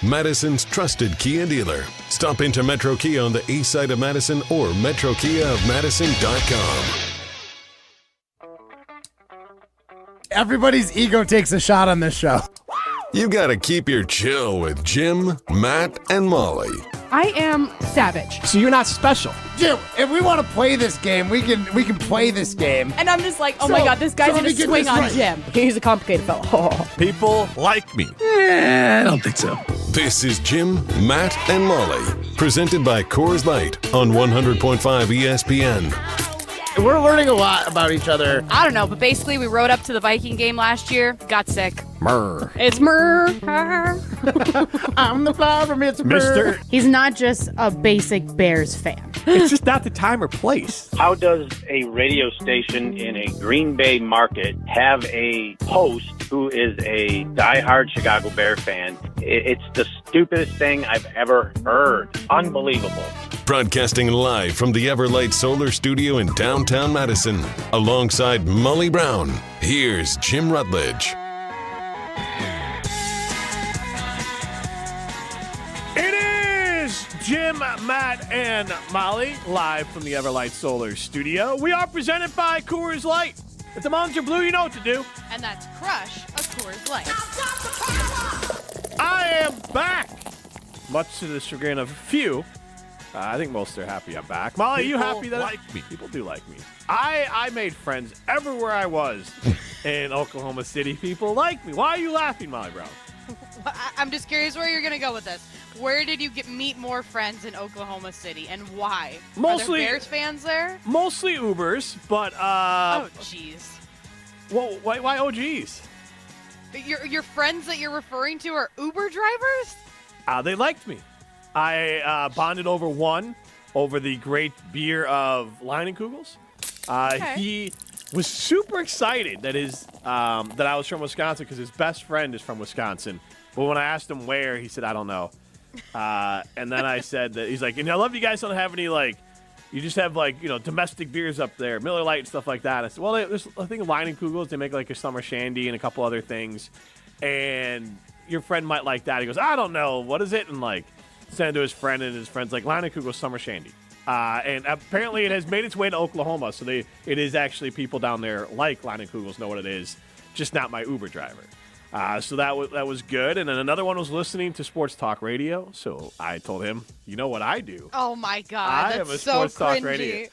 Madison's trusted Kia dealer. Stop into Metro Kia on the east side of Madison or metrokiaofmadison.com. Everybody's ego takes a shot on this show. You gotta keep your chill with Jim, Matt, and Molly. I am savage. So you're not special. Jim, if we want to play this game, we can play this game. And I'm just like, oh my God, this guy's gonna swing on Jim. He's a complicated fellow. People like me. I don't think so. This is Jim, Matt, and Molly. Presented by Coors Light on 100.5 ESPN. We're learning a lot about each other. I don't know, but basically we rode up to the Viking game last year, got sick. Murr. It's Murr. I'm the flower, Mr. Mister. He's not just a basic Bears fan. It's just not the time or place. How does a radio station in a Green Bay market have a host who is a diehard Chicago Bear fan? It's the stupidest thing I've ever heard. Unbelievable. Broadcasting live from the Everlight Solar Studio in downtown Madison. Alongside Molly Brown, here's Jim Rutledge. It is Jim, Matt, and Molly, live from the Everlight Solar Studio. We are presented by Coors Light. If the mountains are blue, you know what to do. And that's Crush a Coors Light. I am back. Much to the chagrin of a few. I think most are happy I'm back. Molly, are you happy that like me? People do like me. I made friends everywhere I was in Oklahoma City. People like me. Why are you laughing, Molly Brown? I'm just curious where you're going to go with this. Where did you meet more friends in Oklahoma City, and why? Mostly Are there Bears fans there? Mostly Ubers, but oh, jeez. Well, why OGs? Your friends that you're referring to are Uber drivers? They liked me. I bonded over the great beer of Leinenkugels. Okay. He was super excited that that I was from Wisconsin because his best friend is from Wisconsin. But when I asked him where, he said, I don't know. And then I said that he's like, and I love you guys don't have any, like, you just have, like, domestic beers up there, Miller Lite and stuff like that. I said, well, there's, I think, Leinenkugels. They make, like, a summer shandy and a couple other things. And your friend might like that. He goes, I don't know. What is it? And, like, send it to his friend, and his friend's like, Leinenkugels summer shandy. And apparently it has made its way to Oklahoma, so it is actually people down there like Leinenkugels know what it is, just not my Uber driver. So that was good. And then another one was listening to sports talk radio. So I told him, you know what I do? Oh my God, that's am a so sports talk cringy. radio.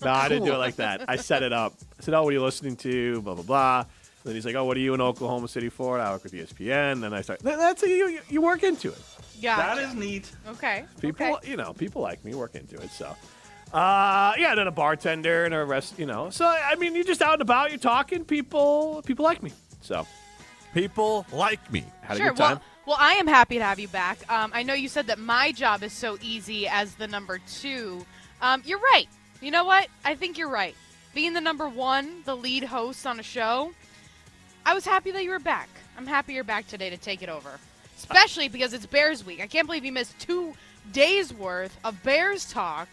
No, I didn't do it like that. I set it up. I said, oh, what are you listening to? Blah, blah, blah. Then he's like, oh, what are you in Oklahoma City for? I work with ESPN. Then I start. That's how you work into it. Yeah, That is neat. Okay. People, people like me, work into it. So, then a bartender and a rest, So, I mean, you're just out and about, you're talking. People like me. So, People like me. had Sure. a good time. Well, I am happy to have you back. I know you said that my job is so easy as the number 2. You're right. You know what? I think you're right. Being the number 1, the lead host on a show, I was happy that you were back. I'm happy you're back today to take it over. Especially because it's Bears week. I can't believe you missed 2 days worth of Bears talk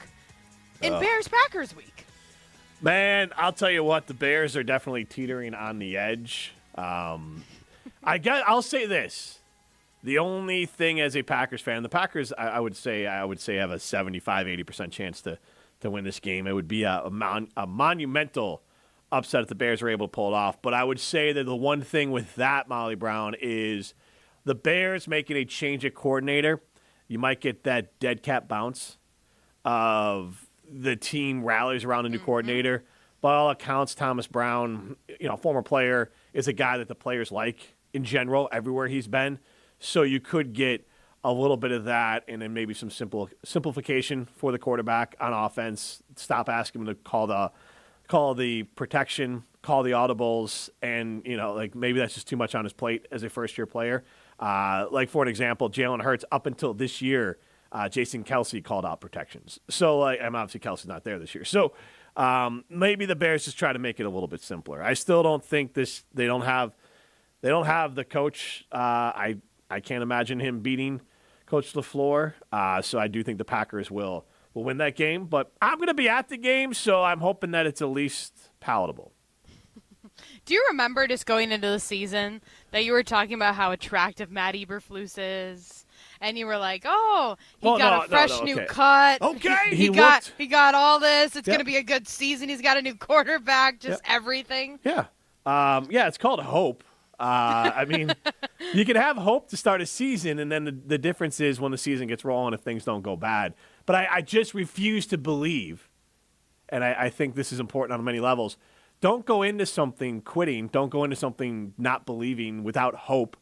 in Bears-Packers week. Man, I'll tell you what, the Bears are definitely teetering on the edge. I'll say this. The only thing as a Packers fan, the Packers, I would say have a 75-80% chance to win this game. It would be a monumental upset if the Bears were able to pull it off. But I would say that the one thing with that, Molly Brown, is the Bears making a change at coordinator. You might get that dead cat bounce of the team rallies around a new coordinator. By all accounts, Thomas Brown, former player, is a guy that the players like in general everywhere he's been. So you could get a little bit of that, and then maybe some simplification for the quarterback on offense. Stop asking him to call the protection, call the audibles, and maybe that's just too much on his plate as a first-year player. Like for an example, Jalen Hurts up until this year, Jason Kelsey called out protections. So I'm obviously Kelsey's not there this year. So maybe the Bears just try to make it a little bit simpler. I still don't think they don't have the coach. I can't imagine him beating Coach LaFleur. So I do think the Packers will win that game. But I'm going to be at the game, so I'm hoping that it's at least palatable. Do you remember just going into the season that you were talking about how attractive Matt Eberflus is? And you were like, oh, he got a fresh new cut. Okay. He got all this. It's going to be a good season. He's got a new quarterback, just everything. Yeah. It's called hope. I mean, you can have hope to start a season, and then the difference is when the season gets rolling if things don't go bad. But I just refuse to believe, and I think this is important on many levels, don't go into something quitting, don't go into something not believing without hope.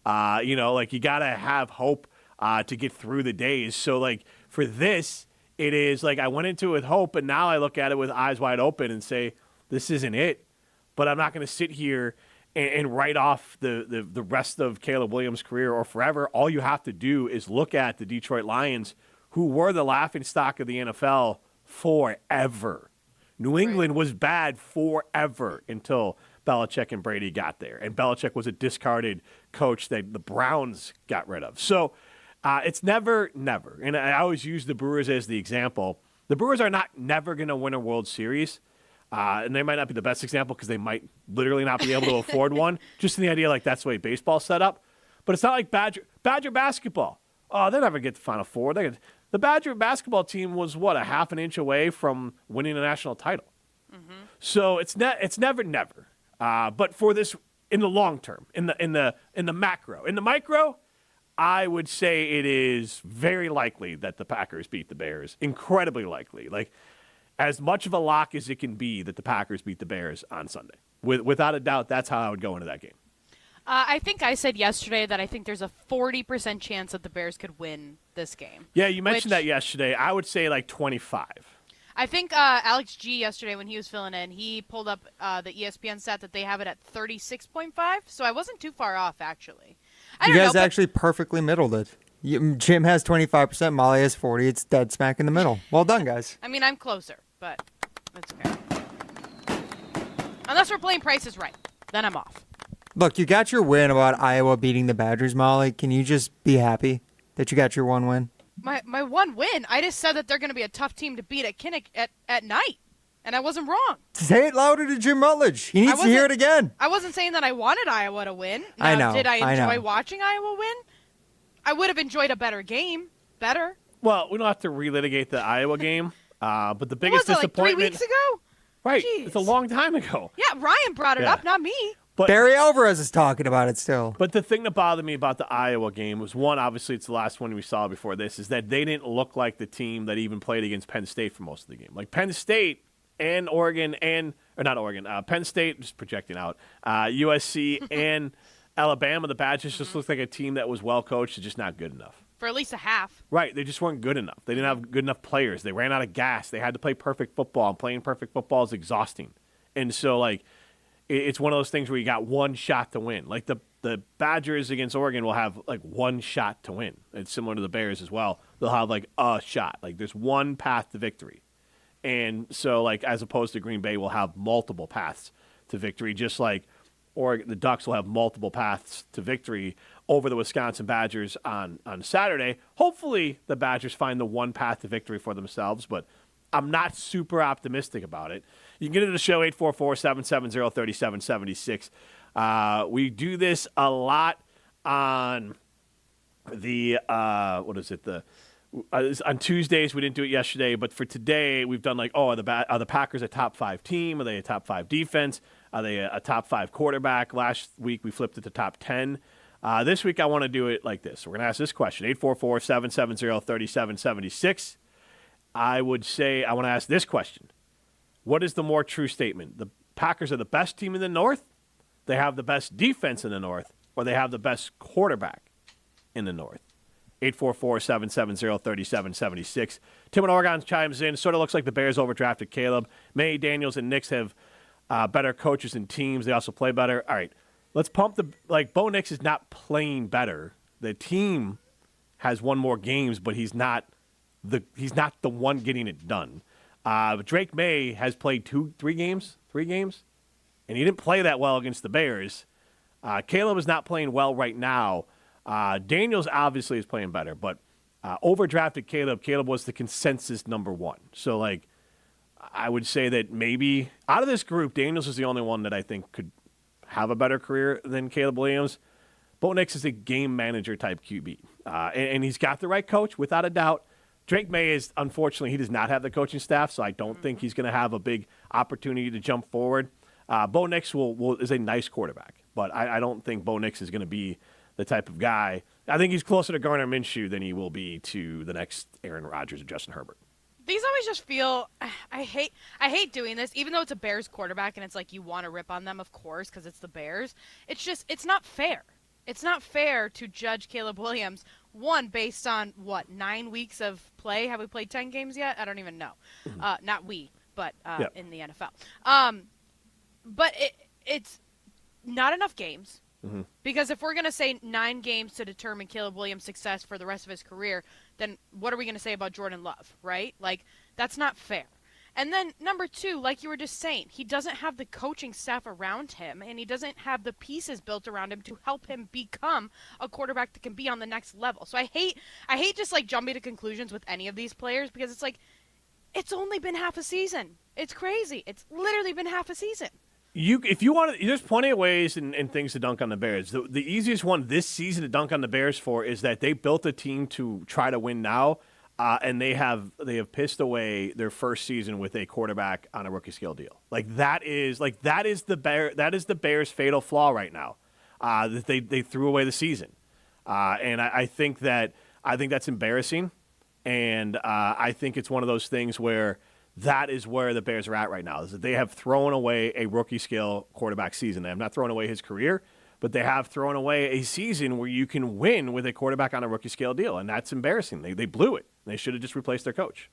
You got to have hope to get through the days. So, for this, it is I went into it with hope, and now I look at it with eyes wide open and say, this isn't it. But I'm not going to sit here and write off the rest of Caleb Williams' career or forever. All you have to do is look at the Detroit Lions, who were the laughingstock of the NFL forever. New England was bad forever until Belichick and Brady got there. And Belichick was a discarded coach that the Browns got rid of. So it's never. And I always use the Brewers as the example. The Brewers are never going to win a World Series. And they might not be the best example because they might literally not be able to afford one. Just in the idea that's the way baseball's set up. But it's not like Badger basketball. Oh, they never get to Final Four. The Badger basketball team was, a half an inch away from winning a national title. Mm-hmm. So it's never. But for this, in the long term, in the macro, in the micro, I would say it is very likely that the Packers beat the Bears. Incredibly likely. As much of a lock as it can be that the Packers beat the Bears on Sunday. Without a doubt, that's how I would go into that game. I think I said yesterday that I think there's a 40% chance that the Bears could win this game. Yeah, you mentioned that yesterday. I would say 25. I think Alex G yesterday when he was filling in, he pulled up the ESPN stat that they have it at 36.5, so I wasn't too far off, actually. You guys actually perfectly middled it. Jim has 25%, Molly has 40%. It's dead smack in the middle. Well done, guys. I mean, I'm closer, but that's okay. Unless we're playing Price is Right, then I'm off. Look, you got your win about Iowa beating the Badgers, Molly. Can you just be happy that you got your one win? My one win? I just said that they're going to be a tough team to beat at Kinnick at night, and I wasn't wrong. Say it louder to Jim Rutledge. He needs to hear it again. I wasn't saying that I wanted Iowa to win. Now, I know. Did I enjoy watching Iowa win? I would have enjoyed a better game. Better. Well, we don't have to relitigate the Iowa game, but the biggest disappointment. 3 weeks ago? Right. Jeez. It's a long time ago. Yeah, Ryan brought it up, not me. But Barry Alvarez is talking about it still. But the thing that bothered me about the Iowa game was, one, obviously it's the last one we saw before this, is that they didn't look like the team that even played against Penn State for most of the game. Penn State and Oregon Penn State, just projecting out, USC and Alabama, the Badgers just looked like a team that was well coached and just not good enough. For at least a half. Right. They just weren't good enough. They didn't have good enough players. They ran out of gas. They had to play perfect football, and playing perfect football is exhausting. And so, it's one of those things where you got one shot to win. The Badgers against Oregon will have, one shot to win. It's similar to the Bears as well. They'll have, a shot. There's one path to victory. And so, as opposed to Green Bay will have multiple paths to victory, just like the Ducks will have multiple paths to victory over the Wisconsin Badgers on Saturday. Hopefully the Badgers find the one path to victory for themselves, but I'm not super optimistic about it. You can get into the show, 844-770-3776. We do this a lot on the, on Tuesdays. We didn't do it yesterday, but for today, we've done are the Packers a top 5 team? Are they a top 5 defense? Are they a top 5 quarterback? Last week, we flipped it to top 10. This week, I want to do it like this. We're going to ask this question, 844-770-3776. I would say I want to ask this question. What is the more true statement? The Packers are the best team in the North, they have the best defense in the North, or they have the best quarterback in the North? 844-770-3776. Tim in Oregon chimes in. Sort of looks like the Bears overdrafted Caleb. May, Daniels, and Nix have better coaches and teams. They also play better. All right, let's pump the Bo Nix is not playing better. The team has won more games, but he's not the one getting it done. Drake May has played three games, and he didn't play that well against the Bears. Caleb is not playing well right now. Daniels obviously is playing better, but overdrafted Caleb. Caleb was the consensus number one. So, I would say that maybe out of this group, Daniels is the only one that I think could have a better career than Caleb Williams. Bo Nix is a game manager type QB, and he's got the right coach without a doubt. Drake May is, unfortunately, he does not have the coaching staff, so I don't think he's going to have a big opportunity to jump forward. Bo Nix is a nice quarterback, but I don't think Bo Nix is going to be the type of guy. I think he's closer to Gardner Minshew than he will be to the next Aaron Rodgers or Justin Herbert. These always just feel I hate doing this, even though it's a Bears quarterback and it's like you want to rip on them, of course, because it's the Bears. It's not fair. It's not fair to judge Caleb Williams, one, based on, 9 weeks of play? Have we played 10 games yet? I don't even know. Not we, but in the NFL. But it's not enough games. Mm-hmm. Because if we're going to say 9 games to determine Caleb Williams' success for the rest of his career, then what are we going to say about Jordan Love, right? Like, that's not fair. And then, number 2, like you were just saying, he doesn't have the coaching staff around him, and he doesn't have the pieces built around him to help him become a quarterback that can be on the next level. So I hate just, like, jumping to conclusions with any of these players, because it's like, it's only been half a season. It's crazy. It's literally been half a season. If you want to, there's plenty of ways and things to dunk on the Bears. The easiest one this season to dunk on the Bears for is that they built a team to try to win now, and they have pissed away their first season with a quarterback on a rookie scale deal. That is the Bears' fatal flaw right now. That they threw away the season, and I think that's embarrassing, and I think it's one of those things where. That is where the Bears are at right now, is that they have thrown away a rookie-scale quarterback season. They have not thrown away his career, but they have thrown away a season where you can win with a quarterback on a rookie-scale deal, and that's embarrassing. They blew it. They should have just replaced their coach.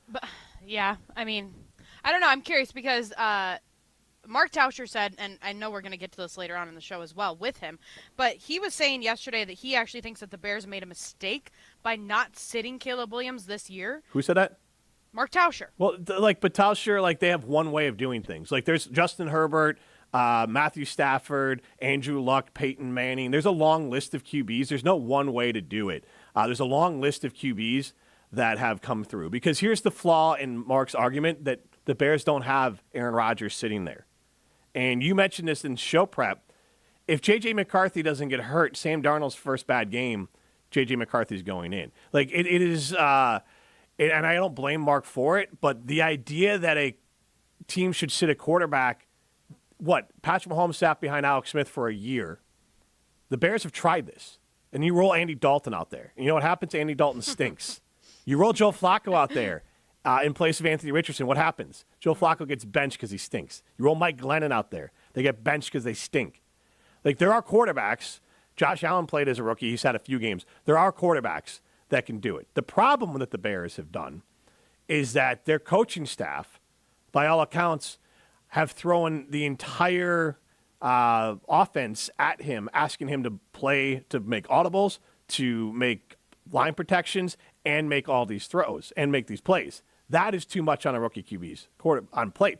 But yeah, I mean, I don't know. I'm curious because Mark Tauscher said, and I know we're going to get to this later on in the show as well with him, but he was saying yesterday that he actually thinks that the Bears made a mistake by not sitting Caleb Williams this year. Who said that? Mark Tauscher. Well, but Tauscher, they have one way of doing things. There's Justin Herbert, Matthew Stafford, Andrew Luck, Peyton Manning. There's a long list of QBs. There's no one way to do it. There's a long list of QBs that have come through. Because here's the flaw in Mark's argument, that the Bears don't have Aaron Rodgers sitting there. And you mentioned this in show prep. If J.J. McCarthy doesn't get hurt, Sam Darnold's first bad game, J.J. McCarthy's going in. It is... and I don't blame Mark for it, but the idea that a team should sit a quarterback, Patrick Mahomes sat behind Alex Smith for a year. The Bears have tried this. And you roll Andy Dalton out there. And you know what happens? Andy Dalton stinks. You roll Joe Flacco out there in place of Anthony Richardson. What happens? Joe Flacco gets benched because he stinks. You roll Mike Glennon out there. They get benched because they stink. There are quarterbacks. Josh Allen played as a rookie. He's had a few games. There are quarterbacks that can do it. The problem that the Bears have done is that their coaching staff, by all accounts, have thrown the entire offense at him, asking him to play, to make audibles, to make line protections, and make all these throws, and make these plays. That is too much on a rookie QB's on plate.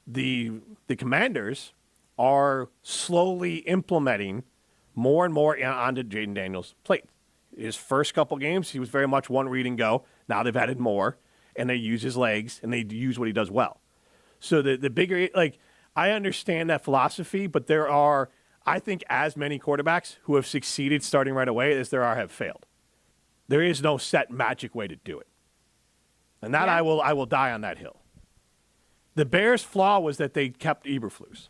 The Commanders are slowly implementing more and more onto Jaden Daniels' plate. His first couple games, he was very much one read and go. Now they've added more, and they use his legs, and they use what he does well. So the bigger, I understand that philosophy, but there are, I think, as many quarterbacks who have succeeded starting right away as there are have failed. There is no set magic way to do it. And that I will die on that hill. The Bears' flaw was that they kept Eberflus.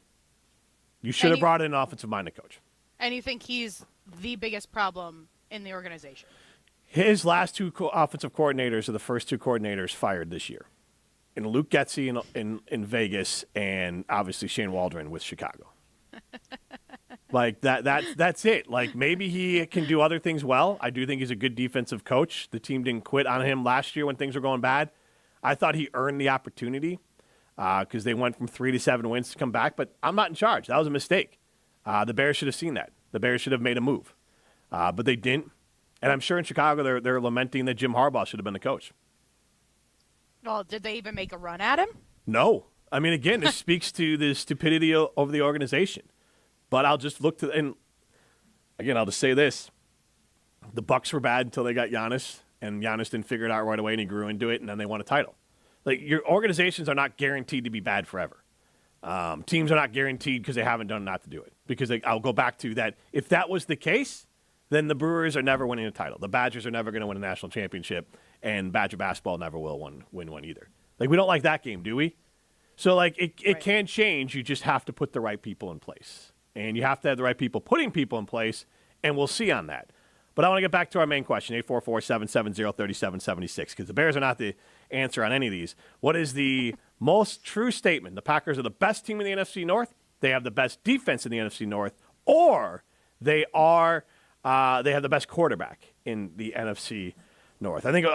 You should have brought in an offensive-minded coach. And you think he's the biggest problem in the organization? His last two offensive coordinators are the first two coordinators fired this year. And Luke Getsy in Vegas, and obviously Shane Waldron with Chicago. That's it. Maybe he can do other things well. I do think he's a good defensive coach. The team didn't quit on him last year when things were going bad. I thought he earned the opportunity because they went from 3 to 7 wins to come back. But I'm not in charge. That was a mistake. The Bears should have seen that. The Bears should have made a move. But they didn't. And I'm sure in Chicago they're lamenting that Jim Harbaugh should have been the coach. Well, did they even make a run at him? No. I mean, again, this speaks to the stupidity of the organization. But I'll just look to, and again, I'll just say this. The Bucks were bad until they got Giannis, and Giannis didn't figure it out right away, and he grew into it, and then they won a title. Like, your organizations are not guaranteed to be bad forever. Teams are not guaranteed because they haven't done not to do it. Because I'll go back to that. If that was the case, then the Brewers are never winning a title. The Badgers are never going to win a national championship, and Badger basketball never will win one either. Like, we don't like that game, do we? So, like, it can change. You just have to put the right people in place. And you have to have the right people putting people in place, and we'll see on that. But I want to get back to our main question, 844-770-3776, because the Bears are not the answer on any of these. What is the most true statement? The Packers are the best team in the NFC North, they have the best defense in the NFC North, or they have the best quarterback in the NFC North? I think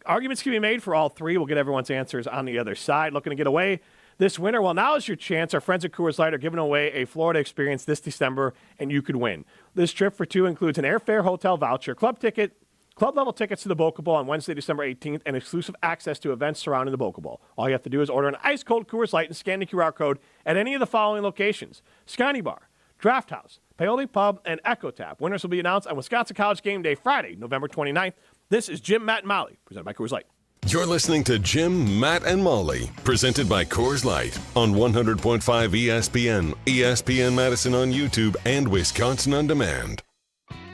arguments can be made for all three. We'll get everyone's answers on the other side. Looking to get away this winter? Well, now is your chance. Our friends at Coors Light are giving away a Florida experience this December, and you could win. This trip for two includes an airfare hotel voucher, club level tickets to the Boca Bowl on Wednesday, December 18th, and exclusive access to events surrounding the Boca Bowl. All you have to do is order an ice-cold Coors Light and scan the QR code at any of the following locations: Scotty Bar, Draft House, Paoli Pub, and Echo Tap. Winners will be announced on Wisconsin College Game Day, Friday, November 29th. This is Jim, Matt, and Molly, presented by Coors Light. You're listening to Jim, Matt, and Molly, presented by Coors Light on 100.5 ESPN, ESPN Madison on YouTube, and Wisconsin On Demand.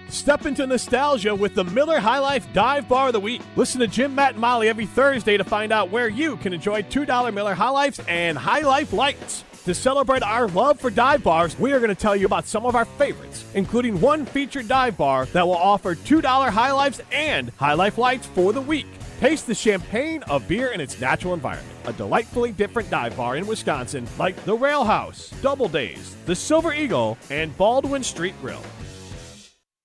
Step into nostalgia with the Miller High Life Dive Bar of the Week. Listen to Jim, Matt, and Molly every Thursday to find out where you can enjoy $2 Miller High Lifes and High Life Lights. To celebrate our love for dive bars, we are going to tell you about some of our favorites, including one featured dive bar that will offer $2 High Lifes and High Life Lights for the week. Taste the champagne of beer in its natural environment. A delightfully different dive bar in Wisconsin like the Rail House, Double Days, the Silver Eagle, and Baldwin Street Grill.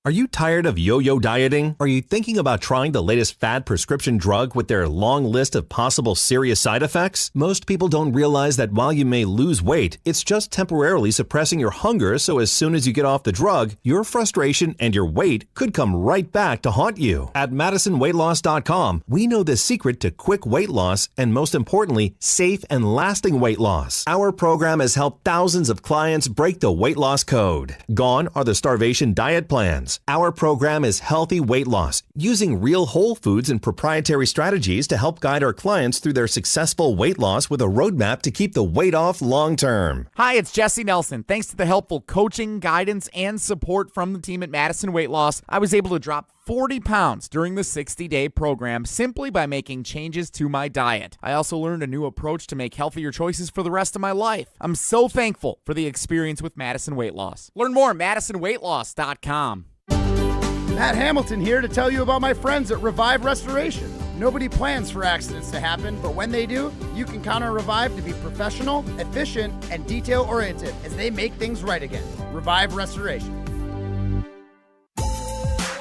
Are you tired of yo-yo dieting? Are you thinking about trying the latest fad prescription drug with their long list of possible serious side effects? Most people don't realize that while you may lose weight, it's just temporarily suppressing your hunger, so as soon as you get off the drug, your frustration and your weight could come right back to haunt you. At MadisonWeightLoss.com, we know the secret to quick weight loss and, most importantly, safe and lasting weight loss. Our program has helped thousands of clients break the weight loss code. Gone are the starvation diet plans. Our program is healthy weight loss, using real whole foods and proprietary strategies to help guide our clients through their successful weight loss with a roadmap to keep the weight off long term. Hi, it's Jesse Nelson. Thanks to the helpful coaching, guidance, and support from the team at Madison Weight Loss, I was able to drop 40 pounds during the 60-day program simply by making changes to my diet. I also learned a new approach to make healthier choices for the rest of my life. I'm so thankful for the experience with Madison Weight Loss. Learn more at MadisonWeightLoss.com. Matt Hamilton here to tell you about my friends at Revive Restoration. Nobody plans for accidents to happen, but when they do, you can count on Revive to be professional, efficient, and detail-oriented as they make things right again. Revive Restoration.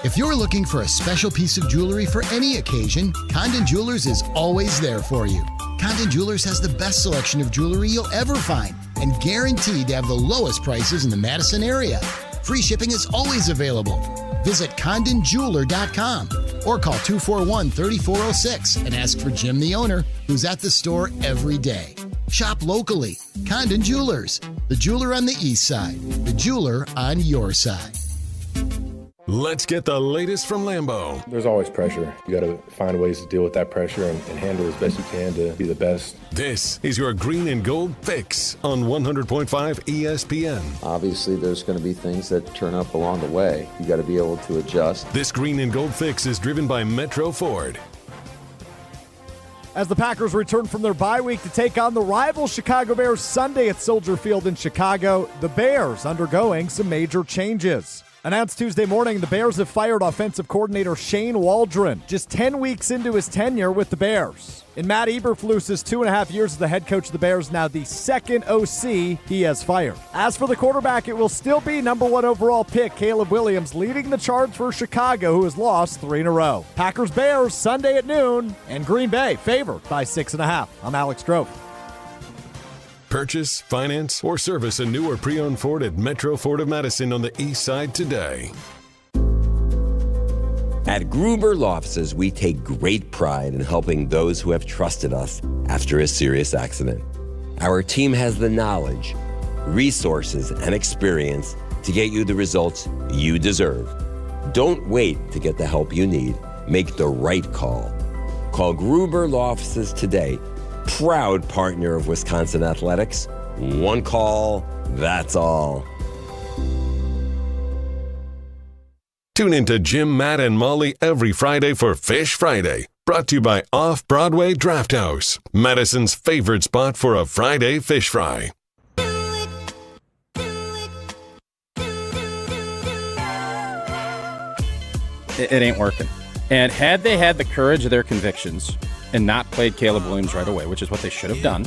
If you're looking for a special piece of jewelry for any occasion, Condon Jewelers is always there for you. Condon Jewelers has the best selection of jewelry you'll ever find and guaranteed to have the lowest prices in the Madison area. Free shipping is always available. Visit CondonJeweler.com or call 241-3406 and ask for Jim, the owner, who's at the store every day. Shop locally. Condon Jewelers, the jeweler on the east side, the jeweler on your side. Let's get the latest from Lambeau. There's always pressure. You got to find ways to deal with that pressure and handle it as best you can to be the best. This is your Green and Gold Fix on 100.5 ESPN. Obviously, there's going to be things that turn up along the way. You got to be able to adjust. This Green and Gold Fix is driven by Metro Ford. As the Packers return from their bye week to take on the rival Chicago Bears Sunday at Soldier Field in Chicago, the Bears undergoing some major changes. Announced Tuesday morning, the Bears have fired offensive coordinator Shane Waldron, just 10 weeks into his tenure with the Bears. In Matt Eberflus's 2.5 years as the head coach of the Bears, now the second OC he has fired. As for the quarterback, it will still be number 1 overall pick Caleb Williams leading the charge for Chicago, who has lost 3 in a row. Packers-Bears Sunday at noon, and Green Bay favored by 6.5. I'm Alex Drove. Purchase, finance, or service a new or pre-owned Ford at Metro Ford of Madison on the east side today. At Gruber Law Offices, we take great pride in helping those who have trusted us after a serious accident. Our team has the knowledge, resources, and experience to get you the results you deserve. Don't wait to get the help you need. Make the right call. Call Gruber Law Offices today proud partner of Wisconsin Athletics. One call, that's all. Tune into Jim, Matt, and Molly every Friday for Fish Friday. Brought to you by Off-Broadway Draft House, Madison's favorite spot for a Friday fish fry. It ain't working. And had they had the courage of their convictions and not played Caleb Williams right away, which is what they should have done,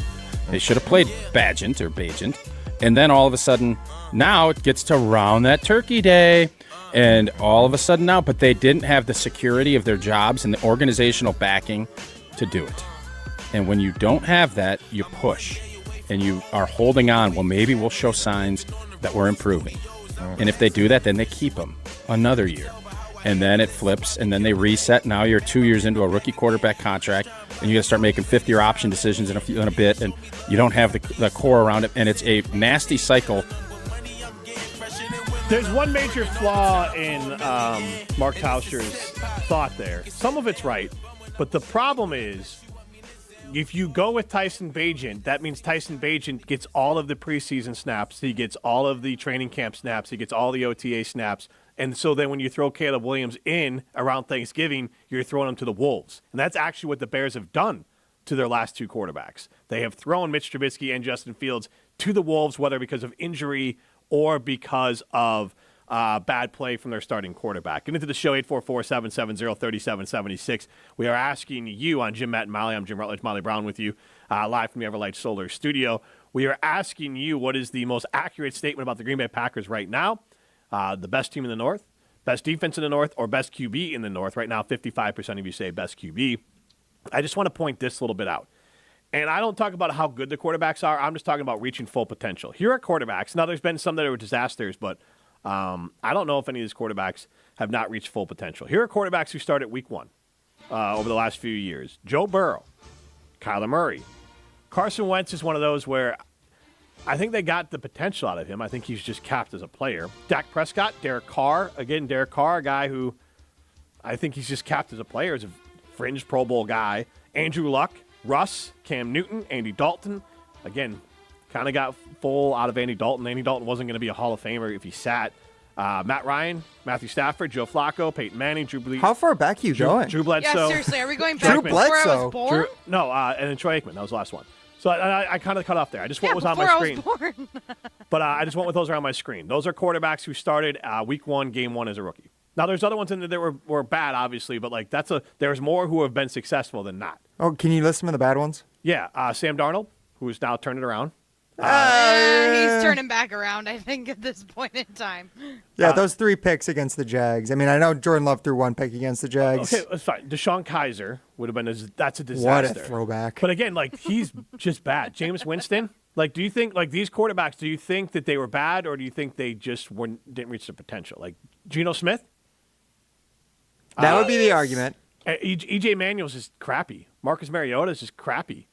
they should have played Bagent, and then all of a sudden, now it gets to round that turkey day. And all of a sudden now, but they didn't have the security of their jobs and the organizational backing to do it. And when you don't have that, you push and you are holding on. Well, maybe we'll show signs that we're improving. And if they do that, then they keep them another year. And then it flips, and then they reset. Now you're 2 years into a rookie quarterback contract, and you got to start making fifth-year option decisions in a bit, and you don't have the core around it, and it's a nasty cycle. There's one major flaw in Mark Tauscher's thought there. Some of it's right, but the problem is if you go with Tyson Bagent, that means Tyson Bagent gets all of the preseason snaps. He gets all of the training camp snaps. He gets all the OTA snaps. And so then when you throw Caleb Williams in around Thanksgiving, you're throwing him to the Wolves. And that's actually what the Bears have done to their last two quarterbacks. They have thrown Mitch Trubisky and Justin Fields to the Wolves, whether because of injury or because of bad play from their starting quarterback. Get into the show, 844-770-3776. We are asking you on Jim, Matt, and Molly. I'm Jim Rutledge, Molly Brown with you, live from the Everlight Solar studio. We are asking you what is the most accurate statement about the Green Bay Packers right now. The best team in the North, best defense in the North, or best QB in the North. Right now, 55% of you say best QB. I just want to point this little bit out. And I don't talk about how good the quarterbacks are. I'm just talking about reaching full potential. Here are quarterbacks. Now, there's been some that were disasters, but I don't know if any of these quarterbacks have not reached full potential. Here are quarterbacks who started week one over the last few years. Joe Burrow, Kyler Murray. Carson Wentz is one of those where I think they got the potential out of him. I think he's just capped as a player. Dak Prescott, Derek Carr. Again, Derek Carr, a guy who I think he's just capped as a player, as a fringe Pro Bowl guy. Andrew Luck, Russ, Cam Newton, Andy Dalton. Again, kind of got full out of Andy Dalton. Andy Dalton wasn't going to be a Hall of Famer if he sat. Matt Ryan, Matthew Stafford, Joe Flacco, Peyton Manning, Drew Bledsoe. How far back are you going? Drew Bledsoe. Yeah, seriously, are we going back Drew before I Bledsoe. was born? And then Troy Aikman. That was the last one. So I kind of cut off there. I just went what was on my before screen. I was born. But I just went with those around my screen. Those are quarterbacks who started week one, game one as a rookie. Now, there's other ones in there that were bad, obviously, but like there's more who have been successful than not. Oh, can you list some of the bad ones? Yeah, Sam Darnold, who's now turned it around. He's turning back around, I think, at this point in time. Yeah, those 3 picks against the Jags. I mean, I know Jordan Love threw 1 pick against the Jags. Okay, that's fine. Deshaun Kaiser would have been that's a disaster. What a throwback. But again, like he's just bad. Jameis Winston, like do you think like these quarterbacks, do you think that they were bad or do you think they just didn't reach their potential? Like Geno Smith? That would be the argument. EJ Manuel's just crappy. Marcus Mariota's just crappy.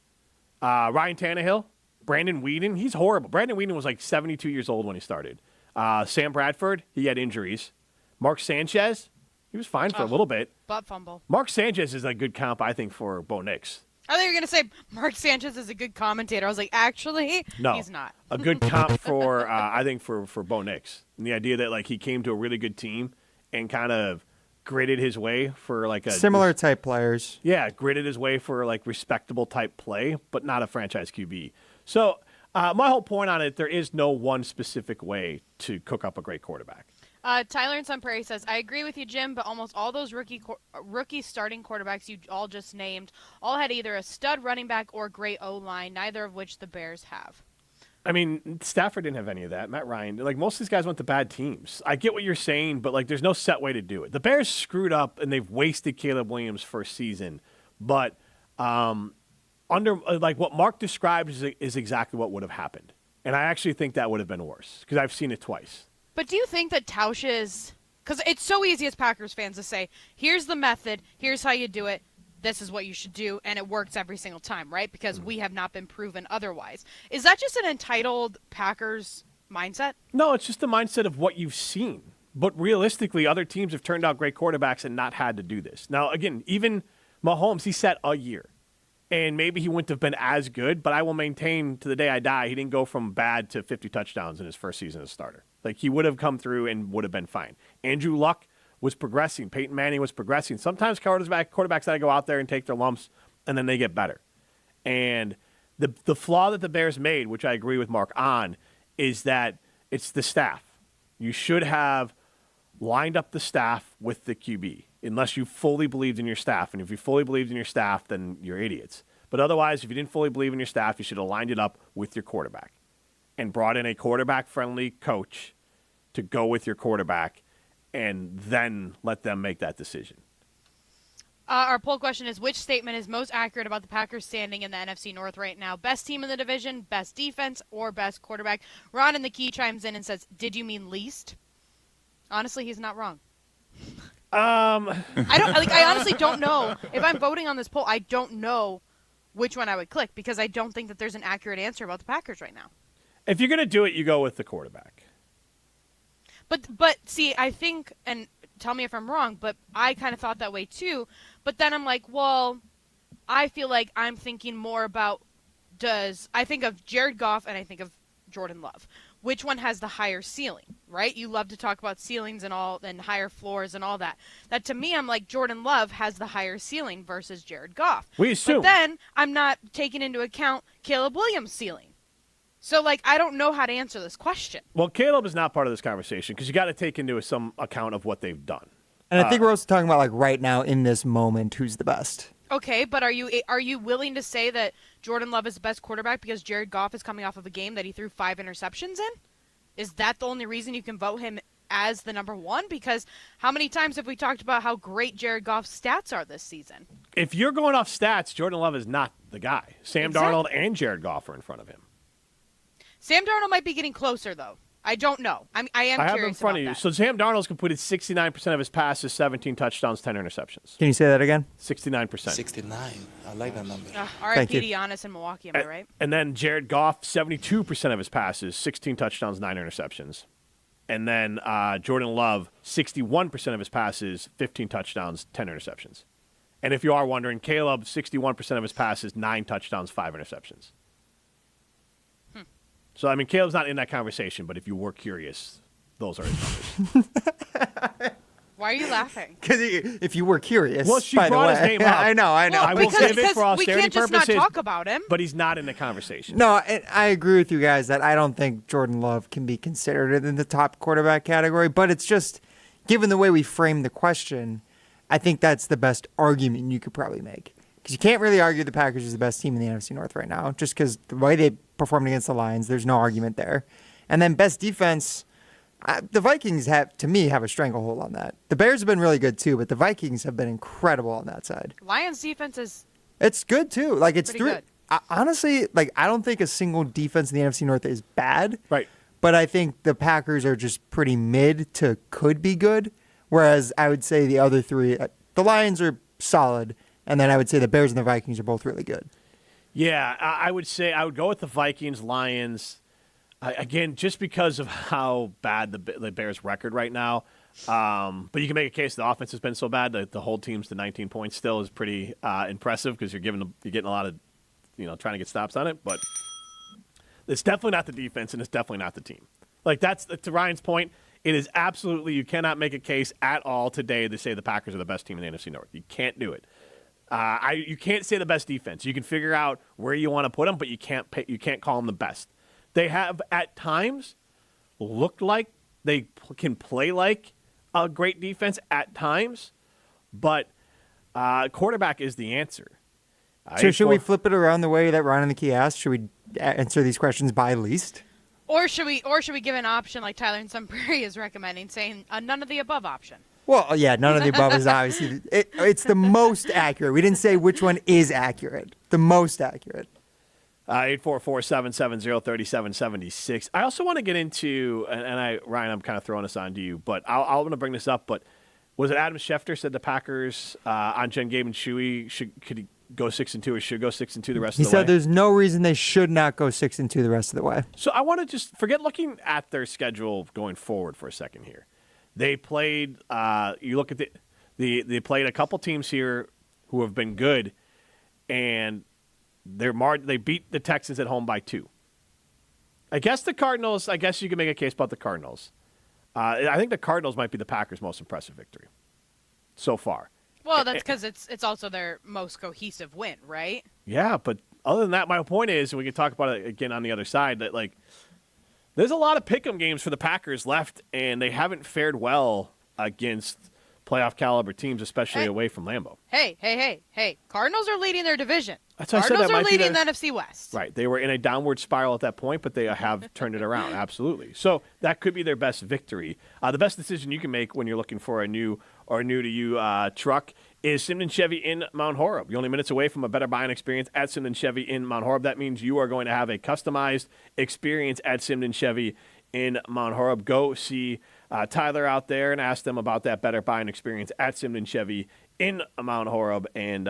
Ryan Tannehill, Brandon Weeden, he's horrible. Brandon Weeden was like 72 years old when he started. Sam Bradford, he had injuries. Mark Sanchez, he was fine for a little bit. Butt fumble. Mark Sanchez is a good comp, I think, for Bo Nix. I thought you were going to say Mark Sanchez is a good commentator. I was like, actually, no, he's not. A good comp for, I think, for Bo Nix. And the idea that like he came to a really good team and kind of gritted his way for like a similar type players. Yeah, gritted his way for like respectable type play, but not a franchise QB. So my whole point on it, there is no one specific way to cook up a great quarterback. Tyler in Sun Prairie says, I agree with you, Jim, but almost all those rookie starting quarterbacks you all just named all had either a stud running back or great O-line, neither of which the Bears have. I mean, Stafford didn't have any of that. Matt Ryan, like most of these guys went to bad teams. I get what you're saying, but like there's no set way to do it. The Bears screwed up and they've wasted Caleb Williams' first season. But under like what Mark described is exactly what would have happened. And I actually think that would have been worse because I've seen it twice. But do you think that Tauscher's – because it's so easy as Packers fans to say, here's the method, here's how you do it, this is what you should do, and it works every single time, right? Because we have not been proven otherwise. Is that just an entitled Packers mindset? No, it's just the mindset of what you've seen. But realistically, other teams have turned out great quarterbacks and not had to do this. Now, again, even Mahomes, he sat a year. and maybe he wouldn't have been as good, but I will maintain to the day I die, he didn't go from bad to 50 touchdowns in his first season as a starter. Like, he would have come through and would have been fine. Andrew Luck was progressing. Peyton Manning was progressing. Sometimes quarterbacks got to go out there and take their lumps, and then they get better. And the flaw that the Bears made, which I agree with Mark on, is that it's the staff. You should have lined up the staff with the QB, unless you fully believed in your staff. And if you fully believed in your staff, then you're idiots. But otherwise, if you didn't fully believe in your staff, you should have lined it up with your quarterback and brought in a quarterback-friendly coach to go with your quarterback and then let them make that decision. Our poll question is, which statement is most accurate about the Packers standing in the NFC North right now? Best team in the division, best defense, or best quarterback? Ron in the key chimes in and says, did you mean least? Honestly, he's not wrong. I honestly don't know. If I'm voting on this poll, I don't know which one I would click because I don't think that there's an accurate answer about the Packers right now. If you're going to do it, you go with the quarterback. But see, I think, and tell me if I'm wrong, but I kind of thought that way too. But then I'm like, well, I feel like I'm thinking more about I think of Jared Goff and I think of Jordan Love. Which one has the higher ceiling, right? You love to talk about ceilings and all, and higher floors and all that. That to me, I'm like, Jordan Love has the higher ceiling versus Jared Goff. We assume. But then I'm not taking into account Caleb Williams' ceiling. So, like, I don't know how to answer this question. Well, Caleb is not part of this conversation because you got to take into some account of what they've done. And I think we're also talking about, like, right now in this moment, who's the best. Okay, but are you willing to say that Jordan Love is the best quarterback because Jared Goff is coming off of a game that he threw 5 interceptions in? Is that the only reason you can vote him as the number one? Because how many times have we talked about how great Jared Goff's stats are this season? If you're going off stats, Jordan Love is not the guy. Sam Darnold and Jared Goff are in front of him. Sam Darnold might be getting closer, though. I don't know. I am curious about that. I have him in front of you. So Sam Darnold's completed 69% of his passes, 17 touchdowns, 10 interceptions. Can you say that again? 69%. 69. I like that number. R.I.P. to Giannis in Milwaukee, am I right? And then Jared Goff, 72% of his passes, 16 touchdowns, 9 interceptions. And then Jordan Love, 61% of his passes, 15 touchdowns, 10 interceptions. And if you are wondering, Caleb, 61% of his passes, 9 touchdowns, 5 interceptions. So, I mean, Caleb's not in that conversation, but if you were curious, those are his numbers. Why are you laughing? Because if you were curious, well, she by brought the way. his name up. I know. Well, I will give it for austerity we can't just purposes. not talk about him. But he's not in the conversation. No, I agree with you guys that I don't think Jordan Love can be considered in the top quarterback category. But it's just, given the way we framed the question, I think that's the best argument you could probably make. Because you can't really argue the Packers is the best team in the NFC North right now, just because the way they performed against the Lions, there's no argument there. And then best defense, the Vikings have a stranglehold on that. The Bears have been really good too, but the Vikings have been incredible on that side. Lions defense it's good too. Like it's good. Honestly, like I don't think a single defense in the NFC North is bad. Right. But I think the Packers are just pretty mid to could be good. Whereas I would say the other three, the Lions are solid. And then I would say the Bears and the Vikings are both really good. Yeah, I would say I would go with the Vikings, Lions. Again, just because of how bad the Bears' record right now. But you can make a case the offense has been so bad that the whole team's to 19 points still is pretty impressive because you're getting a lot of, trying to get stops on it. But it's definitely not the defense, and it's definitely not the team. Like that's to Ryan's point. It is absolutely you cannot make a case at all today to say the Packers are the best team in the NFC North. You can't do it. You can't say the best defense. You can figure out where you want to put them, but you can't call them the best. They have at times looked like they can play like a great defense at times, but quarterback is the answer. So should we flip it around the way that Ron and the Key asked? Should we answer these questions by least? Or should we give an option like Tyler and Sunbury is recommending, saying a none of the above option? Well, yeah, none of the above is obviously it's the most accurate. We didn't say which one is accurate. The most accurate. 844-770-3776. I also want to get into, Ryan, I'm kind of throwing this on to you, but I want to bring this up. But was it Adam Schefter said the Packers on Jen Gabe and Shuey could he go 6-2 or should go 6-2 the rest of the way? He said there's no reason they should not go 6-2 the rest of the way. So I want to just forget looking at their schedule going forward for a second here. They played. You look at they played a couple teams here who have been good, and They beat the Texans at home by 2. I guess the Cardinals, I guess you can make a case about the Cardinals. I think the Cardinals might be the Packers' most impressive victory so far. Well, that's because it's also their most cohesive win, right? Yeah, but other than that, my point is, and we can talk about it again on the other side, that like there's a lot of pick'em games for the Packers left, and they haven't fared well against playoff caliber teams, especially away from Lambeau. Hey. Cardinals are leading their division. That's why Cardinals I said that are might be leading the NFC West. Right. They were in a downward spiral at that point, but they have turned it around. Absolutely. So that could be their best victory. The best decision you can make when you're looking for a new to you truck is Simon Chevy in Mount Horeb. You're only minutes away from a better buying experience at Simon Chevy in Mount Horeb. That means you are going to have a customized experience at Simon Chevy in Mount Horeb. Go see Tyler out there and ask them about that better buying experience at Simon Chevy in Mount Horeb, and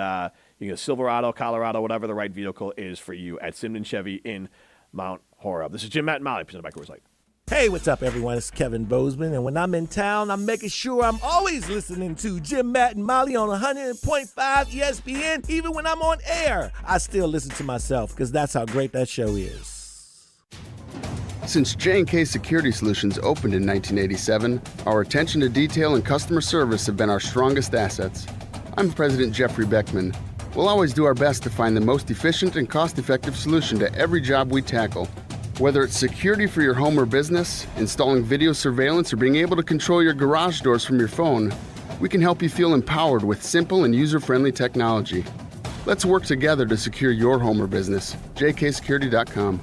you get Silverado, Colorado, whatever the right vehicle is for you at Simon Chevy in Mount Horeb. This is Jim, Matt, and Molly, presented by Coors Light. Hey, what's up, everyone? It's Kevin Bozeman, and when I'm in town, I'm making sure I'm always listening to Jim, Matt, and Molly on 100.5 ESPN, even when I'm on air. I still listen to myself because that's how great that show is. Since J&K Security Solutions opened in 1987, our attention to detail and customer service have been our strongest assets. I'm President Jeffrey Beckman. We'll always do our best to find the most efficient and cost-effective solution to every job we tackle. Whether it's security for your home or business, installing video surveillance, or being able to control your garage doors from your phone, we can help you feel empowered with simple and user-friendly technology. Let's work together to secure your home or business. jksecurity.com.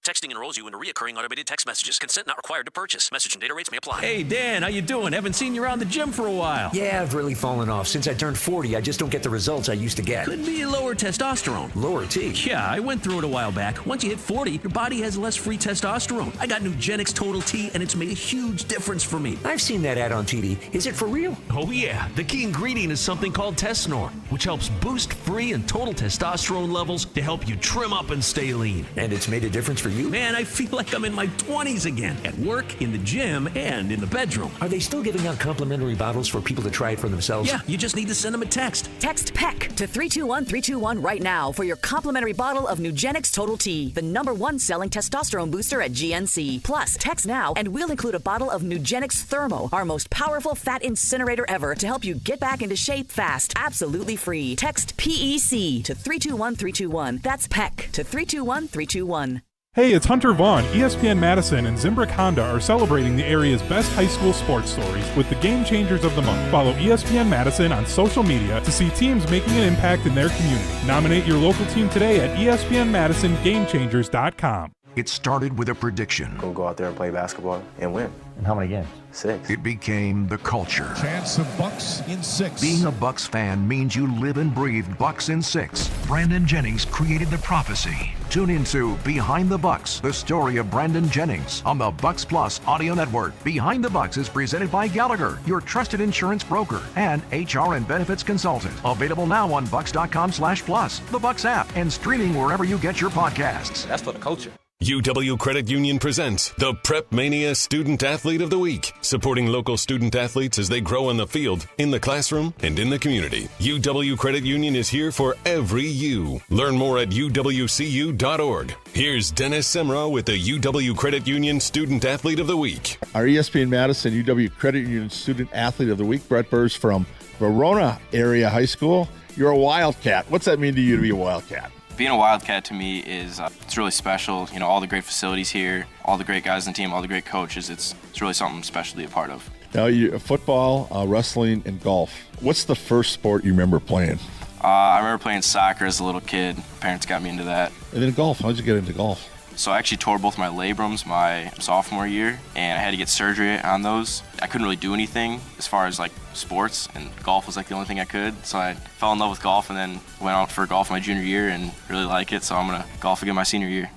Texting enrolls you in recurring automated text messages. Consent not required to purchase. Message and data rates may apply. Hey, Dan, how you doing? Haven't seen you around the gym for a while. Yeah, I've really fallen off. Since I turned 40, I just don't get the results I used to get. Could be lower testosterone. Lower T? Yeah, I went through it a while back. Once you hit 40, your body has less free testosterone. I got Nugenix Total T, and it's made a huge difference for me. I've seen that ad on TV. Is it for real? Oh, yeah. The key ingredient is something called Tesnor, which helps boost free and total testosterone levels to help you trim up and stay lean. And it's made a difference for you? Man, I feel like I'm in my 20s again, at work, in the gym, and in the bedroom. Are they still giving out complimentary bottles for people to try it for themselves? Yeah, you just need to send them a text. Text PEC to 321-321 right now for your complimentary bottle of Nugenix Total T, the #1 selling testosterone booster at GNC. Plus, text now and we'll include a bottle of Nugenix Thermo, our most powerful fat incinerator ever, to help you get back into shape fast. Absolutely free. Text PEC to 321-321. That's PEC to 321-321. Hey, it's Hunter Vaughn. ESPN Madison and Zimbrick Honda are celebrating the area's best high school sports stories with the Game Changers of the Month. Follow ESPN Madison on social media to see teams making an impact in their community. Nominate your local team today at ESPNMadisonGameChangers.com. It started with a prediction. We'll go out there and play basketball and win. And how many games? 6. It became the culture. Chance of Bucks in 6. Being a Bucks fan means you live and breathe Bucks in 6. Brandon Jennings created the prophecy. Tune into Behind the Bucks, the story of Brandon Jennings on the Bucks Plus audio network. Behind the Bucks is presented by Gallagher, your trusted insurance broker and HR and benefits consultant. Available now on bucks.com/plus, the Bucks app, and streaming wherever you get your podcasts. That's for the culture. UW Credit Union presents the Prep Mania Student Athlete of the Week, supporting local student athletes as they grow on the field, in the classroom, and in the community. UW Credit Union is here for every U. Learn more at uwcu.org. Here's Dennis Semra with the UW Credit Union Student Athlete of the Week. Our ESPN Madison UW Credit Union Student Athlete of the Week, Brett Burrs from Verona Area High School. You're a Wildcat. What's that mean to you to be a Wildcat? Being a Wildcat to me is it's really special. You know, all the great facilities here, all the great guys on the team, all the great coaches. It's really something special to be a part of. Now, football, wrestling, and golf. What's the first sport you remember playing? I remember playing soccer as a little kid. Parents got me into that. And then golf. How'd you get into golf? So I actually tore both my labrums my sophomore year, and I had to get surgery on those. I couldn't really do anything as far as like sports, and golf was like the only thing I could. So I fell in love with golf and then went out for golf my junior year and really like it. So I'm gonna golf again my senior year.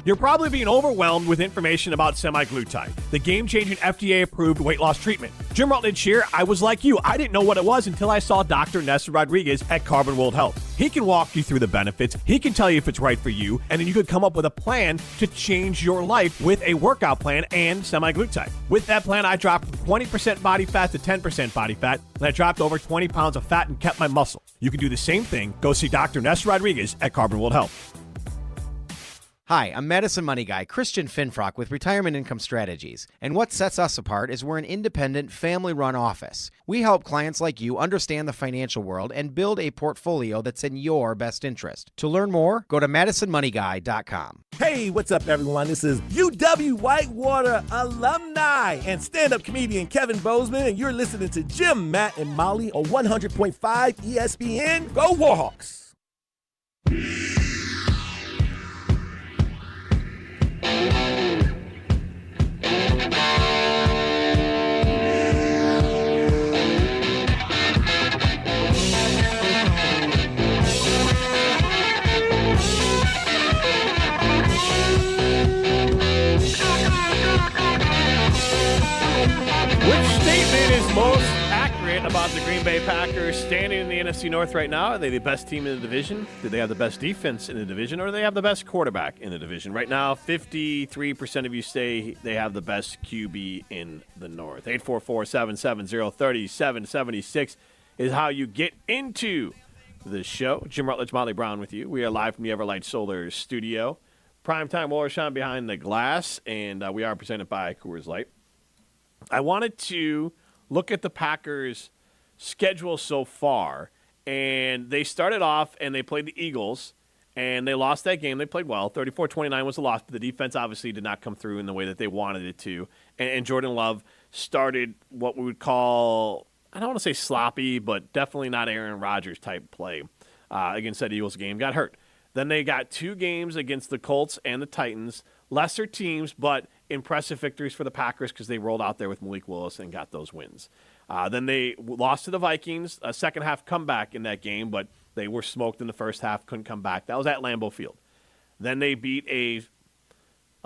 You're probably being overwhelmed with information about semaglutide, the game-changing FDA-approved weight loss treatment. Jim Rutledge here. I was like you. I didn't know what it was until I saw Dr. Nestor Rodriguez at Carbon World Health. He can walk you through the benefits. He can tell you if it's right for you, and then you could come up with a plan to change your life with a workout plan and semaglutide. With that plan, I dropped from 20% body fat to 10% body fat, and I dropped over 20 pounds of fat and kept my muscle. You can do the same thing. Go see Dr. Nestor Rodriguez at Carbon World Health. Hi, I'm Madison Money Guy, Christian Finfrock with Retirement Income Strategies. And what sets us apart is we're an independent, family-run office. We help clients like you understand the financial world and build a portfolio that's in your best interest. To learn more, go to MadisonMoneyGuy.com. Hey, what's up, everyone? This is UW Whitewater alumni and stand-up comedian Kevin Bozeman, and you're listening to Jim, Matt, and Molly on 100.5 ESPN. Go Warhawks! Most accurate about the Green Bay Packers standing in the NFC North right now? Are they the best team in the division? Do they have the best defense in the division? Or do they have the best quarterback in the division? Right now, 53% of you say they have the best QB in the North. 844-770-3776 is how you get into the show. Jim Rutledge, Molly Brown with you. We are live from the Everlight Solar studio. Primetime Watershine behind the glass, and we are presented by Coors Light. I wanted to look at the Packers' schedule so far, and they started off and they played the Eagles, and they lost that game. They played well. 34-29 was a loss, but the defense obviously did not come through in the way that they wanted it to. And Jordan Love started what we would call, I don't want to say sloppy, but definitely not Aaron Rodgers type play against that Eagles game. Got hurt. Then they got 2 games against the Colts and the Titans. Lesser teams, but impressive victories for the Packers because they rolled out there with Malik Willis and got those wins. Then they lost to the Vikings, a second-half comeback in that game, but they were smoked in the first half, couldn't come back. That was at Lambeau Field. Then they beat a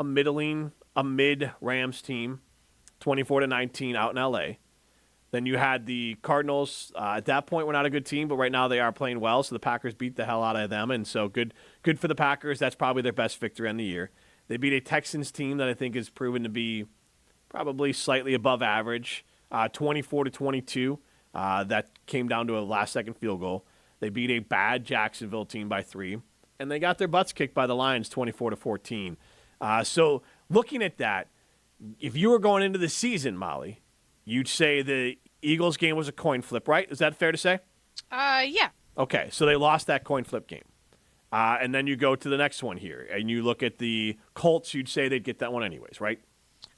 mid-Rams team, 24-19 out in L.A. Then you had the Cardinals. At that point, we're not a good team, but right now they are playing well, so the Packers beat the hell out of them, and so good for the Packers. That's probably their best victory on the year. They beat a Texans team that I think is proven to be probably slightly above average, 24-22. That came down to a last-second field goal. They beat a bad Jacksonville team by 3, and they got their butts kicked by the Lions 24-14. So looking at that, if you were going into the season, Molly, you'd say the Eagles game was a coin flip, right? Is that fair to say? Yeah. Okay, so they lost that coin flip game. And then you go to the next one here, and you look at the Colts, you'd say they'd get that one anyways, right?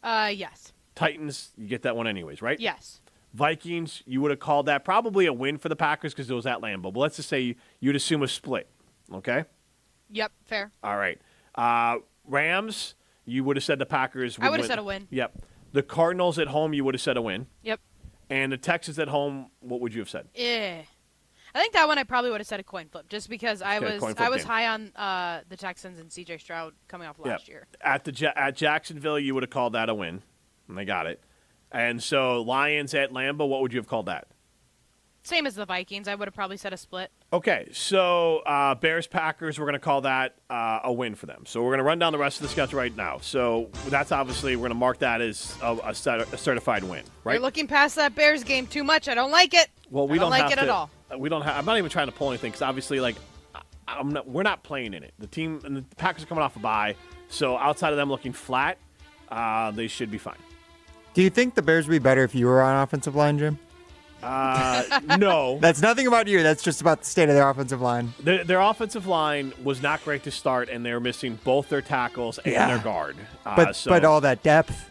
Yes. Titans, you get that one anyways, right? Yes. Vikings, you would have called that probably a win for the Packers because it was at Lambeau. But let's just say you'd assume a split, okay? Yep, fair. All right. Rams, you would have said the Packers would I would have win. said a win. Yep. The Cardinals at home, you would have said a win. Yep. And the Texans at home, what would you have said? I think that one I probably would have said a coin flip, just because I was game. high on the Texans and C.J. Stroud coming off last year. At Jacksonville, you would have called that a win, and they got it. And so Lions at Lambeau, what would you have called that? Same as the Vikings. I would have probably said a split. Okay, so Bears-Packers, we're going to call that a win for them. So we're going to run down the rest of the schedule right now. So that's obviously, we're going to mark that as a certified win, right? You're looking past that Bears game too much. I don't like it. Well, we don't like it at all. We don't have. I'm not even trying to pull anything because obviously, we're not playing in it. The team and the Packers are coming off a bye, so outside of them looking flat, they should be fine. Do you think the Bears would be better if you were on offensive line, Jim? No. That's nothing about you. That's just about the state of their offensive line. Their offensive line was not great to start, and they were missing both their tackles and their guard. But all that depth,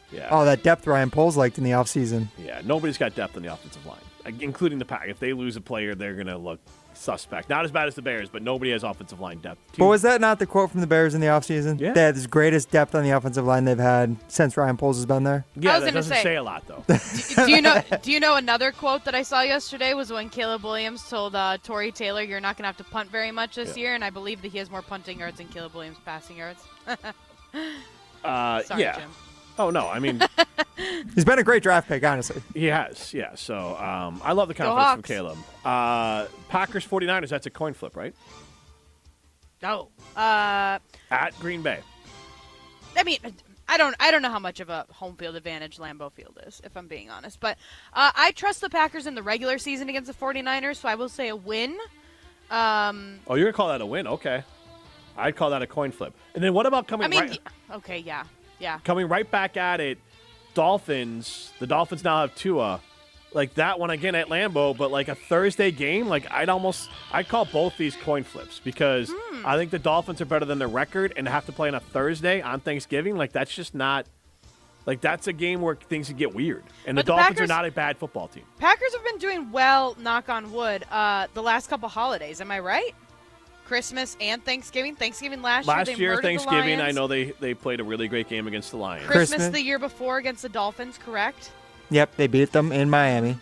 Ryan Poles liked in the offseason. Yeah, nobody's got depth on the offensive line, including the Pack. If they lose a player, they're going to look suspect. Not as bad as the Bears, but nobody has offensive line depth. But was that not the quote from the Bears in the offseason? Yeah. They had the greatest depth on the offensive line they've had since Ryan Poles has been there. Yeah, that doesn't say a lot, though. Do you know another quote that I saw yesterday was when Caleb Williams told Torrey Taylor, you're not going to have to punt very much this year, and I believe that he has more punting yards than Caleb Williams passing yards. Sorry, yeah. Jim. Oh, no, I mean. He's been a great draft pick, honestly. He has, yeah. So I love the confidence from Caleb. Packers 49ers, that's a coin flip, right? No. At Green Bay. I mean, I don't know how much of a home field advantage Lambeau Field is, if I'm being honest. But I trust the Packers in the regular season against the 49ers, so I will say a win. Oh, you're going to call that a win? Okay. I'd call that a coin flip. And then what about coming okay, yeah. Coming right back at it, Dolphins. The Dolphins now have Tua. Like that one again at Lambeau, but like a Thursday game, like I'd call both these coin flips because I think the Dolphins are better than their record and have to play on a Thursday on Thanksgiving. Like that's just not, like that's a game where things can get weird. And the Dolphins are not a bad football team. Packers have been doing well, knock on wood, the last couple holidays. Am I right? Christmas and Thanksgiving. Thanksgiving last year, Thanksgiving, the I know they played a really great game against the Lions. Christmas the year before against the Dolphins, correct? Yep, they beat them in Miami.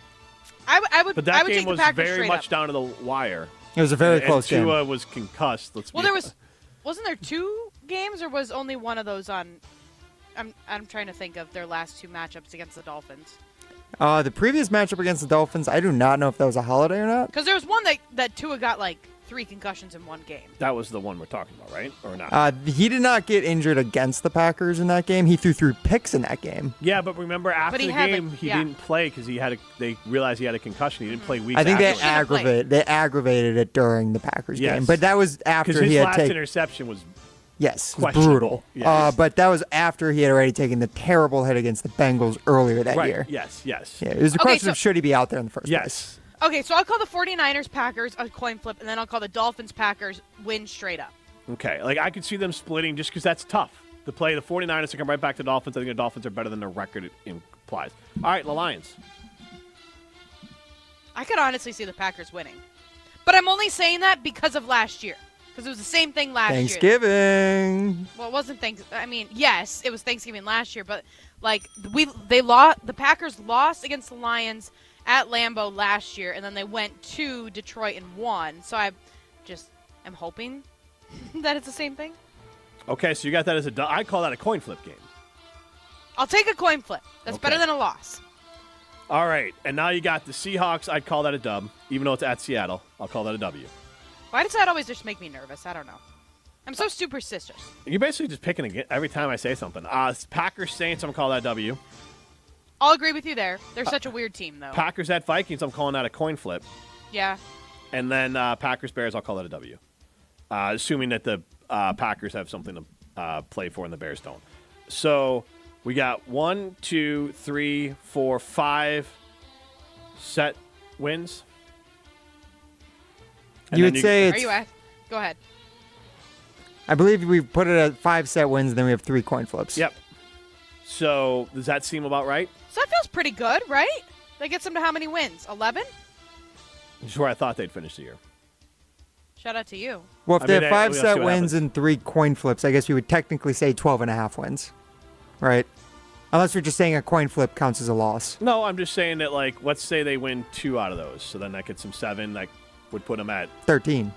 I would. But that game take was the Packers very much up. down to the wire. It was a very close game. Tua was concussed. Wasn't there 2 games, or was only one of those on? I'm trying to think of their last 2 matchups against the Dolphins. The previous matchup against the Dolphins, I do not know if that was a holiday or not. Because there was one that Tua got like 3 concussions in one game. That was the one we're talking about, right? Or not? He did not get injured against the Packers in that game. He threw 3 picks in that game. Yeah, but remember after the game, he didn't play because they realized he had a concussion. He didn't play weeks. I think afterwards. they aggravated it during the Packers game, but that was after he had last taken. interception was. Yes, it was brutal. Yes. But that was after he had already taken the terrible hit against the Bengals earlier that year. Yes. Yeah, it was a question of should he be out there in the first place. Okay, so I'll call the 49ers Packers a coin flip, and then I'll call the Dolphins Packers win straight up. Okay, like I could see them splitting just because that's tough to play the 49ers to come right back to the Dolphins. I think the Dolphins are better than their record implies. All right, the Lions. I could honestly see the Packers winning, but I'm only saying that because of last year. Because it was the same thing last year. Thanksgiving. Well, it wasn't Thanksgiving. I mean, yes, it was Thanksgiving last year, but like the Packers lost against the Lions at Lambeau last year, and then they went to Detroit and won. So I just am hoping that it's the same thing. Okay, so you got that as I call that a coin flip game. I'll take a coin flip. That's better than a loss. All right, and now you got the Seahawks. I'd call that a dub, even though it's at Seattle. I'll call that a W. Why does that always just make me nervous? I don't know. I'm so superstitious. You're basically just picking again every time I say something. Packers Saints, I'm gonna call that a W. I'll agree with you there. They're such a weird team, though. Packers at Vikings, I'm calling that a coin flip. Yeah. And then Packers Bears, I'll call that a W. Assuming that the Packers have something to play for and the Bears don't. So we got 1, 2, 3, 4, 5 set wins. You would say it's. Are you at? Go ahead. I believe we put it at 5 set wins, and then we have 3 coin flips. Yep. So does that seem about right? So that feels pretty good, right? That gets them to how many wins? 11? Which is where I thought they'd finish the year. Shout out to you. Well, if they have 5 set wins and 3 coin flips, I guess we would technically say 12.5 wins, right? Unless we're just saying a coin flip counts as a loss. No, I'm just saying that, like, let's say they win 2 out of those. So then that gets them 7. That would put them at 13.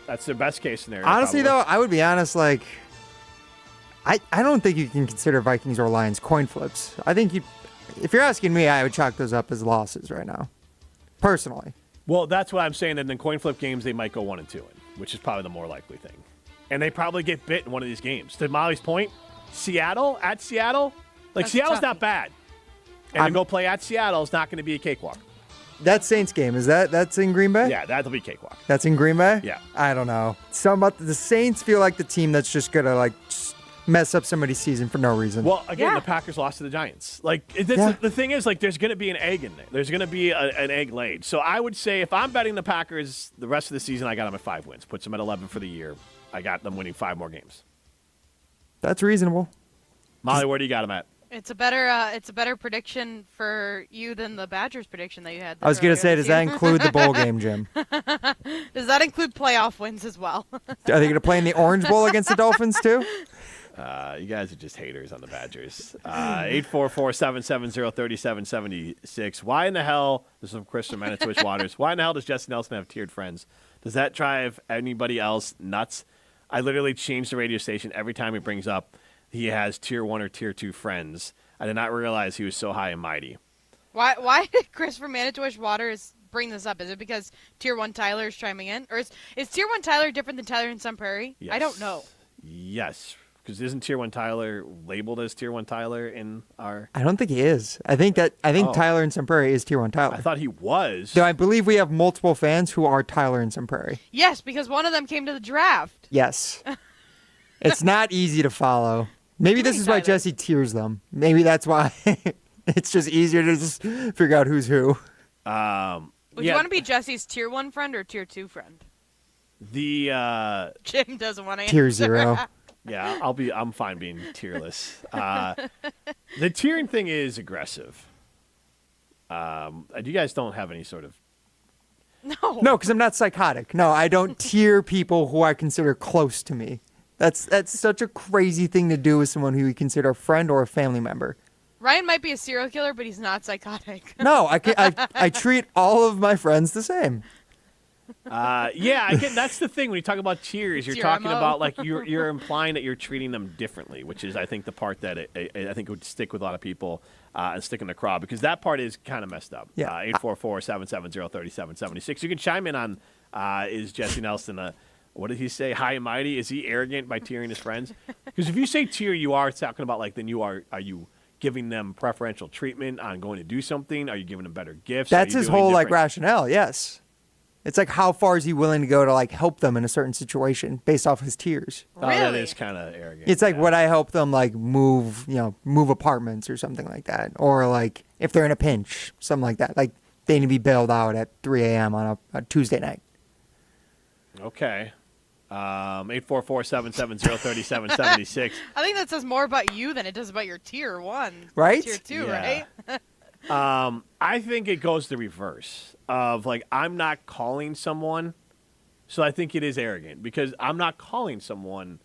That's their best case scenario. Honestly, though, I would be honest, like, I don't think you can consider Vikings or Lions coin flips. I think if you're asking me, I would chalk those up as losses right now, personally. Well, that's what I'm saying. And in coin flip games, they might go 1 and 2 in, which is probably the more likely thing. And they probably get bit in one of these games. To Molly's point, Seattle, like, That's Seattle's not bad. And to go play at Seattle is not going to be a cakewalk. That Saints game, that's in Green Bay? Yeah, that'll be cakewalk. That's in Green Bay? Yeah. I don't know. The Saints feel like the team that's just going to, like, just mess up somebody's season for no reason. Well, again, the Packers lost to the Giants. Like, the thing is, like, there's going to be an egg in there. There's going to be an egg laid. So I would say if I'm betting the Packers the rest of the season, I got them at 5 wins. Puts them at 11 for the year. I got them winning 5 more games. That's reasonable. Molly, where do you got them at? It's a better prediction for you than the Badgers prediction that you had. I was going to say, does that include the bowl game, Jim? Does that include playoff wins as well? Are they going to play in the Orange Bowl against the Dolphins, too? You guys are just haters on the Badgers. 844-770-3776. Why in the hell, this is from Chris from Manitowish Waters, why in the hell does Jesse Nelson have tiered friends? Does that drive anybody else nuts? I literally change the radio station every time he brings up he has tier 1 or tier 2 friends. I did not realize he was so high and mighty. Why did Chris from Manitowish Waters bring this up? Is it because tier 1 Tyler is chiming in? Or is tier 1 Tyler different than Tyler in Sun Prairie? Yes. I don't know. Yes, because isn't tier 1 Tyler labeled as tier 1 Tyler in our... I don't think he is. I think Tyler in Sun Prairie is tier 1 Tyler. I thought he was. Though I believe we have multiple fans who are Tyler in Sun Prairie. Yes, because one of them came to the draft. Yes. It's not easy to follow. Maybe this is why Jesse tiers them. Maybe that's why it's just easier to just figure out who's who. Would you want to be Jesse's tier 1 friend or tier 2 friend? Jim doesn't want to answer. Tier 0. Yeah, I'm fine being tierless. The tiering thing is aggressive. You guys don't have any sort of... No, because I'm not psychotic. No, I don't tier people who I consider close to me. That's such a crazy thing to do with someone who you consider a friend or a family member. Ryan might be a serial killer, but he's not psychotic. No, I treat all of my friends the same. That's the thing when you talk about tiers. You're Tier talking MO. about like you're implying that you're treating them differently, which is I think the part that I think would stick with a lot of people and stick in the crowd because that part is kind of messed up. Yeah. 844-770-3776. You can chime in on is Jesse Nelson what did he say? High and mighty? Is he arrogant by tiering his friends? Because if you say tier, you are talking about like then are you giving them preferential treatment on going to do something? Are you giving them better gifts? That's his whole like rationale. Yes. It's like how far is he willing to go to like help them in a certain situation based off his tiers? Really? That is kind of arrogant. It's like would I help them like move apartments or something like that, or like if they're in a pinch, something like that. Like they need to be bailed out at 3 a.m. on a Tuesday night. Okay. 844-770-3776. I think that says more about you than it does about your tier 1. Right? Tier 2, Yeah. right? I think it goes the reverse of like I'm not calling someone, so I think it is arrogant because I'm not calling someone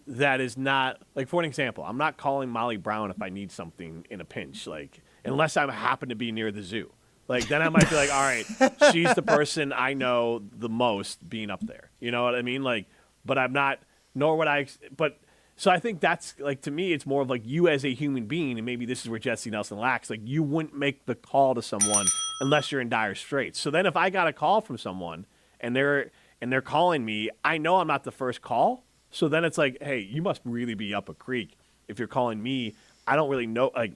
that is not like for an example, I'm not calling Molly Brown if I need something in a pinch, like unless I happen to be near the zoo. Like then I might be like, all right, she's the person I know the most being up there. You know what I mean? Like, but I'm not. Nor would I. But so I think that's like to me, it's more of like you as a human being, and maybe this is where Jesse Nelson lacks. Like you wouldn't make the call to someone unless you're in dire straits. So then if I got a call from someone and they're calling me, I know I'm not the first call. So then it's like, hey, you must really be up a creek if you're calling me. I don't really know. Like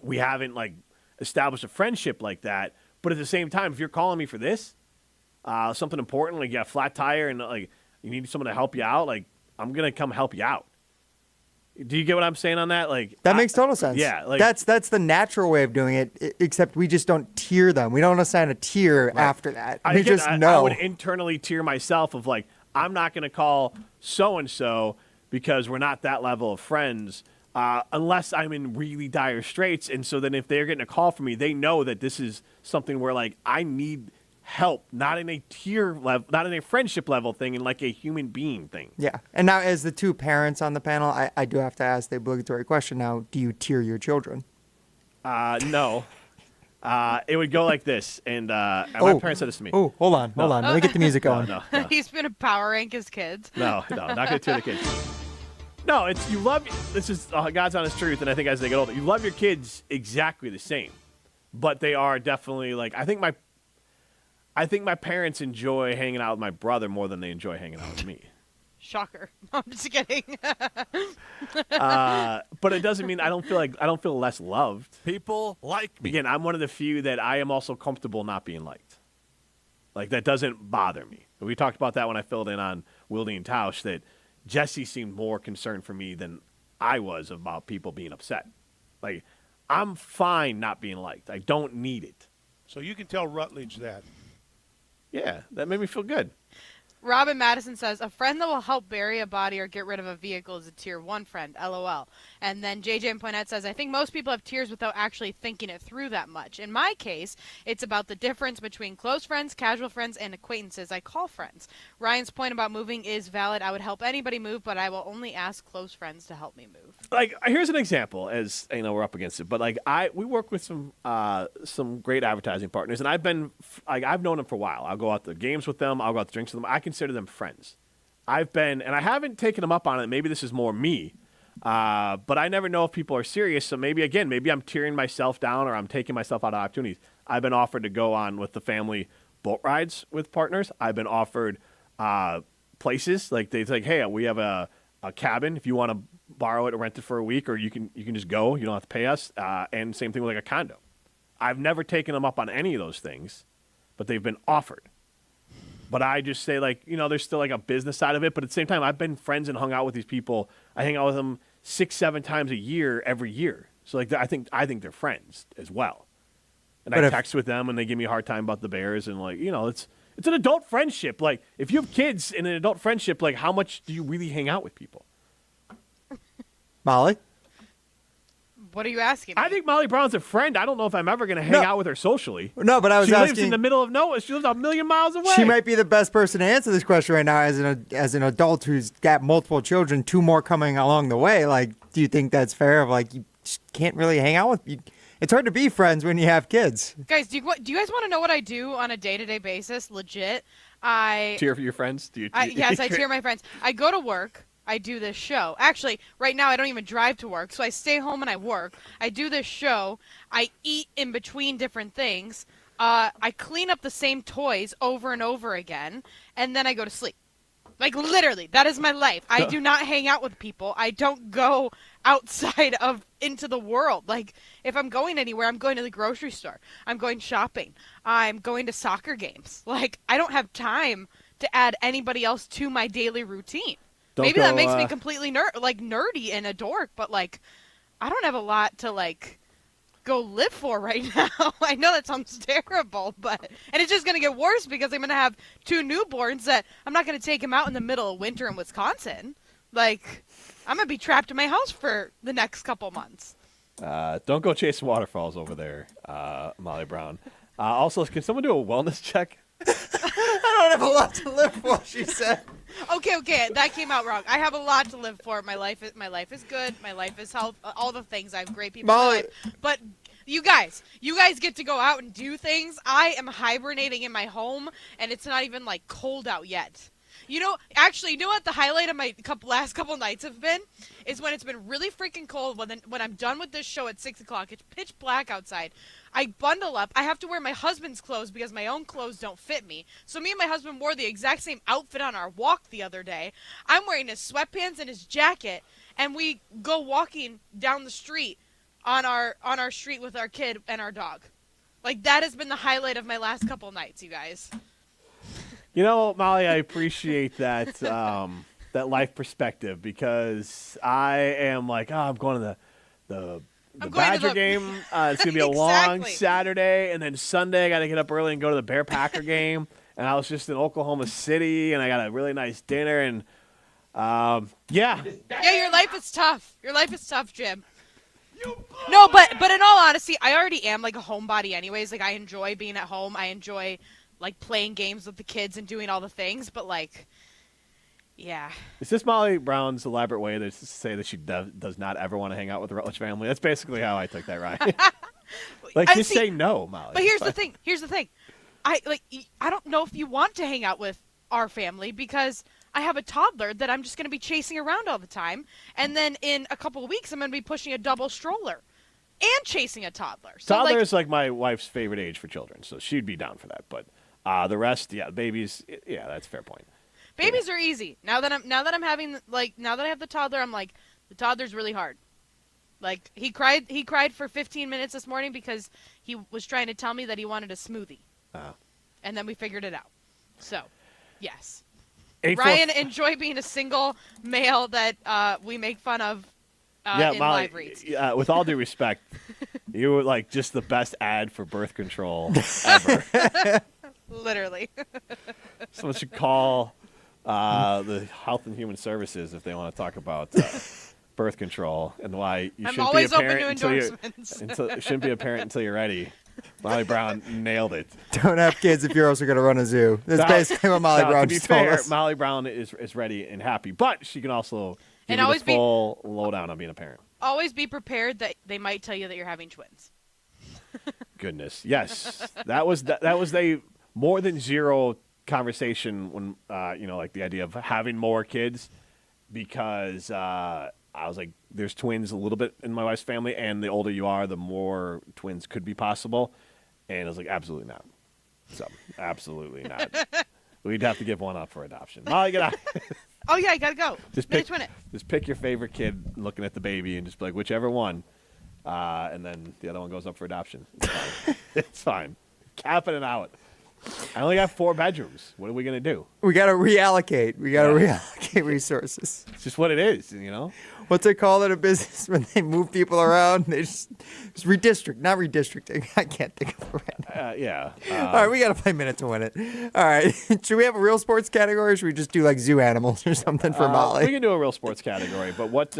we haven't like establish a friendship like that, but at the same time, if you're calling me for this, something important, like you have a flat tire and like you need someone to help you out, like I'm gonna come help you out. Do you get what I'm saying on that? Like that makes total sense. Yeah, like that's the natural way of doing it. Except we just don't tier them. We don't assign a tier after that. We just know. I would internally tier myself of like I'm not gonna call so and so because we're not that level of friends. Unless I'm in really dire straits. And so then if they're getting a call from me, they know that this is something where like I need help, not in a tier level, not in a friendship level thing, and like a human being thing. Yeah. And now as the two parents on the panel, I do have to ask the obligatory question now, do you tier your children? No. It would go like this. And my parents said this to me. Oh, hold on. Let me get the music going. No. He's going to power rank his kids. No, not going to tier the kids. No, it's you love. This is God's honest truth, and I think as they get older, you love your kids exactly the same, but they are definitely like I think my parents enjoy hanging out with my brother more than they enjoy hanging out with me. Shocker! I'm just kidding. But it doesn't mean I don't feel less loved. People like me. Again, I'm one of the few that I am also comfortable not being liked. Like that doesn't bother me. We talked about that when I filled in on Wildy and Tausch that. Jesse seemed more concerned for me than I was about people being upset. Like, I'm fine not being liked. I don't need it. So you can tell Rutledge that. Yeah, that made me feel good. Robin Madison says, a friend that will help bury a body or get rid of a vehicle is a tier 1 friend, LOL. And then JJ and Poinette says, I think most people have tiers without actually thinking it through that much. In my case, it's about the difference between close friends, casual friends, and acquaintances I call friends. Ryan's point about moving is valid. I would help anybody move, but I will only ask close friends to help me move. Like, here's an example, as you know, we're up against it, but like we work with some great advertising partners, and I've known them for a while. I'll go out to games with them, I'll go out to drinks with them. I consider them friends. And I haven't taken them up on it. Maybe this is more me, But I never know if people are serious. So maybe I'm tearing myself down or I'm taking myself out of opportunities. I've been offered to go on with the family boat rides with partners. I've been offered places like they like, hey, we have a cabin if you want to borrow it or rent it for a week, or you can just go. You don't have to pay us. And same thing with like a condo. I've never taken them up on any of those things, but they've been offered. But I just say, like, there's still like a business side of it. But at the same time, I've been friends and hung out with these people. I hang out with them 6-7 times a year, every year. So like, I think they're friends as well. And I text with them, and they give me a hard time about the Bears, and like, it's an adult friendship. Like, if you have kids in an adult friendship, like, how much do you really hang out with people? Molly? What are you asking me? I think Molly Brown's a friend. I don't know if I'm ever going to hang out with her socially. No, but I was asking. She lives asking. in the middle of nowhere. She lives a million miles away. She might be the best person to answer this question right now as an adult who's got multiple children, 2 more coming along the way. Like, do you think that's fair? Of like, you just can't really hang out with you. It's hard to be friends when you have kids. Guys, do you guys want to know what I do on a day-to-day basis? Legit, Cheer for your friends? Yes, I cheer my friends. I go to work. I do this show. Actually, right now I don't even drive to work, so I stay home and I work. I do this show. I eat in between different things. I clean up the same toys over and over again, and then I go to sleep. Like, literally, that is my life. I do not hang out with people. I don't go outside into the world. Like, if I'm going anywhere, I'm going to the grocery store. I'm going shopping. I'm going to soccer games. Like, I don't have time to add anybody else to my daily routine. Maybe that makes me completely nerdy and a dork, but like, I don't have a lot to like go live for right now. I know that sounds terrible, and it's just gonna get worse because I'm gonna have 2 newborns that I'm not gonna take them out in the middle of winter in Wisconsin. Like, I'm gonna be trapped in my house for the next couple months. Don't go chasing waterfalls over there, Molly Brown. Also, can someone do a wellness check? I don't have a lot to live for, she said. Okay, that came out wrong. I have a lot to live for. My life is good. My life is health. All the things. I have great people in my life. But you guys get to go out and do things. I am hibernating in my home, and it's not even like cold out yet. Actually, you know what the highlight of my last couple nights have been? Is when it's been really freaking cold. When I'm done with this show at 6 o'clock, it's pitch black outside. I bundle up. I have to wear my husband's clothes because my own clothes don't fit me. So me and my husband wore the exact same outfit on our walk the other day. I'm wearing his sweatpants and his jacket, and we go walking down the street on our street with our kid and our dog. Like, that has been the highlight of my last couple nights, you guys. Molly, I appreciate that that life perspective, because I am like, I'm going to the Badger game. It's going to be a long Saturday, and then Sunday I got to get up early and go to the Bear-Packer game. And I was just in Oklahoma City, and I got a really nice dinner, and yeah. Yeah, your life is tough. Your life is tough, Jim. No, but in all honesty, I already am like a homebody anyways. Like, I enjoy being at home. I enjoy like playing games with the kids and doing all the things, but like, yeah. Is this Molly Brown's elaborate way to say that she does not ever want to hang out with the Rutledge family? That's basically how I took that, right? Say no, Molly. But here's the thing. I don't know if you want to hang out with our family because I have a toddler that I'm just going to be chasing around all the time, and then in a couple of weeks I'm going to be pushing a double stroller and chasing a toddler. So toddler is like my wife's favorite age for children, so she'd be down for that. But the rest, babies, that's a fair point. Babies are easy. Now that I have the toddler, I'm like, the toddler's really hard. Like, he cried for 15 minutes this morning because he was trying to tell me that he wanted a smoothie. And then we figured it out. So, yes. Ryan, enjoy being a single male that we make fun of in Molly, live reads. With all due respect, you were like just the best ad for birth control ever. Literally. Someone should call the Health and Human Services if they want to talk about birth control and why you shouldn't be a parent until you shouldn't be a parent until you're ready. Molly Brown nailed it. Don't have kids if you're also going to run a zoo. That's basically what Molly Brown just told us. Molly Brown is ready and happy, but she can also give you the full lowdown on being a parent. Always be prepared that they might tell you that you're having twins. Goodness, yes, that was a more than zero conversation when like the idea of having more kids, because I was like, there's twins a little bit in my wife's family, and the older you are, the more twins could be possible. And I was like, absolutely not. So, absolutely not. We'd have to give one up for adoption. Molly, get out. Oh, yeah, you got to go. Just pick your favorite kid looking at the baby and just be like, whichever one. And then the other one goes up for adoption. It's fine. It's fine. Capping it out. I only got 4 bedrooms. What are we going to do? We got to reallocate. We got to reallocate resources. It's just what it is, you know? What's it called in a business when they move people around? They just redistrict, not redistricting. I can't think of it right now. Yeah. All right, we got to play Minute to Win It. All right. Should we have a real sports category, or should we just do like zoo animals or something for Molly? We can do a real sports category, but what?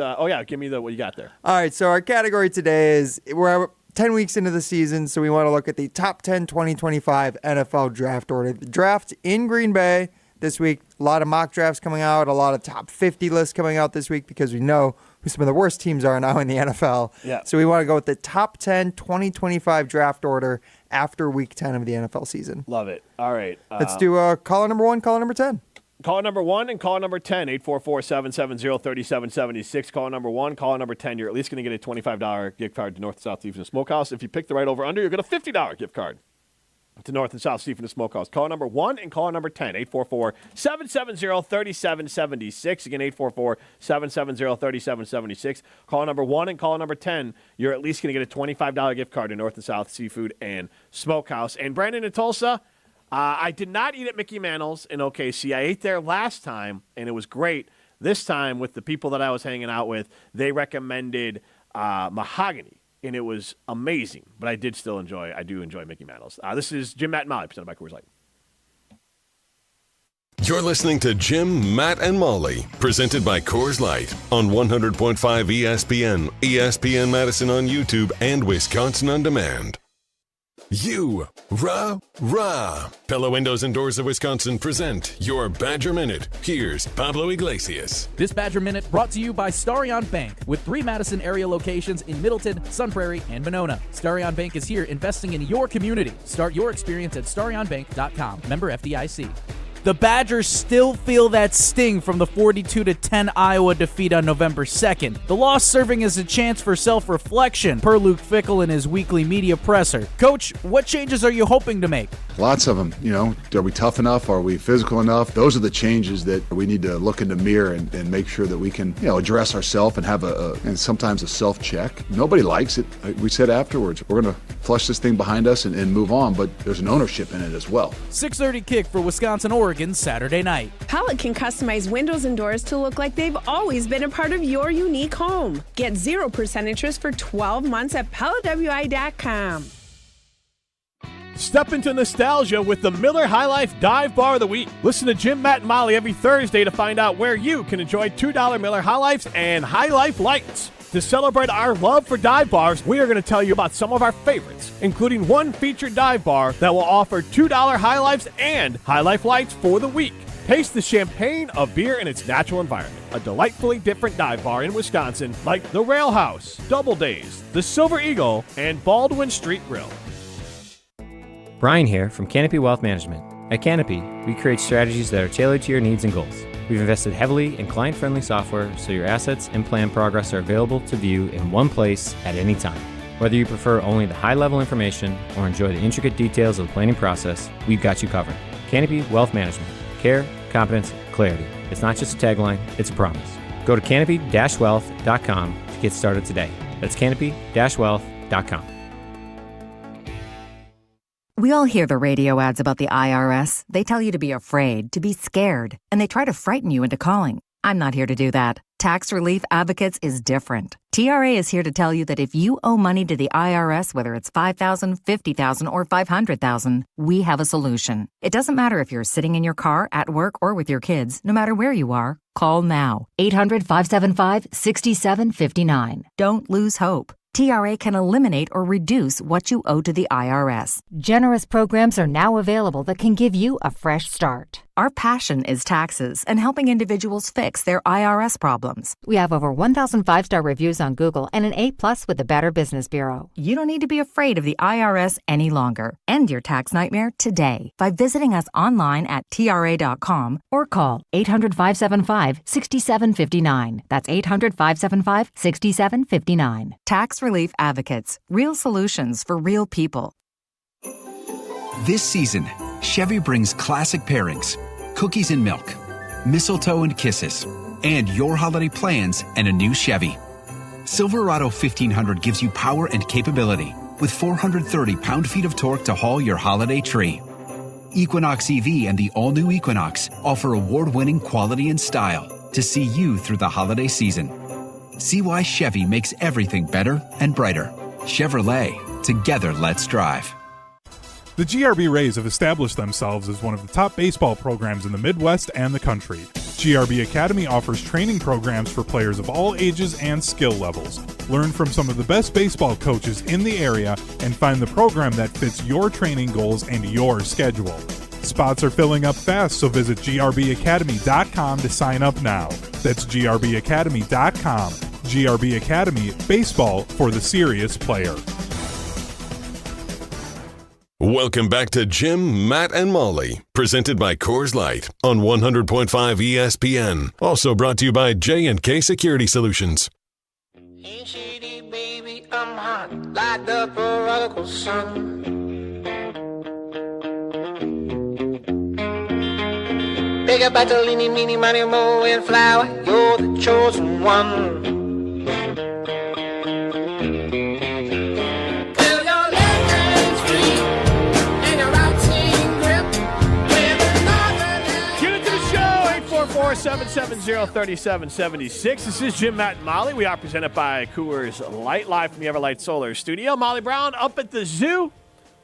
Give me what you got there. All right, so our category today is we're 10 weeks into the season, so we want to look at the top 10 2025 NFL draft order. The draft in Green Bay this week. A lot of mock drafts coming out, a lot of top 50 lists coming out this week because we know who some of the worst teams are now in the NFL. Yeah. So we want to go with the top 10 2025 draft order after week 10 of the NFL season. Love it. All right. Let's do caller number 1, caller number 10. Caller number 1 and caller number 10, 844-770-3776. Caller number 1, caller number 10. You're at least going to get a $25 gift card to North and South Stephen Smokehouse. If you pick the right over-under, you'll get a $50 gift card to North and South Stephen Smokehouse. Caller number 1 and caller number 10, 844-770-3776. Again, 844-770-3776. Caller number 1 and caller number 10. You're at least going to get a $25 gift card to North and South Seafood and Smokehouse. And Brandon in Tulsa, I did not eat at Mickey Mantle's in OKC. I ate there last time, and it was great. This time, with the people that I was hanging out with, they recommended Mahogany, and it was amazing. But I do enjoy Mickey Mantle's. This is Jim, Matt, and Molly, presented by Coors Light. You're listening to Jim, Matt, and Molly, presented by Coors Light on 100.5 ESPN, ESPN Madison on YouTube, and Wisconsin On Demand. Rah. Pella Windows and Doors of Wisconsin present your Badger Minute. Here's Pablo Iglesias. This Badger Minute brought to you by Starion Bank, with 3 Madison area locations in Middleton, Sun Prairie, and Monona. Starion Bank is here investing in your community. Start your experience at starionbank.com. Member FDIC. The Badgers still feel that sting from the 42-10 Iowa defeat on November 2nd. The loss serving as a chance for self-reflection, per Luke Fickell in his weekly media presser. Coach, what changes are you hoping to make? Lots of them. Are we tough enough? Are we physical enough? Those are the changes that we need to look in the mirror and make sure that we can, address ourselves and have and sometimes a self-check. Nobody likes it. We said afterwards, we're going to flush this thing behind us and move on, but there's an ownership in it as well. 6:30 kick for Wisconsin-Oregon Saturday night. Pallet can customize windows and doors to look like they've always been a part of your unique home. Get 0% interest for 12 months at PalletWI.com. Step into nostalgia with the Miller High Life Dive Bar of the Week. Listen to Jim, Matt, and Molly every Thursday to find out where you can enjoy $2 Miller High Lifes and High Life Lights. To celebrate our love for dive bars, we are going to tell you about some of our favorites, including one featured dive bar that will offer $2 High Lifes and High Life Lights for the week. Taste the champagne of beer in its natural environment. A delightfully different dive bar in Wisconsin like the Rail House, Double Days, the Silver Eagle, and Baldwin Street Grill. Brian here from Canopy Wealth Management. At Canopy, we create strategies that are tailored to your needs and goals. We've invested heavily in client-friendly software so your assets and plan progress are available to view in one place at any time. Whether you prefer only the high-level information or enjoy the intricate details of the planning process, we've got you covered. Canopy Wealth Management. Care, competence, clarity. It's not just a tagline, it's a promise. Go to canopy-wealth.com to get started today. That's canopy-wealth.com. We all hear the radio ads about the IRS. They tell you to be afraid, to be scared, and they try to frighten you into calling. I'm not here to do that. Tax Relief Advocates is different. TRA is here to tell you that if you owe money to the IRS, whether it's $5,000, $50,000, or $500,000, we have a solution. It doesn't matter if you're sitting in your car, at work, or with your kids. No matter where you are, call now. 800-575-6759. Don't lose hope. TRA can eliminate or reduce what you owe to the IRS. Generous programs are now available that can give you a fresh start. Our passion is taxes and helping individuals fix their IRS problems. We have over 1,000 5-star reviews on Google and an A+ with the Better Business Bureau. You don't need to be afraid of the IRS any longer. End your tax nightmare today by visiting us online at TRA.com or call 800-575-6759. That's 800-575-6759. Tax Relief Advocates. Real solutions for real people. This season, Chevy brings classic pairings, cookies and milk, mistletoe and kisses, and your holiday plans and a new Chevy. Silverado 1500 gives you power and capability with 430 pound-feet of torque to haul your holiday tree. Equinox EV and the all-new Equinox offer award-winning quality and style to see you through the holiday season. See why Chevy makes everything better and brighter. Chevrolet, together let's drive. The GRB Rays have established themselves as one of the top baseball programs in the Midwest and the country. GRB Academy offers training programs for players of all ages and skill levels. Learn from some of the best baseball coaches in the area and find the program that fits your training goals and your schedule. Spots are filling up fast, so visit grbacademy.com to sign up now. That's grbacademy.com. GRB Academy, baseball for the serious player. Welcome back to Jim, Matt, and Molly, presented by Coors Light on 100.5 ESPN. Also brought to you by J&K Security Solutions. Ain't shady, baby, I'm hot like the prodigal son. Big up Bartolini, meeny, money, mo, and flower, you're the chosen one. Get into the show, 844-770-3776. This is Jim, Matt, and Molly. We are presented by Coors Light, live from the Everlight Solar Studio. Molly Brown up at the zoo.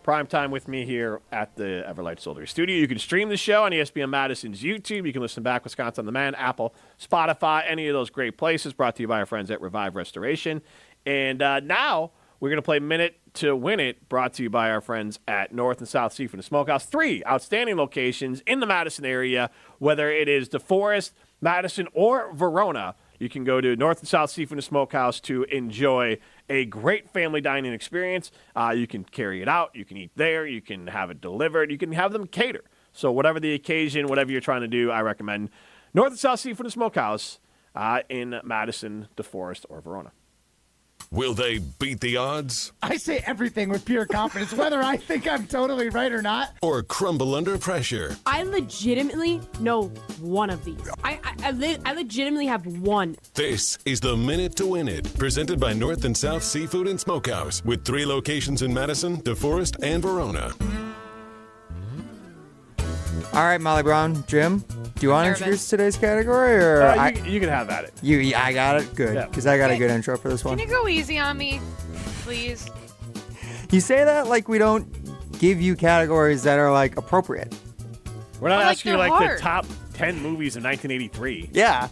Prime time with me here at the Everlight Solar Studio. You can stream the show on ESPN Madison's YouTube. You can listen back, Wisconsin On Demand, Apple, Spotify, any of those great places. Brought to you by our friends at Revive Restoration. And now we're going to play Minute to Win It, brought to you by our friends at North and South Seafood and Smokehouse. 3 outstanding locations in the Madison area, whether it is DeForest, Madison, or Verona. You can go to North and South Seafood and Smokehouse to enjoy a great family dining experience. You can carry it out. You can eat there. You can have it delivered. You can have them cater. So whatever the occasion, whatever you're trying to do, I recommend North and South Seafood and Smokehouse in Madison, DeForest, or Verona. Will they beat the odds I say everything with pure confidence, whether I think I'm totally right or not. or crumble under pressure? I legitimately know one of these. I legitimately have one. This is the Minute to Win It, presented by North and South Seafood and Smokehouse, with 3 locations in Madison, DeForest, and Verona. All right, Molly Brown, Jim, do you want to introduce today's category, or you can have at it. I got it. Good, because I got a good intro for this one. Can you go easy on me, please? You say that like we don't give you categories that are like appropriate. We're not asking you they're like hard. the top 10 movies of 1983. Yeah.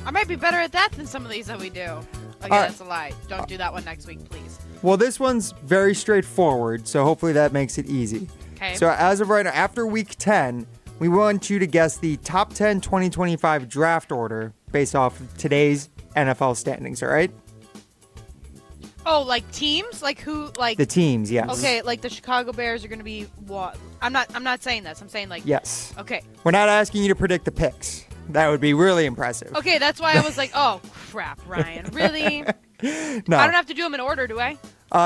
I might be better at that than some of these that we do. Okay, that's a lie. Don't do that one next week, please. Well, this one's very straightforward, so hopefully that makes it easy. Okay. So as of right now, after week 10, we want you to guess the top 10 2025 draft order based off of today's NFL standings, all right? Oh, like teams? Like who? Like The teams, yes. Okay, like the Chicago Bears are going to be what? I'm not saying this. I'm saying like Yes. Okay. We're not asking you to predict the picks. That would be really impressive. Okay, that's why I was like, oh crap, Ryan, really? No. I don't have to do them in order, do I?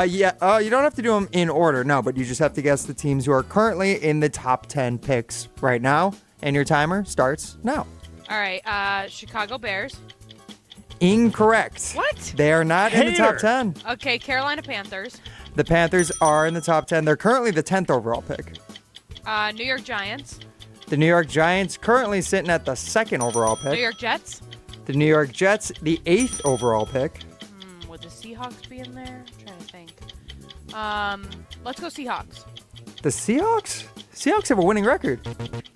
You don't have to do them in order, no, but you just have to guess the teams who are currently in the top 10 picks right now, and your timer starts now. All right, Chicago Bears. Incorrect. What? They are not in the top 10. Okay, Carolina Panthers. The Panthers are in the top 10. They're currently the 10th overall pick. New York Giants. The New York Giants currently sitting at the 2nd overall pick. New York Jets. The New York Jets, the 8th overall pick. Would the Seahawks be in there? I'm trying to think. Let's go Seahawks. The Seahawks? Seahawks have a winning record.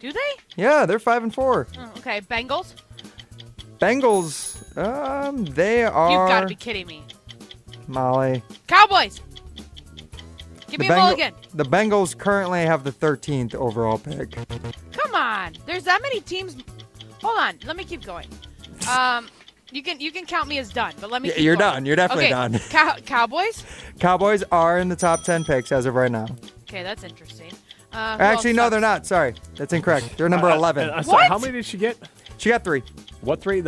Do they? Yeah, they're 5-4. Oh, okay, Bengals. Bengals, they are... You've got to be kidding me. Molly. Cowboys. Give me a mulligan. The Bengals currently have the 13th overall pick. Come on. There's that many teams. Hold on. Let me keep going. You can count me as done, but let me keep You're going. done. You're definitely done. Cowboys? Cowboys are in the top 10 picks as of right now. Okay, that's interesting. Actually, no, they're not. Sorry. That's incorrect. They're number 11. Sorry, how many did she get? She got 3. What 3?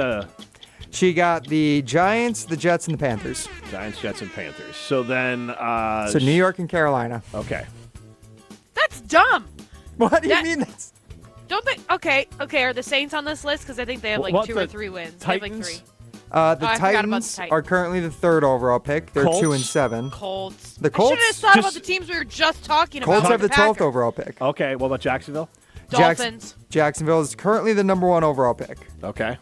She got the Giants, the Jets, and the Panthers. Giants, Jets, and Panthers. So then... so New York and Carolina. Okay. That's dumb. What do you mean that's... Don't they... Okay, are the Saints on this list? Because I think they have like 2 or 3 wins. Titans? They have like 3. The Titans are currently the 3rd overall pick. They're Colts? 2-7. Colts. The Colts? I should have thought about the teams we were just talking about. Colts have the 12th Packers. overall pick. Okay, what about Jacksonville? Dolphins. Jacksonville is currently the number 1 overall pick. Okay.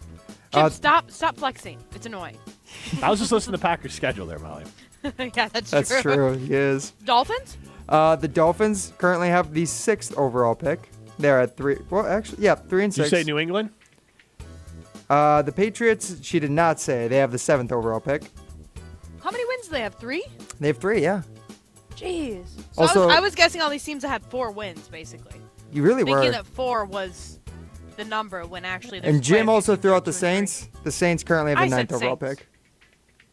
Jim, stop flexing. It's annoying. I was just listening to Packers' schedule there, Molly. Yeah, that's That's true. He is. Dolphins? The Dolphins currently have the 6th overall pick. They're at 3. Well, actually, yeah, 3 and 6. Did you say New England? The Patriots, she did not say. They have the 7th overall pick. How many wins do they have? 3? They have 3, yeah. Jeez. So Also- I was guessing all these teams that had 4 wins, basically. You really Thinking were. that 4 was the number when actually there's And quite a Jim few also teams threw that out the are 2 and 3. Saints. The Saints currently have the I 9th said overall Saints. pick.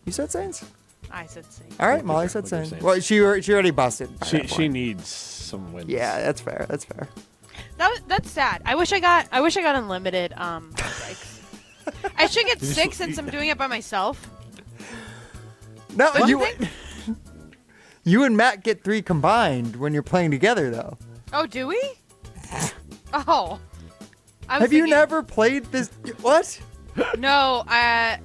You said Saints? I said Saints. All right, Molly said Saints. Saints. Well, she already busted. by that She point. needs some wins. Yeah, that's fair. That's fair. That's sad. I wish I got unlimited strikes. I should get 6 since I'm doing it by myself. No, Don't you you and Matt get 3 combined when you're playing together, though. Oh, do we? Oh. I was Have you thinking- never played this? What? No, I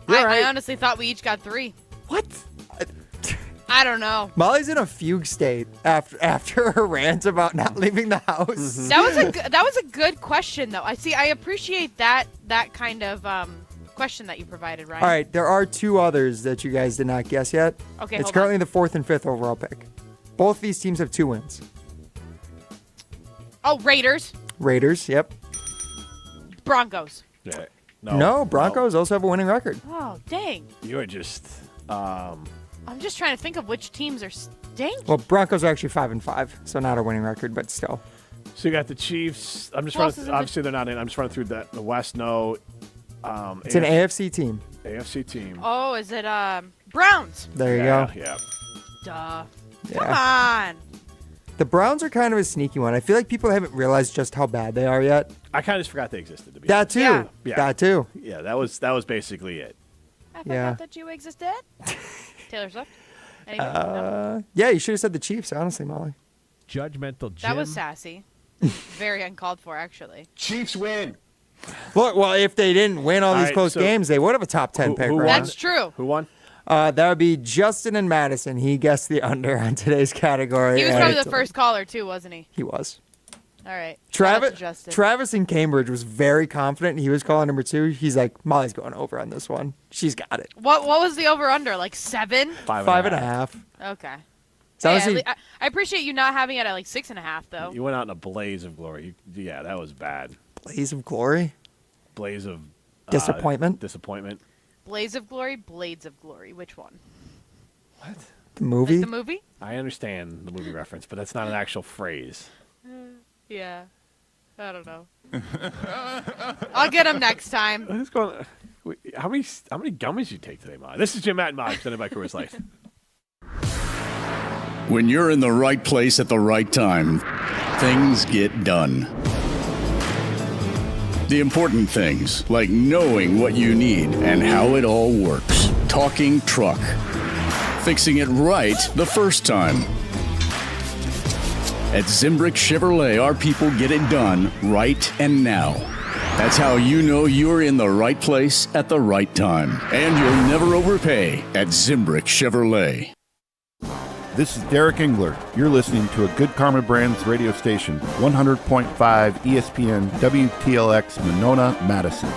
right. honestly thought we each got 3. What? I don't know. Molly's in a fugue state after her rant about not leaving the house. That was a good question though. I appreciate that kind of question that you provided, Ryan. All right, there are 2 others that you guys did not guess yet. Okay, it's hold currently on. the 4th and 5th overall pick. Both these teams have 2 wins. Oh, Raiders, Raiders, yep. Broncos. Yeah. No, Broncos also have a winning record. Oh, dang. You are just... I'm just trying to think of which teams are stinky. Well, Broncos are actually 5-5, so not a winning record, but still. So you got the Chiefs. I'm just Who else running. is in Obviously, they're not in. I'm just running through the West. No. It's an AFC team. AFC team. Oh, is it Browns? There you go. Yeah. Duh. Yeah. Come on. The Browns are kind of a sneaky one. I feel like people haven't realized just how bad they are yet. I kind of just forgot they existed. To be That honest. too. Yeah. That too. Yeah, that was basically it. I Yeah. forgot that you existed. Taylor Swift. Anything? No? Yeah, you should have said the Chiefs, honestly, Molly. Judgmental Jim. That was sassy. Very uncalled for, actually. Chiefs win. Look, well, if they didn't win all All these right, close so games, they would have a top 10 pick. who right won? That's true. Who won? That would be Justin and Madison. He guessed the under on today's category. He was and probably it's the first caller, too, wasn't he? He was. All right. Shout out to Justin. Travis in Cambridge was very confident. He was calling number 2. He's like, Molly's going over on this one. She's got it. What was the over-under? Like 7? 5.5. Okay. So Hey, honestly, I appreciate you not having it at like 6.5, though. You went out in a blaze of glory. Yeah, that was bad. blaze of glory. Blaze of Disappointment. Disappointment. Blaze of Glory, Blades of Glory. Which one? The movie. Like the movie? I understand the movie reference, but that's not an actual phrase. Yeah. I don't know. I'll get him next time. Who's going? How many gummies you take today, Ma? This is Jim Matt and Ma, presented by Coors Light. When you're in the right place at the right time, things get done. The important things, like knowing what you need and how it all works. Talking truck. Fixing it right the first time. At Zimbrick Chevrolet, our people get it done right and now. That's how you know you're in the right place at the right time. And you'll never overpay at Zimbrick Chevrolet. This is Derek Engler. You're listening to a Good Karma Brands radio station, 100.5 ESPN WTLX Monona, Madison.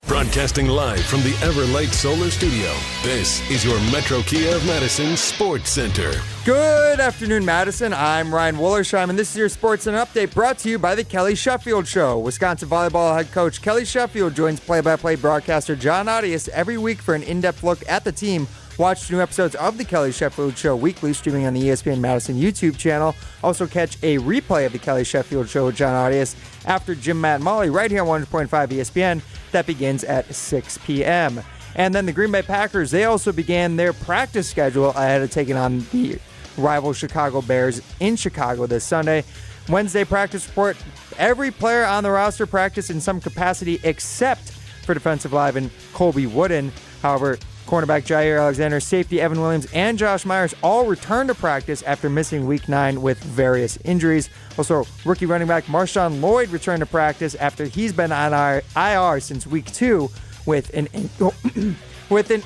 Broadcasting live from the Everlight Solar Studio, this is your Metro Kia of Madison Sports Center. Good afternoon, Madison. I'm Ryan Wollersheim, and this is your Sports and Update brought to you by the Kelly Sheffield Show. Wisconsin volleyball head coach Kelly Sheffield joins play-by-play broadcaster John Audius every week for an in-depth look at the team Watch new episodes of The Kelly Sheffield Show weekly, streaming on the ESPN Madison YouTube channel. Also catch a replay of The Kelly Sheffield Show with John Audius after Jim, Matt, and Molly right here on 100.5 ESPN. That begins at 6 p.m. And then the Green Bay Packers, they also began their practice schedule ahead of taking on the rival Chicago Bears in Chicago this Sunday. Wednesday practice report, every player on the roster practiced in some capacity except for defensive lineman Colby Wooden. However, cornerback Jair Alexander, safety Evan Williams, and Josh Myers all returned to practice after missing Week 9 with various injuries. Also, rookie running back Marshawn Lloyd returned to practice after he's been on IR since Week 2 with an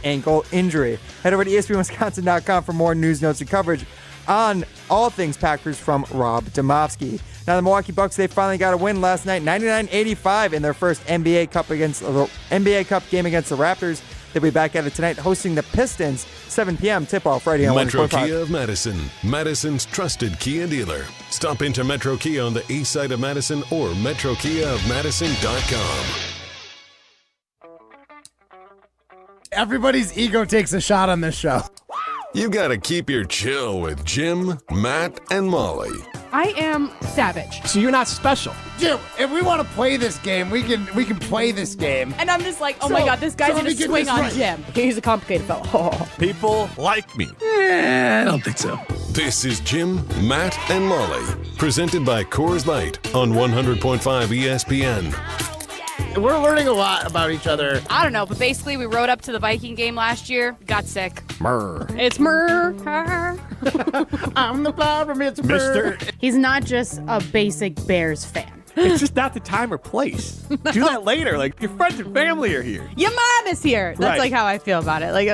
ankle injury. Head over to ESPNWisconsin.com for more news, notes, and coverage on all things Packers from Rob Domofsky. Now, the Milwaukee Bucks, they finally got a win last night, 99-85 in their first NBA Cup game against the Raptors. They'll be back at it tonight hosting the Pistons, 7 p.m. tip-off right here on Metro 145. Kia of Madison, Madison's trusted Kia dealer. Stop into Metro Kia on the east side of Madison or metrokiaofmadison.com. Everybody's ego takes a shot on this show. You gotta keep your chill with Jim, Matt, and Molly. I am savage. So you're not special. Jim, if we want to play this game, we can play this game. And I'm just like, oh my God, this guy's going to swing on Jim. He's a complicated fellow. People like me. I don't think so. This is Jim, Matt, and Molly. Presented by Coors Light on 100.5 ESPN. We're learning a lot about each other. I don't know, but basically we rode up to the Viking game last year, got sick. Murr. It's Murr. I'm the flower, it's Mr. He's not just a basic Bears fan. It's just not the time or place. Do that later. Like, your friends and family are here. Your mom is here. That's Right. like how I feel about it. Like,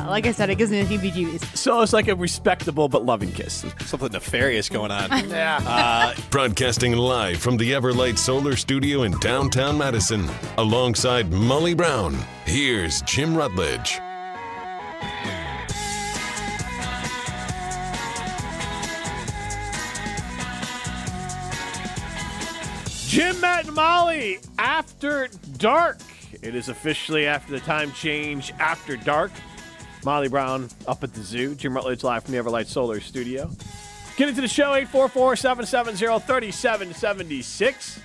like I said, it gives me the heebie-jeebies. So it's like a respectable but loving kiss. Something nefarious going on. Yeah. Broadcasting live from the Everlight Solar Studio in downtown Madison. Alongside Molly Brown, here's Jim Rutledge. Jim, Matt, and Molly, After Dark. It is officially after the time change, After Dark. Molly Brown up at the zoo. Jim Rutledge live from the Everlight Solar Studio. Get into the show, 844-770-3776.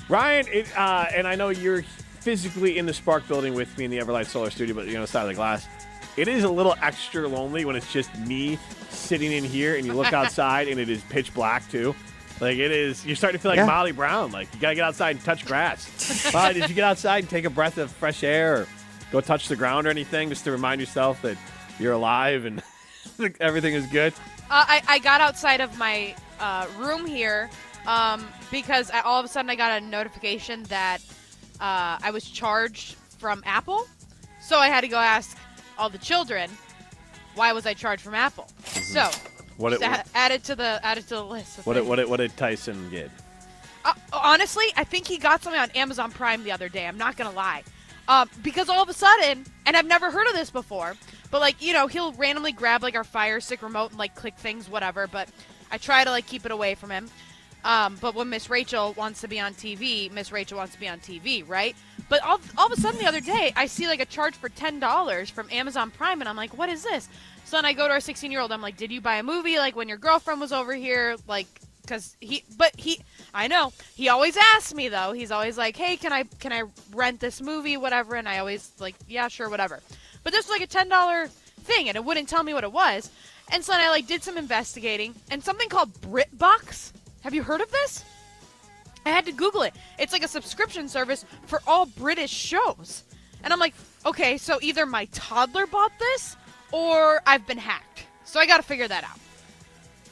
Ryan, and I know you're physically in the Spark building with me in the Everlight Solar Studio, but you're on the side of the glass. It is a little extra lonely when it's just me sitting in here and you look outside and it is pitch black too. Like, it is, you're starting to feel like Molly Brown. Like, you got to get outside and touch grass. Molly, did you get outside and take a breath of fresh air or go touch the ground or anything just to remind yourself that you're alive and everything is good? I got outside of my room here because all of a sudden I got a notification that I was charged from Apple. So I had to go ask all the children, why was I charged from Apple? So... add it to the list. What did Tyson get? Honestly, I think he got something on Amazon Prime the other day. I'm not gonna lie, because all of a sudden, and I've never heard of this before, but like he'll randomly grab like our Fire Stick remote and like click things, whatever. But I try to like keep it away from him. But when Miss Rachel wants to be on TV, Miss Rachel wants to be on TV, right? But all of a sudden the other day, I see like a charge for $10 from Amazon Prime, and I'm like, what is this? So then I go to our 16-year-old. I'm like, did you buy a movie like when your girlfriend was over here? Like, because I know he always asks me though. He's always like, hey, can I rent this movie, whatever? And I always like, yeah, sure, whatever. But this was like a $10 thing, and it wouldn't tell me what it was. And so then I like did some investigating, and something called BritBox. Have you heard of this? I had to Google it. It's like a subscription service for all British shows. And I'm like, okay, so either my toddler bought this or I've been hacked. So I got to figure that out.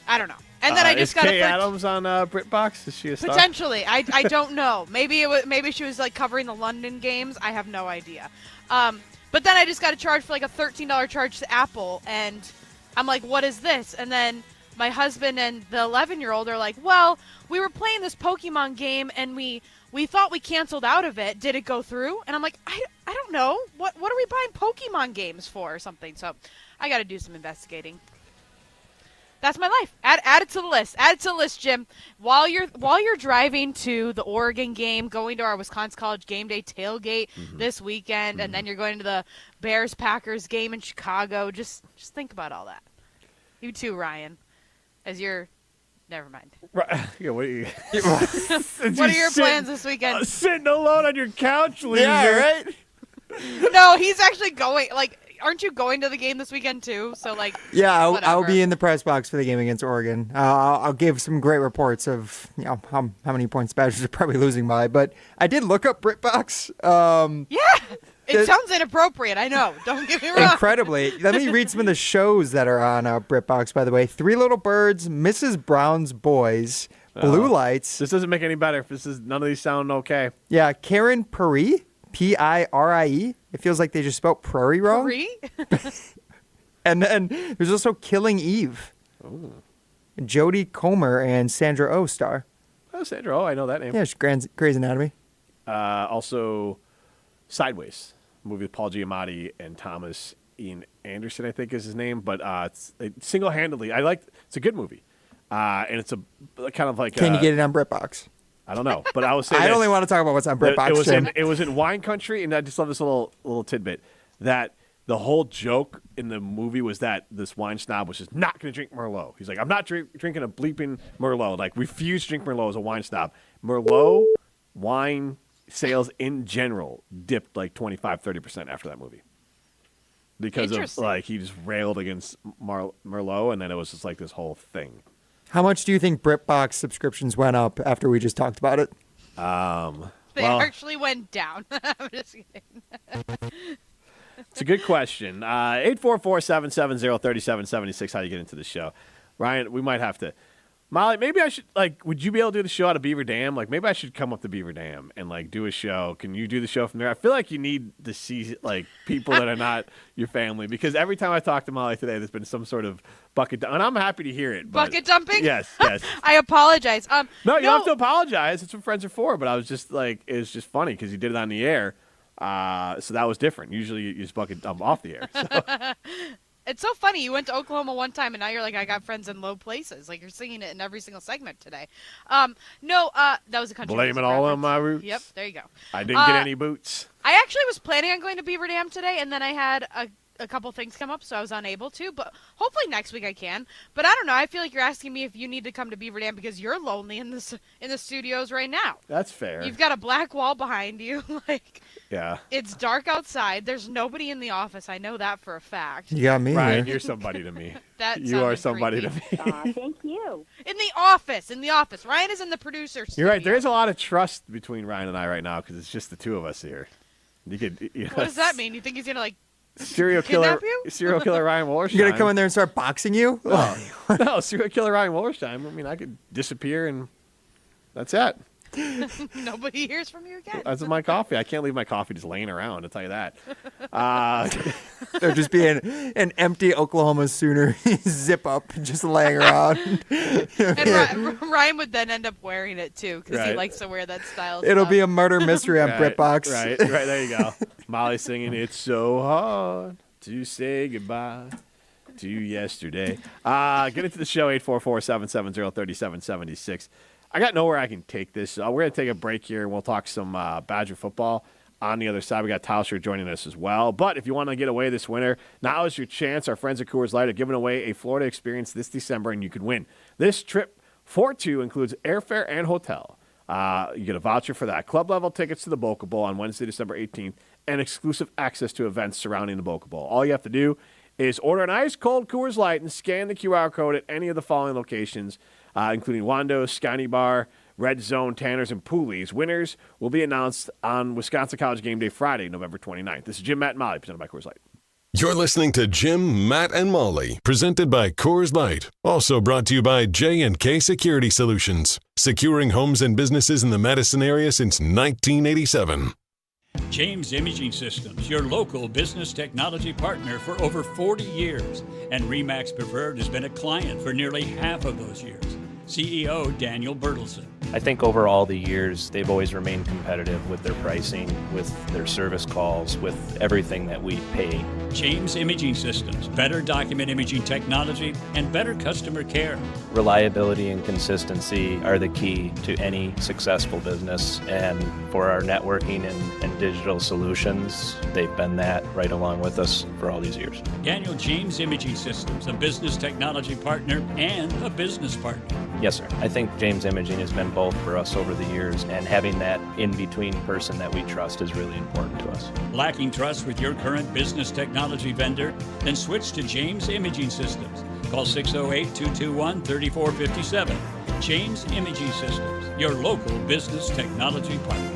I don't know. And then I just got Kay Adams on BritBox? Is she a star? Potentially. I don't know. Maybe she was like covering the London games. I have no idea. But then I just got a charge for like a $13 charge to Apple, and I'm like, what is this? And then my husband and the 11-year-old are like, well, we were playing this Pokemon game and we thought we canceled out of it. Did it go through? And I'm like, I don't know. What are we buying Pokemon games for or something? So I got to do some investigating. That's my life. Add it to the list. Add it to the list, Jim. While you're driving to the Oregon game, going to our Wisconsin College game day tailgate this weekend, and then you're going to the Bears-Packers game in Chicago, just think about all that. You too, Ryan, as you're – never mind. Right. Yeah, what are you – What are your plans this weekend? Sitting alone on your couch, loser. Yeah, right? No, he's actually going – like, aren't you going to the game this weekend too? So like, yeah, I'll whatever. be in the press box for the game against Oregon. I'll give some great reports of how many points the Badgers are probably losing by. But I did look up BritBox. Yeah, it sounds inappropriate. I know. Don't get me wrong. Incredibly. Let me read some of the shows that are on BritBox. By the way, Three Little Birds, Mrs. Brown's Boys, Blue Lights. This doesn't make any better. None of these sound okay. Yeah, Karen Parie. P-I-R-I-E. It feels like they just spelled prairie wrong. Parie? And then there's also Killing Eve. Ooh. Jodie Comer and Sandra Oh star. Oh, Sandra Oh, I know that name. Yeah, she's Grey's Anatomy. Also, Sideways, a movie with Paul Giamatti and Thomas Ian Anderson, I think is his name. But it's single-handedly, it's a good movie. And it's a kind of like Can you get it on BritBox? I don't know, but I will say I only want to talk about what's on BritBox. It was in Wine Country, and I just love this little tidbit that the whole joke in the movie was that this wine snob was just not going to drink Merlot. He's like, I'm not drinking a bleeping Merlot. Like, refused to drink Merlot as a wine snob. Merlot wine sales in general dipped like 25-30% after that movie because of like he just railed against Merlot, and then it was just like this whole thing. How much do you think BritBox subscriptions went up after we just talked about it? They actually went down. I'm just kidding. It's a good question. 844-770-3776, how you get into the show. Ryan, we might have to. Molly, maybe I should, would you be able to do the show out of Beaver Dam? Like, maybe I should come up to Beaver Dam and, do a show. Can you do the show from there? I feel like you need to see, people that are not your family. Because every time I talk to Molly today, there's been some sort of bucket and I'm happy to hear it. Bucket dumping? Yes. I apologize. No, you don't have to apologize. It's what friends are for. But I was just, it was just funny because you did it on the air. So that was different. Usually you just bucket dump off the air. So. It's so funny. You went to Oklahoma one time, and now you're like, I got friends in low places. Like, you're singing it in every single segment today. That was a country. Blame it all on my roots. Yep, there you go. I didn't get any boots. I actually was planning on going to Beaver Dam today, and then I had a couple things come up, so I was unable to. But hopefully next week I can. But I don't know. I feel like you're asking me if you need to come to Beaver Dam because you're lonely in the studios right now. That's fair. You've got a black wall behind you. Yeah. It's dark outside. There's nobody in the office. I know that for a fact. You got me. Ryan, here. you're somebody to me. You are somebody creepy. to me. Thank you. In the office. Ryan is in the producer studio. You're right. There is a lot of trust between Ryan and I right now because it's just the two of us here. What does that mean? You think he's gonna serial killer Ryan Wollersheim? You're gonna come in there and start boxing you? No, serial killer Ryan Wollersheim. I mean, I could disappear and that's it. Nobody hears from you again. That's my coffee. I can't leave my coffee just laying around, I'll tell you that. There'd just be an empty Oklahoma Sooner zip up just laying around. And Ryan would then end up wearing it too because he Right. likes to wear that style. It'll stuff. be a murder mystery on BritBox. Right, there you go. Molly singing, "It's so hard to say goodbye to yesterday." Get into the show, 844-770-3776. I got nowhere I can take this. We're going to take a break here, and we'll talk some Badger football. On the other side, we got Tauscher joining us as well. But if you want to get away this winter, now is your chance. Our friends at Coors Light are giving away a Florida experience this December, and you could win. This trip for two includes airfare and hotel. You get a voucher for that. Club-level tickets to the Boca Bowl on Wednesday, December 18th, and exclusive access to events surrounding the Boca Bowl. All you have to do is order an ice-cold Coors Light and scan the QR code at any of the following locations, including Wando's, Skinny Bar, Red Zone, Tanner's, and Pooley's. Winners will be announced on Wisconsin College Game Day Friday, November 29th. This is Jim, Matt, and Molly, presented by Coors Light. You're listening to Jim, Matt, and Molly, presented by Coors Light. Also brought to you by J&K Security Solutions, securing homes and businesses in the Madison area since 1987. James Imaging Systems, your local business technology partner for over 40 years. And RE/MAX Preferred has been a client for nearly half of those years. CEO Daniel Bertelsen. I think over all the years, they've always remained competitive with their pricing, with their service calls, with everything that we pay. James Imaging Systems, better document imaging technology, and better customer care. Reliability and consistency are the key to any successful business, and for our networking and digital solutions, they've been that right along with us for all these years. Daniel, James Imaging Systems, a business technology partner and a business partner. Yes, sir. I think James Imaging has been both for us over the years, and having that in-between person that we trust is really important to us. Lacking trust with your current business technology vendor? Then switch to James Imaging Systems. Call 608-221-3457. James Imaging Systems, your local business technology partner.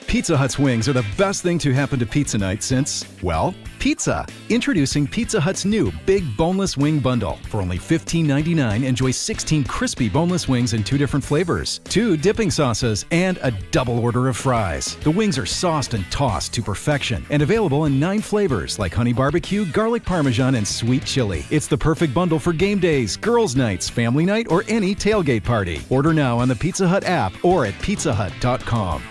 Pizza Hut's wings are the best thing to happen to pizza night since, well, pizza. Introducing Pizza Hut's new Big Boneless Wing Bundle. For only $15.99, enjoy 16 crispy boneless wings in 2 different flavors, 2 dipping sauces, and a double order of fries. The wings are sauced and tossed to perfection and available in 9 flavors like honey barbecue, garlic parmesan, and sweet chili. It's the perfect bundle for game days, girls' nights, family night, or any tailgate party. Order now on the Pizza Hut app or at pizzahut.com.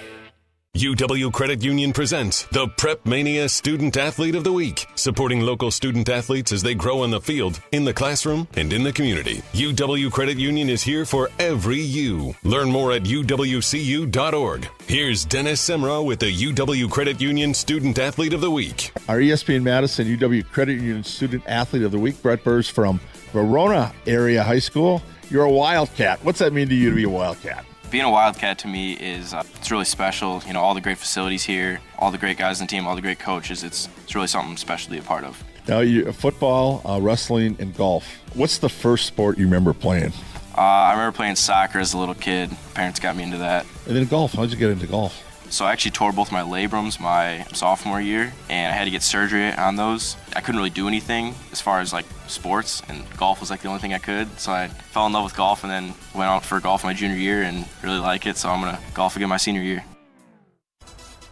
UW Credit Union presents the Prep Mania Student Athlete of the Week, supporting local student athletes as they grow on the field, in the classroom, and in the community. UW Credit Union is here for every you. Learn more at uwcu.org. Here's Dennis Semra with the UW Credit Union Student Athlete of the Week. Our ESPN Madison UW Credit Union Student Athlete of the Week, Brett Burrs from Verona Area High School. You're a Wildcat. What's that mean to you to be a Wildcat? Being a Wildcat to me is it's really special. You know, all the great facilities here, all the great guys in the team, all the great coaches. It's really something special to be a part of. Now, football, wrestling, and golf. What's the first sport you remember playing? I remember playing soccer as a little kid. Parents got me into that. And then golf. How'd you get into golf? So I actually tore both my labrums my sophomore year, and I had to get surgery on those. I couldn't really do anything as far as like sports, and golf was like the only thing I could. So I fell in love with golf and then went out for golf my junior year and really like it. So I'm going to golf again my senior year.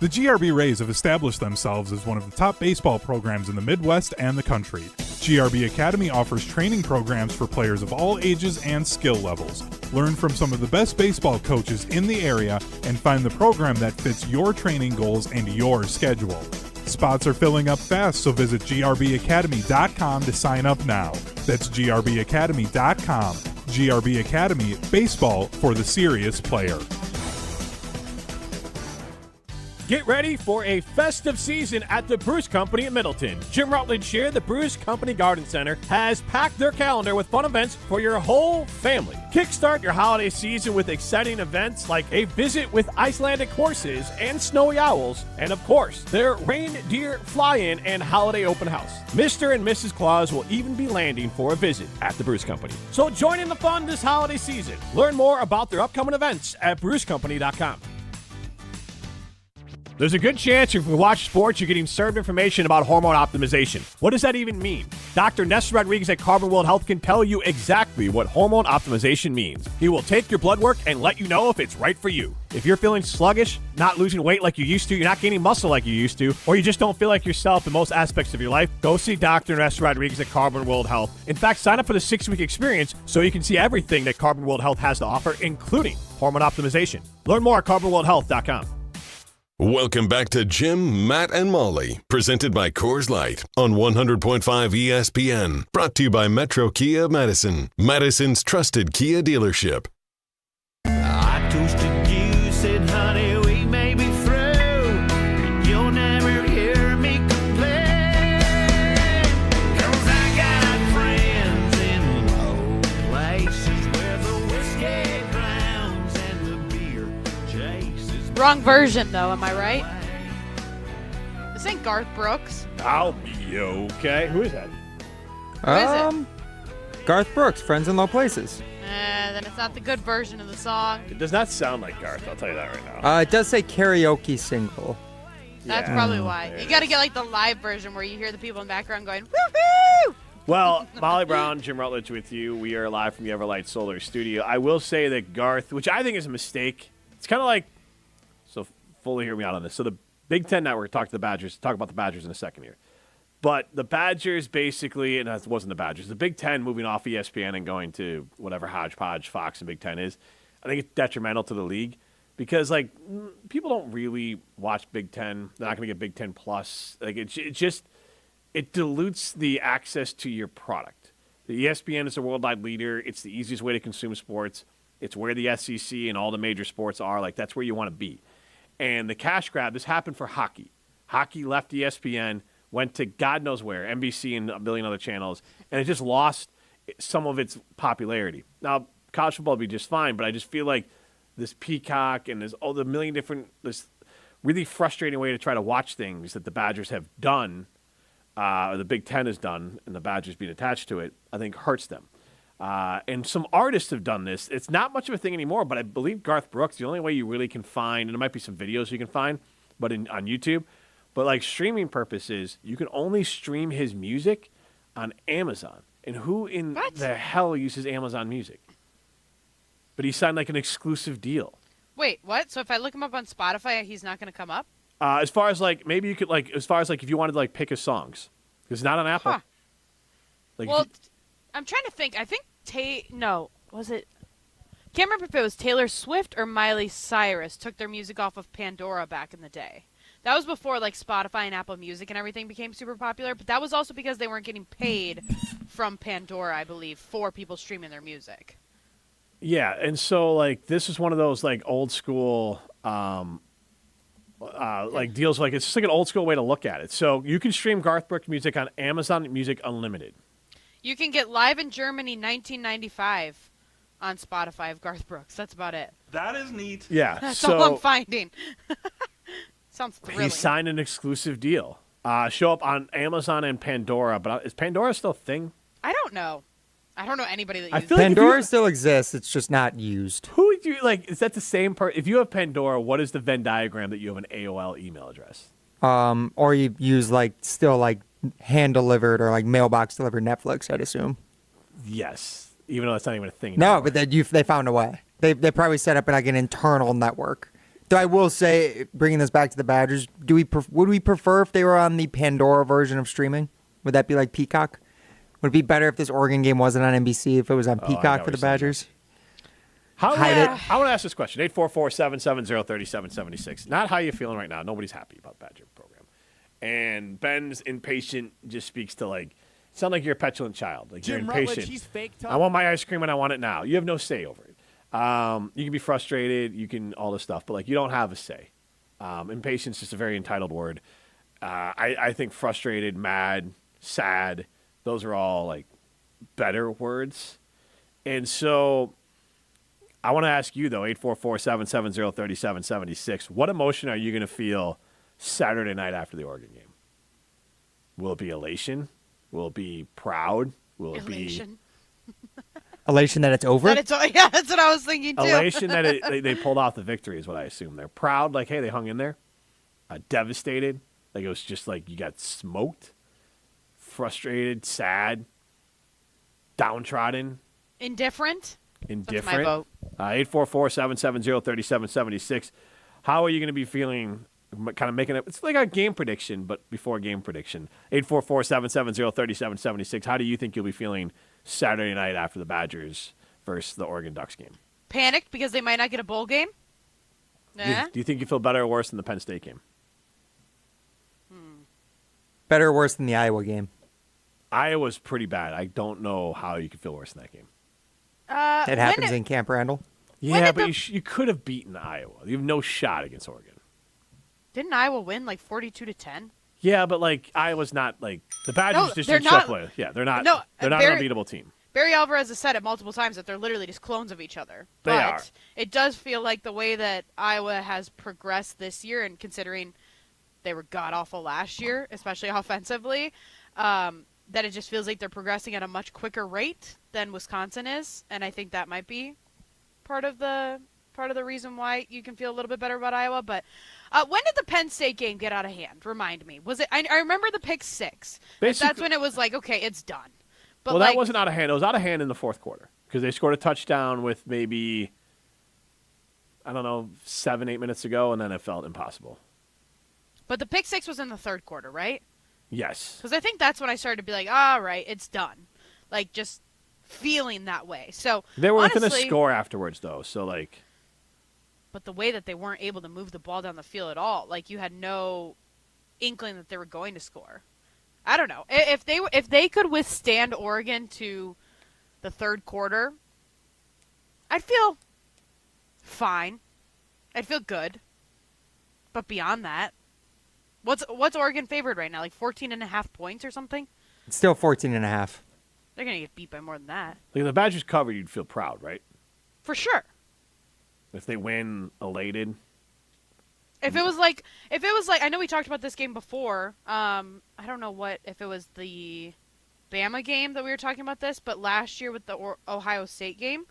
The GRB Rays have established themselves as one of the top baseball programs in the Midwest and the country. GRB Academy offers training programs for players of all ages and skill levels. Learn from some of the best baseball coaches in the area and find the program that fits your training goals and your schedule. Spots are filling up fast, so visit grbacademy.com to sign up now. That's grbacademy.com. GRB Academy, baseball for the serious player. Get ready for a festive season at the Bruce Company in Middleton. Jim Rutledge here, the Bruce Company Garden Center, has packed their calendar with fun events for your whole family. Kickstart your holiday season with exciting events like a visit with Icelandic horses and snowy owls, and of course, their reindeer fly-in and holiday open house. Mr. and Mrs. Claus will even be landing for a visit at the Bruce Company. So join in the fun this holiday season. Learn more about their upcoming events at brucecompany.com. There's a good chance if you watch sports, you're getting served information about hormone optimization. What does that even mean? Dr. Ness Rodriguez at Carbon World Health can tell you exactly what hormone optimization means. He will take your blood work and let you know if it's right for you. If you're feeling sluggish, not losing weight like you used to, you're not gaining muscle like you used to, or you just don't feel like yourself in most aspects of your life, go see Dr. Ness Rodriguez at Carbon World Health. In fact, sign up for the 6-week experience so you can see everything that Carbon World Health has to offer, including hormone optimization. Learn more at carbonworldhealth.com. Welcome back to Jim, Matt, and Molly, presented by Coors Light on 100.5 ESPN. Brought to you by Metro Kia Madison, Madison's trusted Kia dealership. I toasted you, said, honey, we may be through, but you'll never hear me complain. 'Cause I got friends in low places where the whiskey drowns and the beer chases. Wrong version, though, am I right? This ain't Garth Brooks. I'll be okay. Who is that? Who is it? Garth Brooks, Friends in Low Places. Then it's not the good version of the song. It does not sound like Garth, I'll tell you that right now. It does say karaoke single. That's probably why. You got to get like the live version where you hear the people in the background going, woohoo! Well, Molly Brown, Jim Rutledge with you. We are live from the Everlight Solar Studio. I will say that Garth, which I think is a mistake, it's kind of like, so fully hear me out on this. So the Big Ten Network talk about the Badgers in a second here. But the Badgers basically, and that wasn't the Badgers, the Big Ten moving off ESPN and going to whatever hodgepodge Fox and Big Ten is, I think it's detrimental to the league because, like, people don't really watch Big Ten. They're not going to get Big Ten Plus. Like, it dilutes the access to your product. The ESPN is a worldwide leader. It's the easiest way to consume sports. It's where the SEC and all the major sports are. Like, that's where you want to be. And the cash grab, this happened for hockey. Hockey left ESPN, went to God knows where, NBC and a billion other channels, and it just lost some of its popularity. Now, college football would be just fine, but I just feel like this Peacock and there's all the million different, this really frustrating way to try to watch things that the Badgers have done, or the Big Ten has done, and the Badgers being attached to it, I think hurts them. And some artists have done this. It's not much of a thing anymore, but I believe Garth Brooks, the only way you really can find, and there might be some videos you can find, but on YouTube, but like streaming purposes, you can only stream his music on Amazon. And who in the hell uses Amazon Music? But he signed like an exclusive deal. Wait, what? So if I look him up on Spotify, he's not going to come up? As far as like, maybe you could like, as far as like if you wanted to like pick his songs. Because it's not on Apple. Huh. Like, well, I'm trying to think. I think was it? Can't remember if it was Taylor Swift or Miley Cyrus took their music off of Pandora back in the day. That was before like Spotify and Apple Music and everything became super popular, but that was also because they weren't getting paid from Pandora, I believe, for people streaming their music. Yeah, and so like this is one of those like old school like deals. Like it's just like an old school way to look at it. So you can stream Garth Brooks music on Amazon Music Unlimited. You can get Live in Germany 1995 on Spotify of Garth Brooks. That's about it. That is neat. Yeah, that's so all I'm finding. Sounds thrilling. He signed an exclusive deal. Show up on Amazon and Pandora, but is Pandora still a thing? I don't know. I don't know anybody that uses Pandora still exists. It's just not used. Who would you like? Is that the same person? If you have Pandora, what is the Venn diagram that you have an AOL email address? Or you use like still like hand delivered or like mailbox delivered Netflix, I'd assume. Yes, even though that's not even a thing. No, but they found a way. They probably set up like an internal network. Though I will say, bringing this back to the Badgers, would we prefer if they were on the Pandora version of streaming? Would that be like Peacock? Would it be better if this Oregon game wasn't on NBC, if it was on Peacock for the Badgers? I want to ask this question. 844-770-3776. Not how you feeling right now. Nobody's happy about the Badger program. And Ben's impatient just speaks to like, sound like you're a petulant child. Like Jim you're Rutledge, impatient. he's fake tough. I want my ice cream and I want it now. You have no say over it. You can be frustrated. You can all this stuff, but like you don't have a say. Impatience is just a very entitled word. I think frustrated, mad, sad. Those are all like better words. And so I want to ask you though, 844-770-3776. What emotion are you going to feel Saturday night after the Oregon game? Will it be elation? Will it be proud? Will it elation. be elation that it's over? Yeah, that's what I was thinking too. Elation that they pulled off the victory is what I assume. They're proud, like, hey, they hung in there. Devastated, like it was just like you got smoked. Frustrated, sad, downtrodden. Indifferent. That's my vote. 844-770-3776. How are you going to be feeling? Kind of making it. It's like a game prediction, but before game prediction. 844-770-3776. How do you think you'll be feeling Saturday night after the Badgers versus the Oregon Ducks game? Panicked because they might not get a bowl game? Do you think you feel better or worse than the Penn State game? Better or worse than the Iowa game? Iowa's pretty bad. I don't know how you could feel worse than that game. It happens in Camp Randall. Yeah, but you could have beaten Iowa. You have no shot against Oregon. Didn't Iowa win like 42-10? Yeah, but like Iowa's not like the Badgers just didn't show play. Yeah, they're not. No, they're not an unbeatable team. Barry Alvarez has said it multiple times that they're literally just clones of each other. They but are. It does feel like the way that Iowa has progressed this year, and considering they were god-awful last year, especially offensively, that it just feels like they're progressing at a much quicker rate than Wisconsin is, and I think that might be part of the reason why you can feel a little bit better about Iowa. But when did the Penn State game get out of hand? Remind me. Was it? I remember the pick six. That's when it was like, okay, it's done. But well, that wasn't out of hand. It was out of hand in the fourth quarter because they scored a touchdown with maybe, I don't know, 7-8 minutes ago, and then it felt impossible. But the pick six was in the third quarter, right? Yes. Because I think that's when I started to be like, all right, it's done. Like, just feeling that way. So They were honestly, within a score afterwards, though, so, like... But the way that they weren't able to move the ball down the field at all, like, you had no inkling that they were going to score. I don't know. If they could withstand Oregon to the third quarter, I'd feel fine. I'd feel good. But beyond that, what's Oregon favored right now? Like 14.5 points or something? It's still 14.5. They're going to get beat by more than that. Like, if the Badgers covered, you'd feel proud, right? For sure. If they win, elated. If it was like, I know we talked about this game before. I don't know if it was the Bama game that we were talking about this, but last year with the Ohio State game,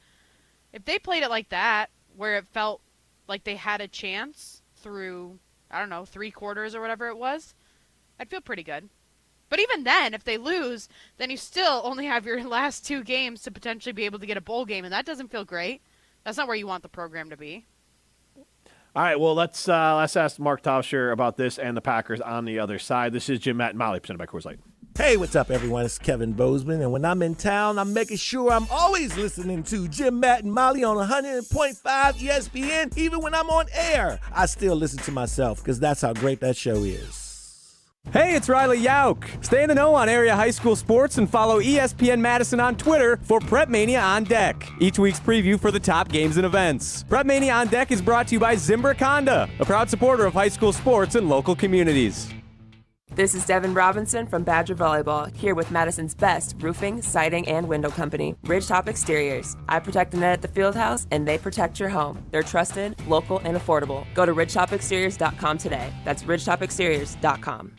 if they played it like that, where it felt like they had a chance through, I don't know, 3 quarters or whatever it was, I'd feel pretty good. But even then, if they lose, then you still only have your last 2 games to potentially be able to get a bowl game, and that doesn't feel great. That's not where you want the program to be. All right, well, let's ask Mark Tauscher about this and the Packers on the other side. This is Jim, Matt, and Molly, presented by Coors Light. Hey, what's up, everyone? It's Kevin Bozeman, and when I'm in town, I'm making sure I'm always listening to Jim, Matt, and Molly on 100.5 ESPN, even when I'm on air. I still listen to myself, because that's how great that show is. Hey, it's Riley Yauk. Stay in the know on area high school sports and follow ESPN Madison on Twitter for Prep Mania on Deck, each week's preview for the top games and events. Prep Mania on Deck is brought to you by Zimbrick Honda, a proud supporter of high school sports and local communities. This is Devin Robinson from Badger Volleyball, here with Madison's best roofing, siding, and window company, Ridgetop Exteriors. I protect the net at the field house, and they protect your home. They're trusted, local, and affordable. Go to ridgetopexteriors.com today. That's ridgetopexteriors.com.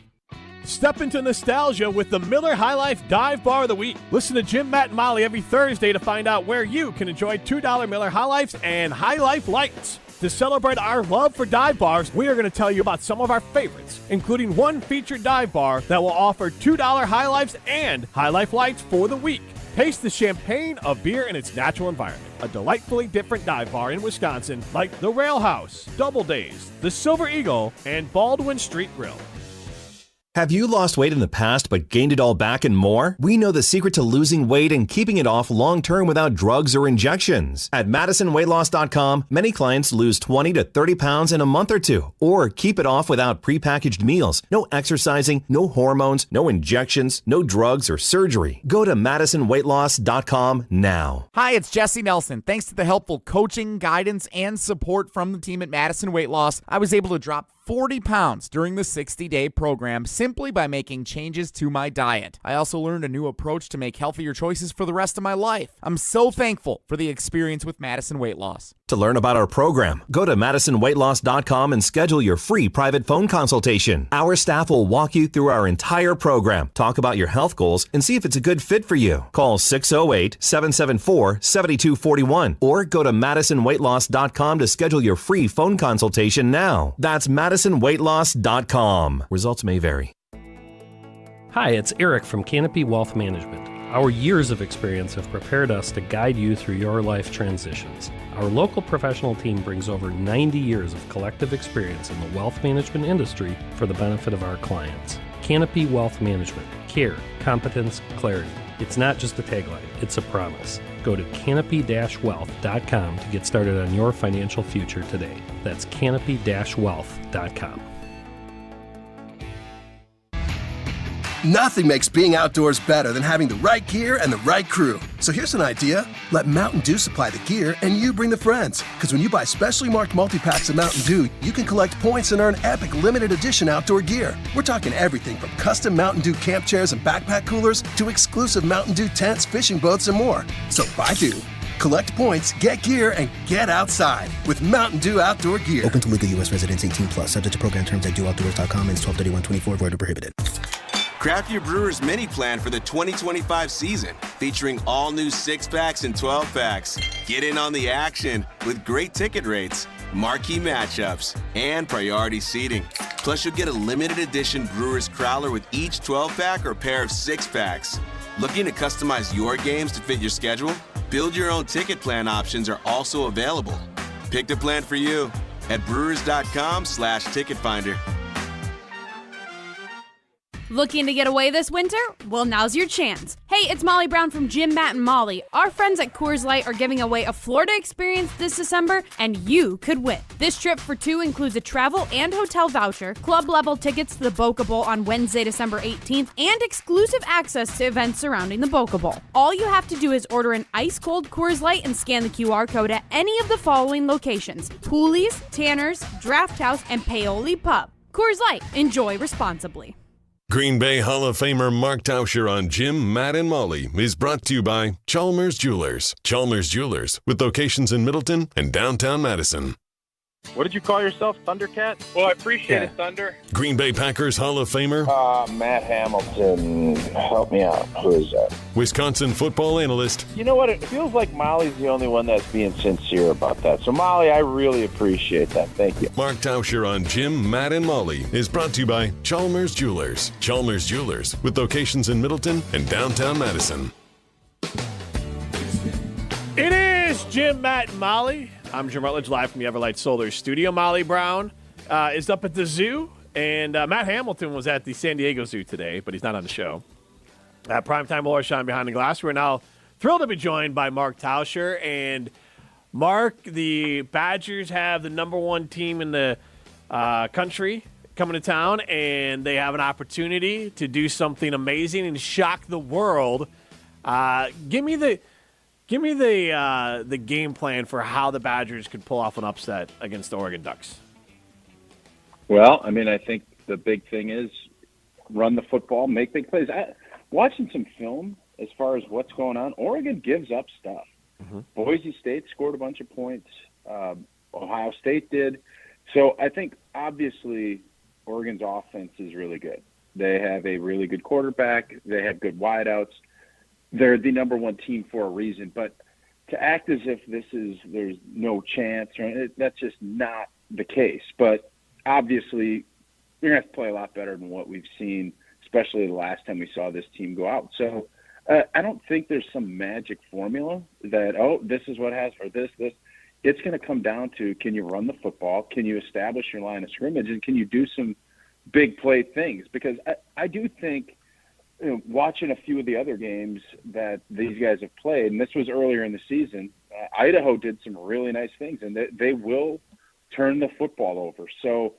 Step into nostalgia with the Miller High Life Dive Bar of the Week. Listen to Jim, Matt, and Molly every Thursday to find out where you can enjoy $2 Miller High Lifes and High Life Lights. To celebrate our love for dive bars, we are going to tell you about some of our favorites, including one featured dive bar that will offer $2 High Lifes and High Life Lights for the week. Taste the champagne of beer in its natural environment. A delightfully different dive bar in Wisconsin like the Rail House, Double Days, the Silver Eagle, and Baldwin Street Grill. Have you lost weight in the past but gained it all back and more? We know the secret to losing weight and keeping it off long-term without drugs or injections. At MadisonWeightLoss.com, many clients lose 20 to 30 pounds in a month or two, or keep it off without prepackaged meals, no exercising, no hormones, no injections, no drugs or surgery. Go to MadisonWeightLoss.com now. Hi, it's Jesse Nelson. Thanks to the helpful coaching, guidance, and support from the team at Madison Weight Loss, I was able to drop 40 pounds during the 60-day program simply by making changes to my diet. I also learned a new approach to make healthier choices for the rest of my life. I'm so thankful for the experience with Madison Weight Loss. To learn about our program, go to MadisonWeightLoss.com and schedule your free private phone consultation. Our staff will walk you through our entire program, talk about your health goals, and see if it's a good fit for you. Call 608-774-7241 or go to MadisonWeightLoss.com to schedule your free phone consultation now. That's MadisonWeightLoss.com. Results may vary. Hi, it's Eric from Canopy Wealth Management. Our years of experience have prepared us to guide you through your life transitions. Our local professional team brings over 90 years of collective experience in the wealth management industry for the benefit of our clients. Canopy Wealth Management. Care, competence, clarity. It's not just a tagline, it's a promise. Go to canopy-wealth.com to get started on your financial future today. That's canopy-wealth.com. Nothing makes being outdoors better than having the right gear and the right crew. So here's an idea. Let Mountain Dew supply the gear and you bring the friends. Because when you buy specially marked multi-packs of Mountain Dew, you can collect points and earn epic limited edition outdoor gear. We're talking everything from custom Mountain Dew camp chairs and backpack coolers to exclusive Mountain Dew tents, fishing boats, and more. So buy Dew, collect points, get gear, and get outside with Mountain Dew outdoor gear. Open to legal U.S. residents 18+, subject to program terms at dewoutdoors.com and 12/31/24, void or prohibited. Craft your brewer's mini plan for the 2025 season, featuring all new 6-packs and 12-packs. Get in on the action with great ticket rates, marquee matchups, and priority seating. Plus, you'll get a limited edition brewer's crowler with each 12-pack or pair of 6-packs. Looking to customize your games to fit your schedule? Build your own ticket plan options are also available. Pick the plan for you at brewers.com/ticket finder. Looking to get away this winter? Well, now's your chance. Hey, it's Molly Brown from Jim, Matt, and Molly. Our friends at Coors Light are giving away a Florida experience this December, and you could win. This trip for two includes a travel and hotel voucher, club-level tickets to the Boca Bowl on Wednesday, December 18th, and exclusive access to events surrounding the Boca Bowl. All you have to do is order an ice-cold Coors Light and scan the QR code at any of the following locations: Pooley's, Tanner's, Draft House, and Paoli Pub. Coors Light. Enjoy responsibly. Green Bay Hall of Famer Mark Tauscher on Jim, Matt, and Molly is brought to you by Chalmers Jewelers. Chalmers Jewelers, with locations in Middleton and downtown Madison. What did you call yourself, Thundercat? Well, I appreciate it, Thunder. Green Bay Packers Hall of Famer Matt Hamilton. Help me out. Who is that? Wisconsin football analyst. You know what? It feels like Molly's the only one that's being sincere about that. So, Molly, I really appreciate that. Thank you. Mark Tauscher on Jim, Matt, and Molly is brought to you by Chalmers Jewelers. Chalmers Jewelers, with locations in Middleton and downtown Madison. It is Jim, Matt, and Molly. I'm Jim Rutledge, live from the Everlight Solar Studio. Molly Brown is up at the zoo, and Matt Hamilton was at the San Diego Zoo today, but he's not on the show. Primetime Lorshan behind the glass. We're now thrilled to be joined by Mark Tauscher. And Mark, the Badgers have the number one team in the country coming to town, and they have an opportunity to do something amazing and shock the world. Give me the game plan for how the Badgers could pull off an upset against the Oregon Ducks. Well, I mean, I think the big thing is run the football, make big plays. Watching some film as far as what's going on, Oregon gives up stuff. Mm-hmm. Boise State scored a bunch of points. Ohio State did. So I think, obviously, Oregon's offense is really good. They have a really good quarterback. They have good wideouts. They're the number one team for a reason. But to act as if there's no chance, that's just not the case. But obviously, you're going to have to play a lot better than what we've seen, especially the last time we saw this team go out. So I don't think there's some magic formula that, this is what has for this. It's going to come down to, can you run the football? Can you establish your line of scrimmage? And can you do some big play things? Because I do think, watching a few of the other games that these guys have played, and this was earlier in the season, Idaho did some really nice things, and they will turn the football over. So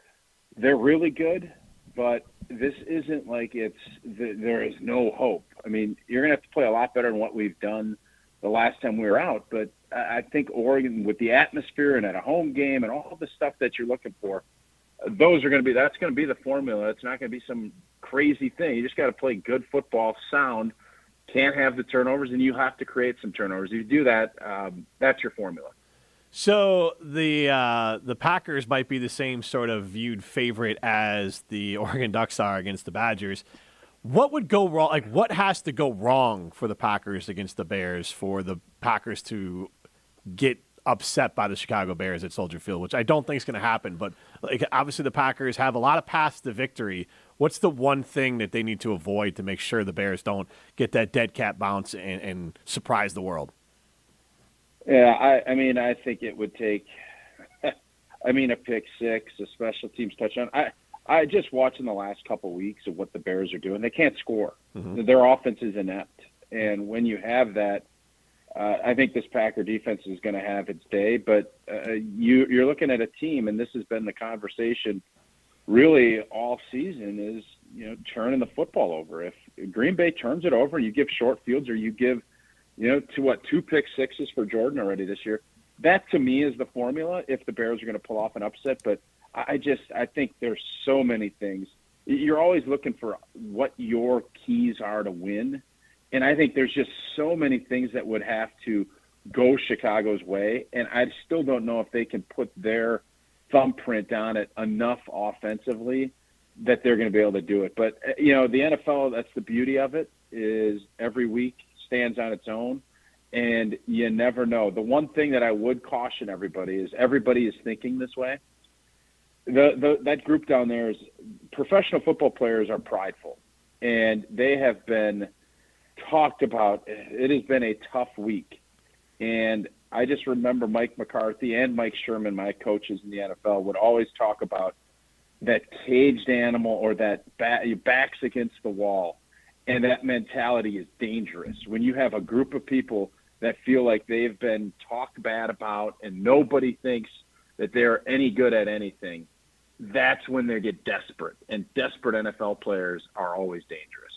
they're really good, but this isn't like there is no hope. I mean, you're going to have to play a lot better than what we've done the last time we were out, but I think Oregon, with the atmosphere and at a home game and all the stuff that you're looking for, that's going to be the formula. It's not going to be some crazy thing. You just got to play good football, sound, can't have the turnovers, and you have to create some turnovers. If you do that, that's your formula. So the Packers might be the same sort of viewed favorite as the Oregon Ducks are against the Badgers. What would go wrong? Like, what has to go wrong for the Packers against the Bears for the Packers to get upset by the Chicago Bears at Soldier Field, which I don't think is going to happen. But obviously the Packers have a lot of paths to victory. What's the one thing that they need to avoid to make sure the Bears don't get that dead cat bounce and surprise the world? Yeah, I think it would take a pick six, a special teams touchdown. I just watching the last couple weeks of what the Bears are doing. They can't score. Mm-hmm. Their offense is inept. And when you have that, I think this Packer defense is going to have its day. But you're looking at a team, and this has been the conversation really all season, is turning the football over. If Green Bay turns it over and you give short fields, or you give two pick sixes for Jordan already this year, that to me is the formula if the Bears are going to pull off an upset. But I think there's so many things. You're always looking for what your keys are to win. And I think there's just so many things that would have to go Chicago's way. And I still don't know if they can put their thumbprint on it enough offensively that they're going to be able to do it. But, the NFL, that's the beauty of it, is every week stands on its own. And you never know. The one thing that I would caution everybody is thinking this way. That group down there is professional football players are prideful, and they have been talked about. It has been a tough week, and I just remember Mike McCarthy and Mike Sherman, my coaches in the NFL, would always talk about that caged animal or that your back's against the wall. And that mentality is dangerous. When you have a group of people that feel like they've been talked bad about and nobody thinks that they're any good at anything, that's when they get desperate. And desperate NFL players are always dangerous.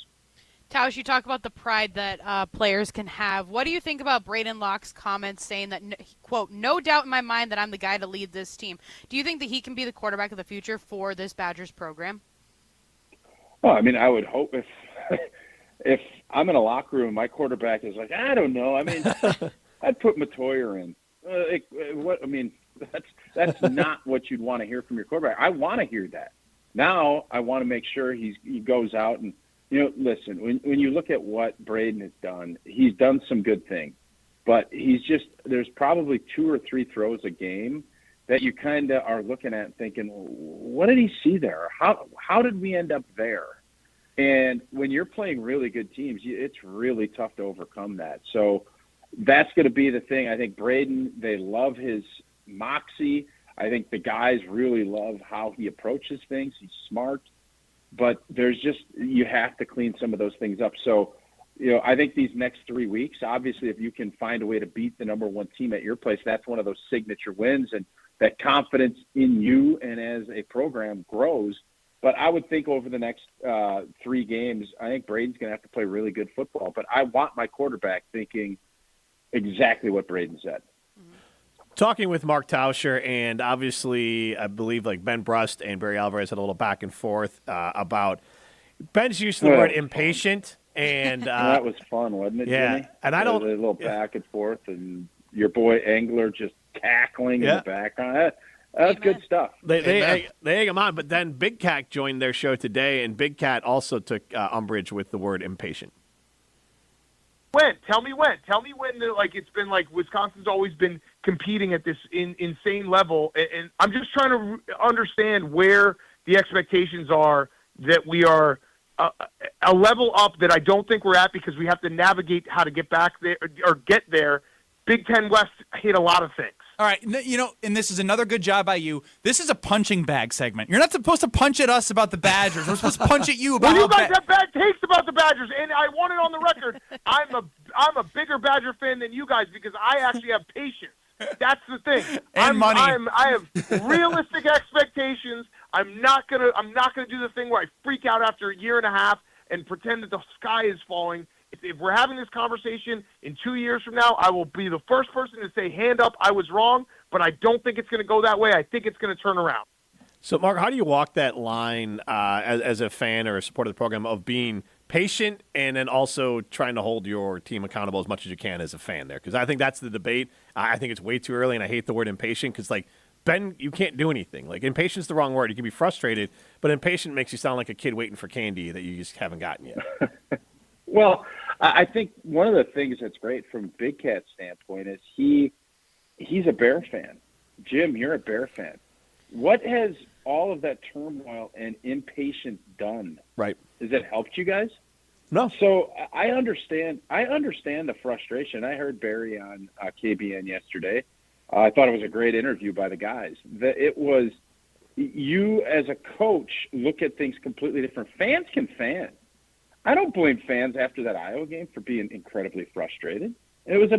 Tausch, you talk about the pride that players can have. What do you think about Braden Locke's comments saying that, quote, no doubt in my mind that I'm the guy to lead this team? Do you think that he can be the quarterback of the future for this Badgers program? Well, I mean, I would hope if I'm in a locker room, my quarterback is like, I don't know. I mean, I'd put Matoyer in. That's not what you'd want to hear from your quarterback. I want to hear that. Now I want to make sure he goes out and, listen, when you look at what Braden has done, he's done some good things, but there's probably 2 or 3 throws a game that you kind of are looking at and thinking, what did he see there? How did we end up there? And when you're playing really good teams, it's really tough to overcome that. So that's going to be the thing. I think Braden, they love his moxie. I think the guys really love how he approaches things. He's smart. But you have to clean some of those things up. So, I think these next 3 weeks, obviously, if you can find a way to beat the number 1 team at your place, that's one of those signature wins. And that confidence in you and as a program grows. But I would think over the next 3 games, I think Braden's going to have to play really good football. But I want my quarterback thinking exactly what Braden said. Talking with Mark Tauscher, and obviously I believe like Ben Brust and Barry Alvarez had a little back and forth about Ben's use of the word impatient. And that was fun, wasn't it, yeah, Jimmy? And I don't a little back and forth, and your boy Engler just cackling in the background. That's good stuff. They egg him on, but then Big Cat joined their show today, and Big Cat also took umbrage with the word impatient. When? Tell me when. Tell me when. It's been like Wisconsin's always been competing at this insane level, and I'm just trying to understand where the expectations are that we are a level up that I don't think we're at because we have to navigate how to get back there or get there. Big Ten West hit a lot of things. All right, and this is another good job by you. This is a punching bag segment. You're not supposed to punch at us about the Badgers. We're supposed to punch at you about you guys have bad takes about the Badgers, and I want it on the record. I'm a bigger Badger fan than you guys because I actually have patience. That's the thing. And money. I have realistic expectations. I'm not gonna do the thing where I freak out after a year and a half and pretend that the sky is falling. If we're having this conversation in 2 years from now, I will be the first person to say, hand up, I was wrong, but I don't think it's going to go that way. I think it's going to turn around. So, Mark, how do you walk that line as a fan or a supporter of the program of being patient and then also trying to hold your team accountable as much as you can as a fan there? Because I think that's the debate. I think it's way too early, and I hate the word impatient because, Ben, you can't do anything. Impatience is the wrong word. You can be frustrated, but impatient makes you sound like a kid waiting for candy that you just haven't gotten yet. Well, I think one of the things that's great from Big Cat's standpoint is he's a Bear fan. Jim, you're a Bear fan. What has all of that turmoil and impatience done? Right. Has it helped you guys? No. So I understand the frustration. I heard Barry on KBN yesterday. I thought it was a great interview by the guys. It was you as a coach look at things completely different. Fans can fan. I don't blame fans after that Iowa game for being incredibly frustrated. It was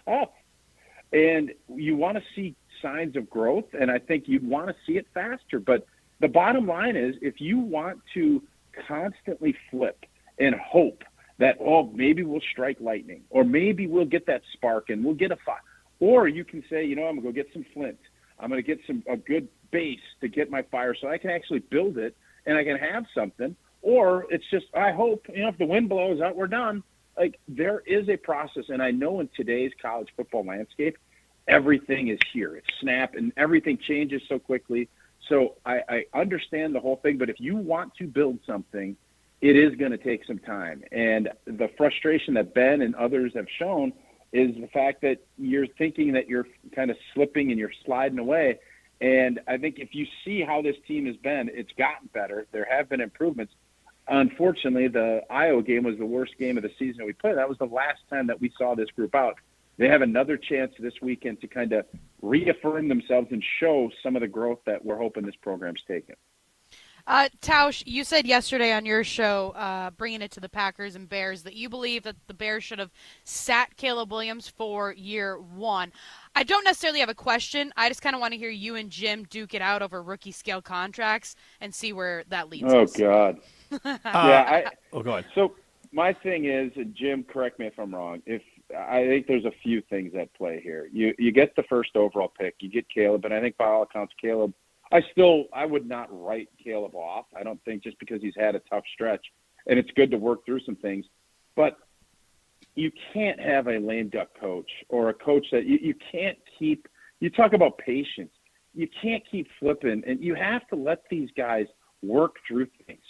tough, and you want to see signs of growth, and I think you'd want to see it faster. But the bottom line is, if you want to constantly flip and hope that maybe we'll strike lightning, or maybe we'll get that spark and we'll get a fire, or you can say, I'm gonna go get some flint. I'm gonna get a good base to get my fire, so I can actually build it and I can have something. Or it's just, I hope, if the wind blows out, we're done. There is a process, and I know in today's college football landscape, everything is here. It's snap, and everything changes so quickly. So I understand the whole thing, but if you want to build something, it is going to take some time. And the frustration that Ben and others have shown is the fact that you're thinking that you're kind of slipping and you're sliding away. And I think if you see how this team has been, it's gotten better. There have been improvements. Unfortunately, the Iowa game was the worst game of the season that we played. That was the last time that we saw this group out. They have another chance this weekend to kind of reaffirm themselves and show some of the growth that we're hoping this program's taking. Tausch, you said yesterday on your show, bringing it to the Packers and Bears, that you believe that the Bears should have sat Caleb Williams for year one. I don't necessarily have a question. I just kind of want to hear you and Jim duke it out over rookie scale contracts and see where that leads us. Oh, God. go ahead. So my thing is, and Jim, correct me if I'm wrong, I think there's a few things at play here. You get the first overall pick, you get Caleb, and I think by all accounts, Caleb, I would not write Caleb off. I don't think just because he's had a tough stretch, and it's good to work through some things, but you can't have a lame duck coach or a coach that you can't keep. You talk about patience. You can't keep flipping, and you have to let these guys work through things.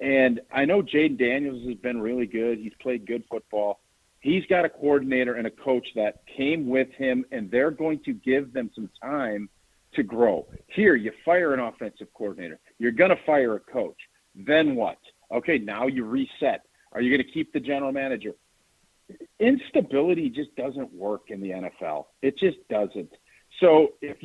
And I know Jaden Daniels has been really good. He's played good football. He's got a coordinator and a coach that came with him, and they're going to give them some time to grow. Here, you fire an offensive coordinator. You're going to fire a coach. Then what? Okay, now you reset. Are you going to keep the general manager? Instability just doesn't work in the NFL. It just doesn't. So if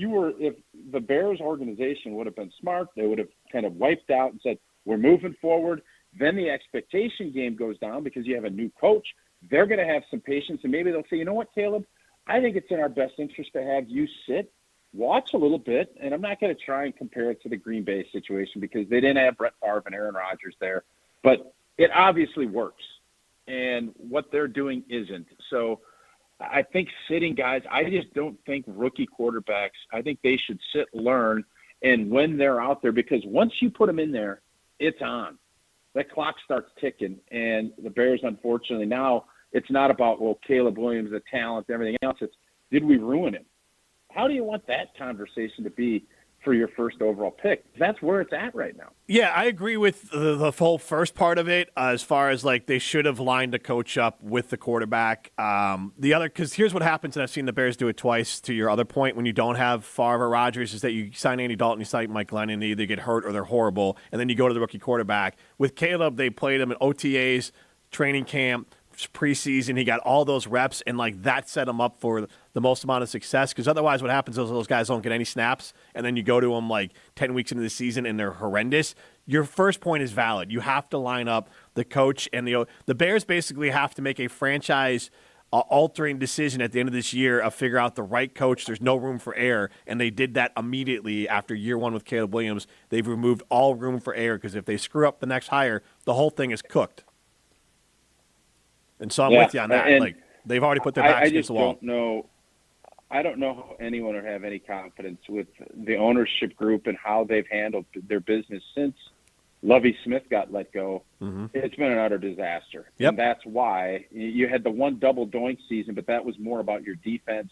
the Bears organization would have been smart, they would have kind of wiped out and said, we're moving forward. Then the expectation game goes down because you have a new coach. They're going to have some patience, and maybe they'll say, you know what, Caleb, I think it's in our best interest to have you sit, watch a little bit, and I'm not going to try and compare it to the Green Bay situation because they didn't have Brett Favre and Aaron Rodgers there. But it obviously works, and what they're doing isn't. So I think sitting guys, I just don't think rookie quarterbacks, I think they should sit, learn, and when they're out there, because once you put them in there, it's on. That clock starts ticking, and the Bears, unfortunately, now it's not about, well, Caleb Williams, the talent, everything else. It's, did we ruin him? How do you want that conversation to be for your first overall pick? That's where it's at right now. Yeah, I agree with the whole first part of it as far as, like, they should have lined the coach up with the quarterback. The other, because here's what happens, and I've seen the Bears do it twice, to your other point, when you don't have Favre or Rodgers, is that you sign Andy Dalton, you sign Mike Glennon, they either get hurt or they're horrible, and then you go to the rookie quarterback. With Caleb, they played him in OTAs, training camp, preseason. He got all those reps, and like that set him up for the most amount of success, because otherwise what happens is those guys don't get any snaps, and then you go to them like 10 weeks into the season and they're horrendous. Your first point is valid. You have to line up the coach, and the Bears basically have to make a franchise altering decision at the end of this year of figure out the right coach. There's no room for error, and they did that immediately after year one with Caleb Williams. They've removed all room for error, because if they screw up the next hire, the whole thing is cooked. And so I'm with you on that. Like, they've already put their backs against the wall. I don't know how anyone would have any confidence with the ownership group and how they've handled their business since Lovie Smith got let go. Mm-hmm. It's been an utter disaster. Yep. And that's why you had the one double doink season, but that was more about your defense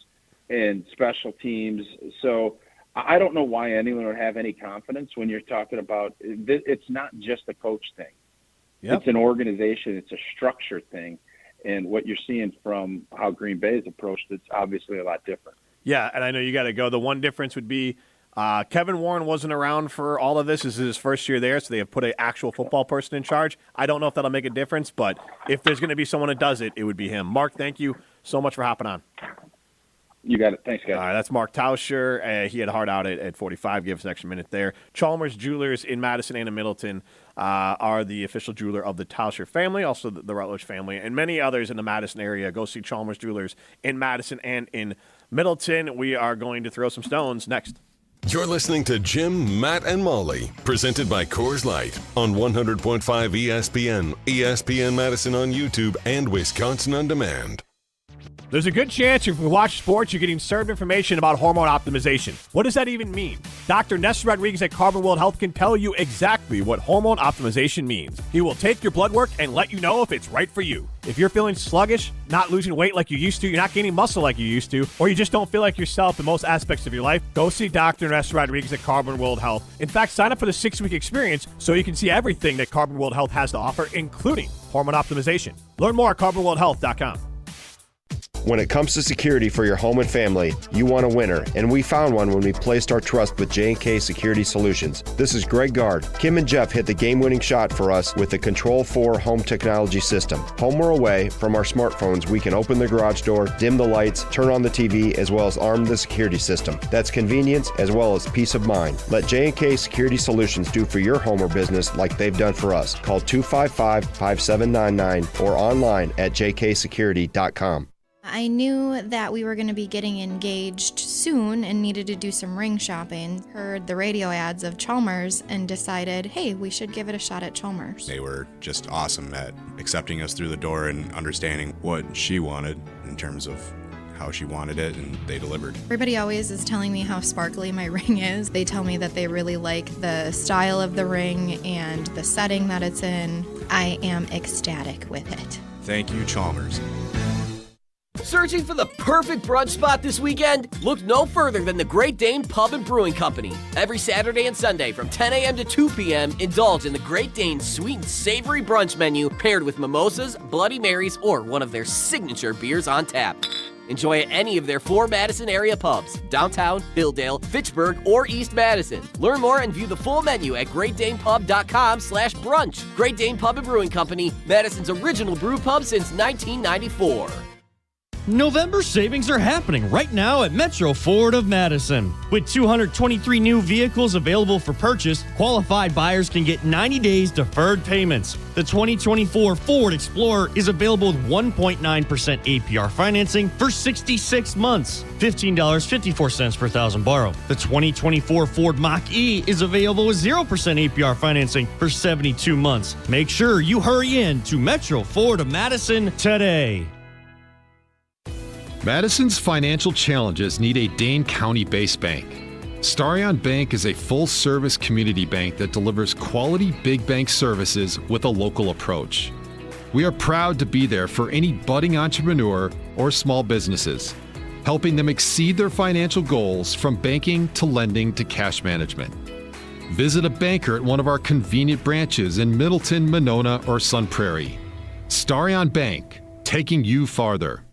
and special teams. So I don't know why anyone would have any confidence when you're talking about it's not just a coach thing. Yep. It's an organization. It's a structure thing. And what you're seeing from how Green Bay is approached, it's obviously a lot different. Yeah, and I know you got to go. The one difference would be Kevin Warren wasn't around for all of this. This is his first year there, so they have put an actual football person in charge. I don't know if that'll make a difference, but if there's going to be someone that does it, it would be him. Mark, thank you so much for hopping on. You got it. Thanks, guys. All right, that's Mark Tauscher. He had a hard out at 45. Give us an extra minute there. Chalmers Jewelers in Madison and in Middleton are the official jeweler of the Tauscher family, also the Rutledge family, and many others in the Madison area. Go see Chalmers Jewelers in Madison and in Middleton. We are going to throw some stones next. You're listening to Jim, Matt, and Molly, presented by Coors Light on 100.5 ESPN, ESPN Madison on YouTube, and Wisconsin On Demand. There's a good chance if you watch sports, you're getting served information about hormone optimization. What does that even mean? Dr. Ness Rodriguez at Carbon World Health can tell you exactly what hormone optimization means. He will take your blood work and let you know if it's right for you. If you're feeling sluggish, not losing weight like you used to, you're not gaining muscle like you used to, or you just don't feel like yourself in most aspects of your life, go see Dr. Ness Rodriguez at Carbon World Health. In fact, sign up for the 6-week experience so you can see everything that Carbon World Health has to offer, including hormone optimization. Learn more at carbonworldhealth.com. When it comes to security for your home and family, you want a winner, and we found one when we placed our trust with J&K Security Solutions. This is Greg Gard. Kim and Jeff hit the game-winning shot for us with the Control 4 home technology system. Home or away, from our smartphones, we can open the garage door, dim the lights, turn on the TV, as well as arm the security system. That's convenience as well as peace of mind. Let J&K Security Solutions do for your home or business like they've done for us. Call 255-5799 or online at jksecurity.com. I knew that we were going to be getting engaged soon and needed to do some ring shopping. Heard the radio ads of Chalmers and decided, hey, we should give it a shot at Chalmers. They were just awesome at accepting us through the door and understanding what she wanted in terms of how she wanted it, and they delivered. Everybody always is telling me how sparkly my ring is. They tell me that they really like the style of the ring and the setting that it's in. I am ecstatic with it. Thank you, Chalmers. Searching for the perfect brunch spot this weekend? Look no further than the Great Dane Pub and Brewing Company. Every Saturday and Sunday from 10 a.m. to 2 p.m., indulge in the Great Dane sweet and savory brunch menu paired with mimosas, Bloody Marys, or one of their signature beers on tap. Enjoy at any of their 4 Madison area pubs, downtown, Hilldale, Fitchburg, or East Madison. Learn more and view the full menu at greatdanepub.com/brunch. Great Dane Pub and Brewing Company, Madison's original brew pub since 1994. November savings are happening right now at Metro Ford of Madison. With 223 new vehicles available for purchase, qualified buyers can get 90 days deferred payments. The 2024 Ford Explorer is available with 1.9% APR financing for 66 months, $15.54 per thousand borrow. The 2024 Ford Mach-E is available with 0% APR financing for 72 months. Make sure you hurry in to Metro Ford of Madison today. Madison's financial challenges need a Dane County-based bank. Starion Bank is a full-service community bank that delivers quality big bank services with a local approach. We are proud to be there for any budding entrepreneur or small businesses, helping them exceed their financial goals from banking to lending to cash management. Visit a banker at one of our convenient branches in Middleton, Monona, or Sun Prairie. Starion Bank, taking you farther.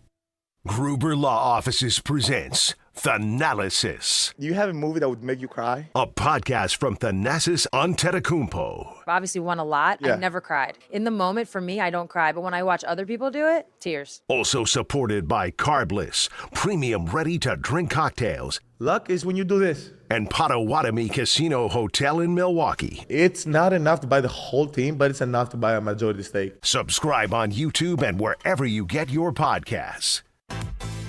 Gruber Law Offices presents Thanalysis. Do you have a movie that would make you cry? A podcast from Thanasis Antetokounmpo. Obviously won a lot. Yeah. I've never cried. In the moment, for me, I don't cry. But when I watch other people do it, tears. Also supported by Carbless, premium ready-to-drink cocktails. Luck is when you do this. And Potawatomi Casino Hotel in Milwaukee. It's not enough to buy the whole team, but it's enough to buy a majority stake. Subscribe on YouTube and wherever you get your podcasts.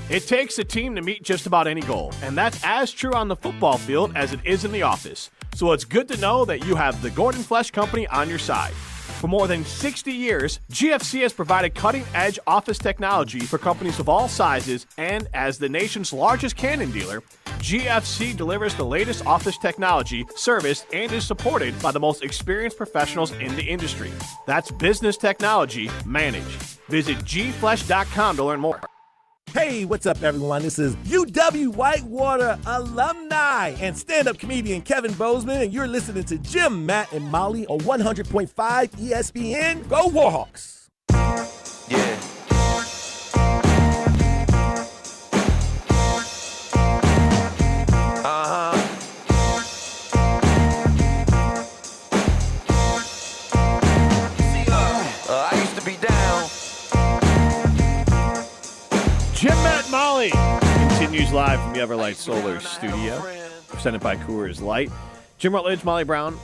It takes a team to meet just about any goal, and that's as true on the football field as it is in the office. So it's good to know that you have the Gordon Flesh Company on your side. For more than 60 years, GFC has provided cutting-edge office technology for companies of all sizes, and as the nation's largest Canon dealer, GFC delivers the latest office technology, serviced, and is supported by the most experienced professionals in the industry. That's business technology managed. Visit gflesh.com to learn more. Hey, what's up, everyone? This is UW Whitewater alumni and stand-up comedian Kevin Bozeman, and you're listening to Jim, Matt, and Molly on 100.5 ESPN. Go Warhawks! Yeah. I used to be down. Jim, Matt, Molly continues live from the Everlight Solar Studio, presented by Coors Light. Jim Rutledge, Molly Brown,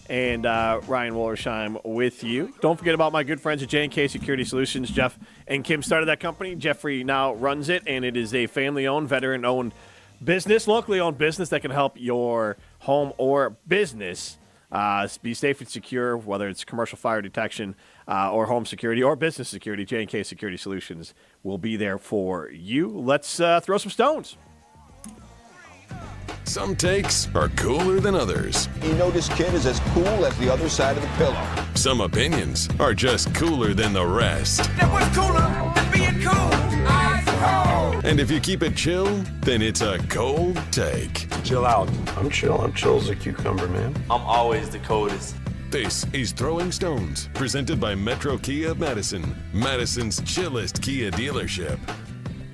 and Ryan Wollersheim with you. Don't forget about my good friends at J&K Security Solutions. Jeff and Kim started that company. Jeffrey now runs it, and it is a family-owned, veteran-owned business, locally owned business that can help your home or business be safe and secure, whether it's commercial fire detection or home security or business security. J&K Security Solutions will be there for you. Let's throw some stones. Some takes are cooler than others. You know this kid is as cool as the other side of the pillow. Some opinions are just cooler than the rest. That was cooler than being cool. Ice cold. And if you keep it chill, then it's a cold take. Chill out. I'm chill. I'm chill as a cucumber, man. I'm always the coldest. This is Throwing Stones, presented by Metro Kia of Madison, Madison's chillest Kia dealership.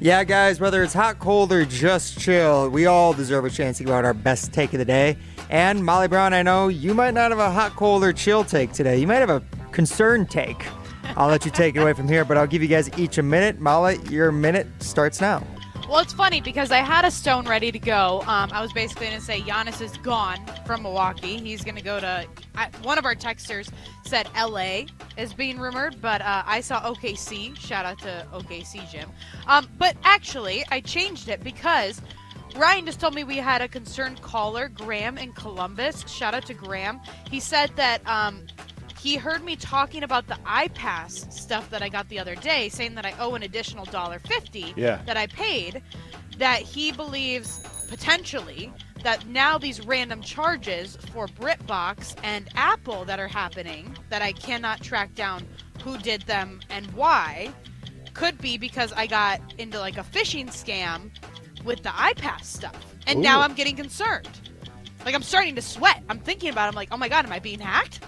Yeah, guys, whether it's hot, cold, or just chill, we all deserve a chance to give out our best take of the day. And Molly Brown, I know you might not have a hot, cold, or chill take today. You might have a concerned take. I'll let you take it away from here, but I'll give you guys each a minute. Molly, your minute starts now. Well, it's funny because I had a stone ready to go. I was basically going to say Giannis is gone from Milwaukee. He's going to go to one of our texters said LA is being rumored, but I saw OKC. Shout out to OKC, Jim. But actually, I changed it because Ryan just told me we had a concerned caller, Graham in Columbus. Shout out to Graham. He said that he heard me talking about the iPass stuff that I got the other day, saying that I owe an additional $1.50 that I paid, that he believes potentially that now these random charges for BritBox and Apple that are happening, that I cannot track down who did them and why, could be because I got into like a phishing scam with the iPass stuff. And now I'm getting concerned. Like, I'm starting to sweat. I'm thinking about it. I'm like, oh my God, am I being hacked?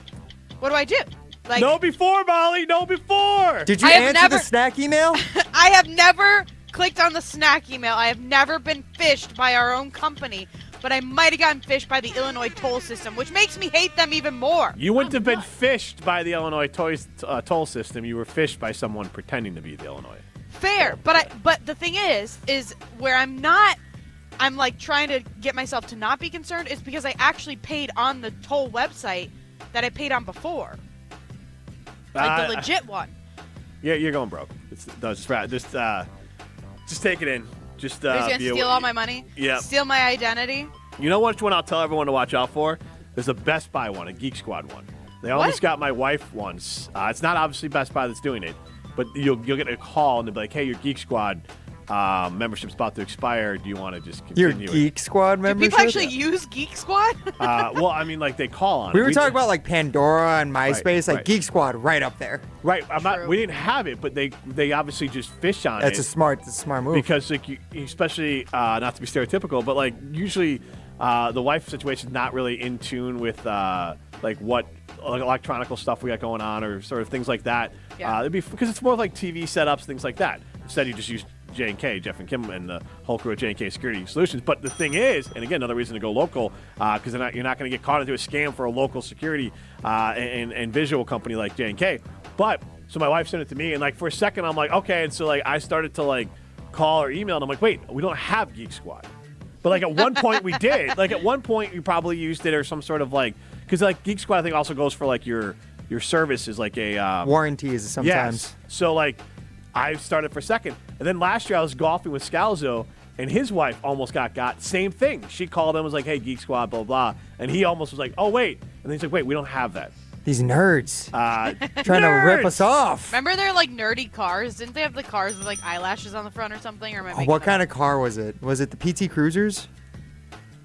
What do I do? Like, no before, Molly. No before. Did you answer the snack email? I have never clicked on the snack email. I have never been phished by our own company, but I might have gotten phished by the Illinois toll system, which makes me hate them even more. You wouldn't have been phished by the Illinois toll system. You were phished by someone pretending to be the Illinois. Fair, but the thing is where I'm like trying to get myself to not be concerned is because I actually paid on the toll website that I paid on before. Like the legit one. Yeah, you're going broke. Just take it in. Just He's going to steal all my money? Yeah. Steal my identity? You know which one I'll tell everyone to watch out for? There's a Best Buy one, a Geek Squad one. They almost got my wife once. It's not obviously Best Buy that's doing it, but you'll get a call and they'll be like, hey, your Geek Squad membership's about to expire. Do you want to just continue Your Geek Squad membership? Do people actually use Geek Squad? Well, I mean, like, they call on it. We were talking about, like, Pandora and MySpace, Right. Geek Squad right up there. Right. We didn't have it, but they obviously just fish on it. That's a smart move. Because, like, especially, not to be stereotypical, but, like, usually the wife situation is not really in tune with, like, what electronical stuff we got going on or sort of things like that. Yeah. Because it's more like TV setups, things like that. Instead, you just use J&K, Jeff and Kim, and the whole crew at J&K Security Solutions. But the thing is, and again, another reason to go local, because you're not going to get caught into a scam for a local security and visual company like J&K. But so my wife sent it to me, and like for a second, I'm like, okay. And so like I started to like call or email, and I'm like, wait, we don't have Geek Squad. But like at one point we did. Like at one point you probably used it or some sort of like, because like Geek Squad I think also goes for like your service is like a warranties sometimes. Yes. So like I started for a second. And then last year I was golfing with Scalzo, and his wife almost got. Same thing. She called him, was like, hey, Geek Squad, blah, blah. And he almost was like, oh, wait. And then he's like, wait, we don't have that. These nerds. Trying to rip us off. Remember their like nerdy cars? Didn't they have the cars with like eyelashes on the front or something? Or am I making What that kind up? of car was it? Was it the PT Cruisers?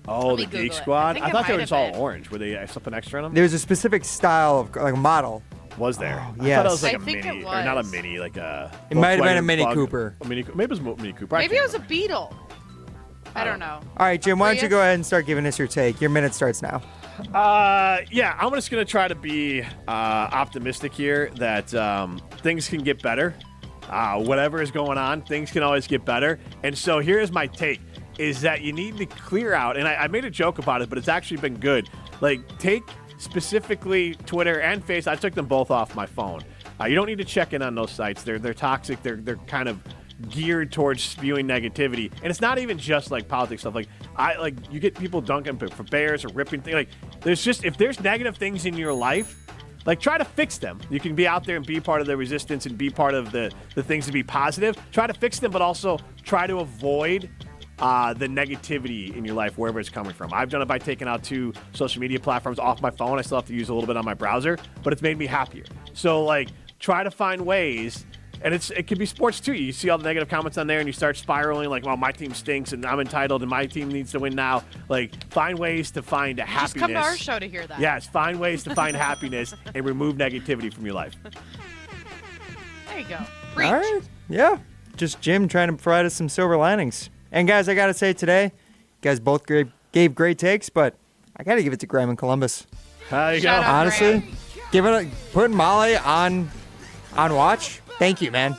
Oh, the Google Geek it. Squad? I think I it thought they might were have just all been. orange. Were they something extra in them? There's a specific style of like model. Was there? Oh, I yes. thought it was like I a think mini, it or not a was. mini, like a. It might have been a Volkswagen Mini Bug. Cooper. Maybe it was a Mini Cooper. I Maybe can't it was a Beetle. I don't know. All right, Jim, why don't you Prius? go ahead and start giving us your take? Your minute starts now. Yeah, I'm just going to try to be optimistic here that things can get better. Whatever is going on, things can always get better. And so here's my take, is that you need to clear out, and I made a joke about it, but it's actually been good. Like, take specifically Twitter and Face. I took them both off my phone. You don't need to check in on those sites. They're toxic. They're kind of geared towards spewing negativity, and it's not even just like politics stuff. Like you get people dunking for bears or ripping things. Like if there's negative things in your life, like try to fix them. You can be out there and be part of the resistance and be part of the things to be positive. Try to fix them, but also try to avoid the negativity in your life wherever it's coming from. I've done it by taking out 2 social media platforms off my phone. I still have to use a little bit on my browser, but it's made me happier. So like try to find ways. And it can be sports, too. You see all the negative comments on there, and you start spiraling like, well, my team stinks, and I'm entitled, and my team needs to win now. Like, find ways to find a happiness. Just come to our show to hear that. Yes, find ways to find happiness and remove negativity from your life. There you go. Preach. All right. Yeah. Just Jim trying to provide us some silver linings. And, guys, I got to say today, you guys both gave great takes, but I got to give it to Graham in Columbus. There you go. Shout out, Honestly, Graham. putting Molly on watch. Thank you, man.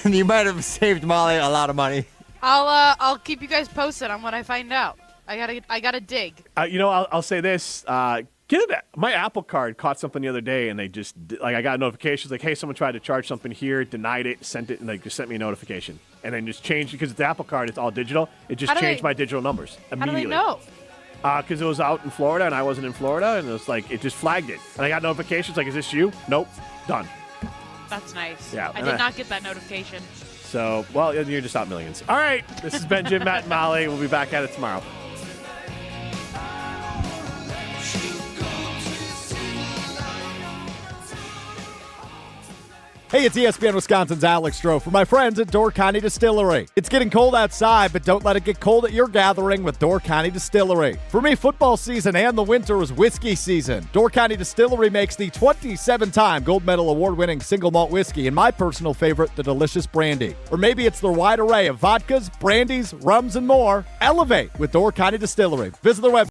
You might have saved Molly a lot of money. I'll keep you guys posted on what I find out. I gotta dig. I'll say this. My Apple Card caught something the other day, and they just I got notifications like, hey, someone tried to charge something here, denied it, sent it, and they just sent me a notification, and then just changed because it's the Apple Card. It's all digital. It just changed my digital numbers immediately. How do they know? Because it was out in Florida, and I wasn't in Florida, and it was like it just flagged it, and I got notifications like, is this you? Nope, done. That's nice. Yeah, I did not get that notification. So, well, you're just out millions. All right, this has been Jim, Matt, and Molly. We'll be back at it tomorrow. Hey, it's ESPN Wisconsin's Alex Stroh for my friends at Door County Distillery. It's getting cold outside, but don't let it get cold at your gathering with Door County Distillery. For me, football season and the winter is whiskey season. Door County Distillery makes the 27-time gold medal award-winning single malt whiskey and my personal favorite, the delicious brandy. Or maybe it's their wide array of vodkas, brandies, rums, and more. Elevate with Door County Distillery. Visit their website.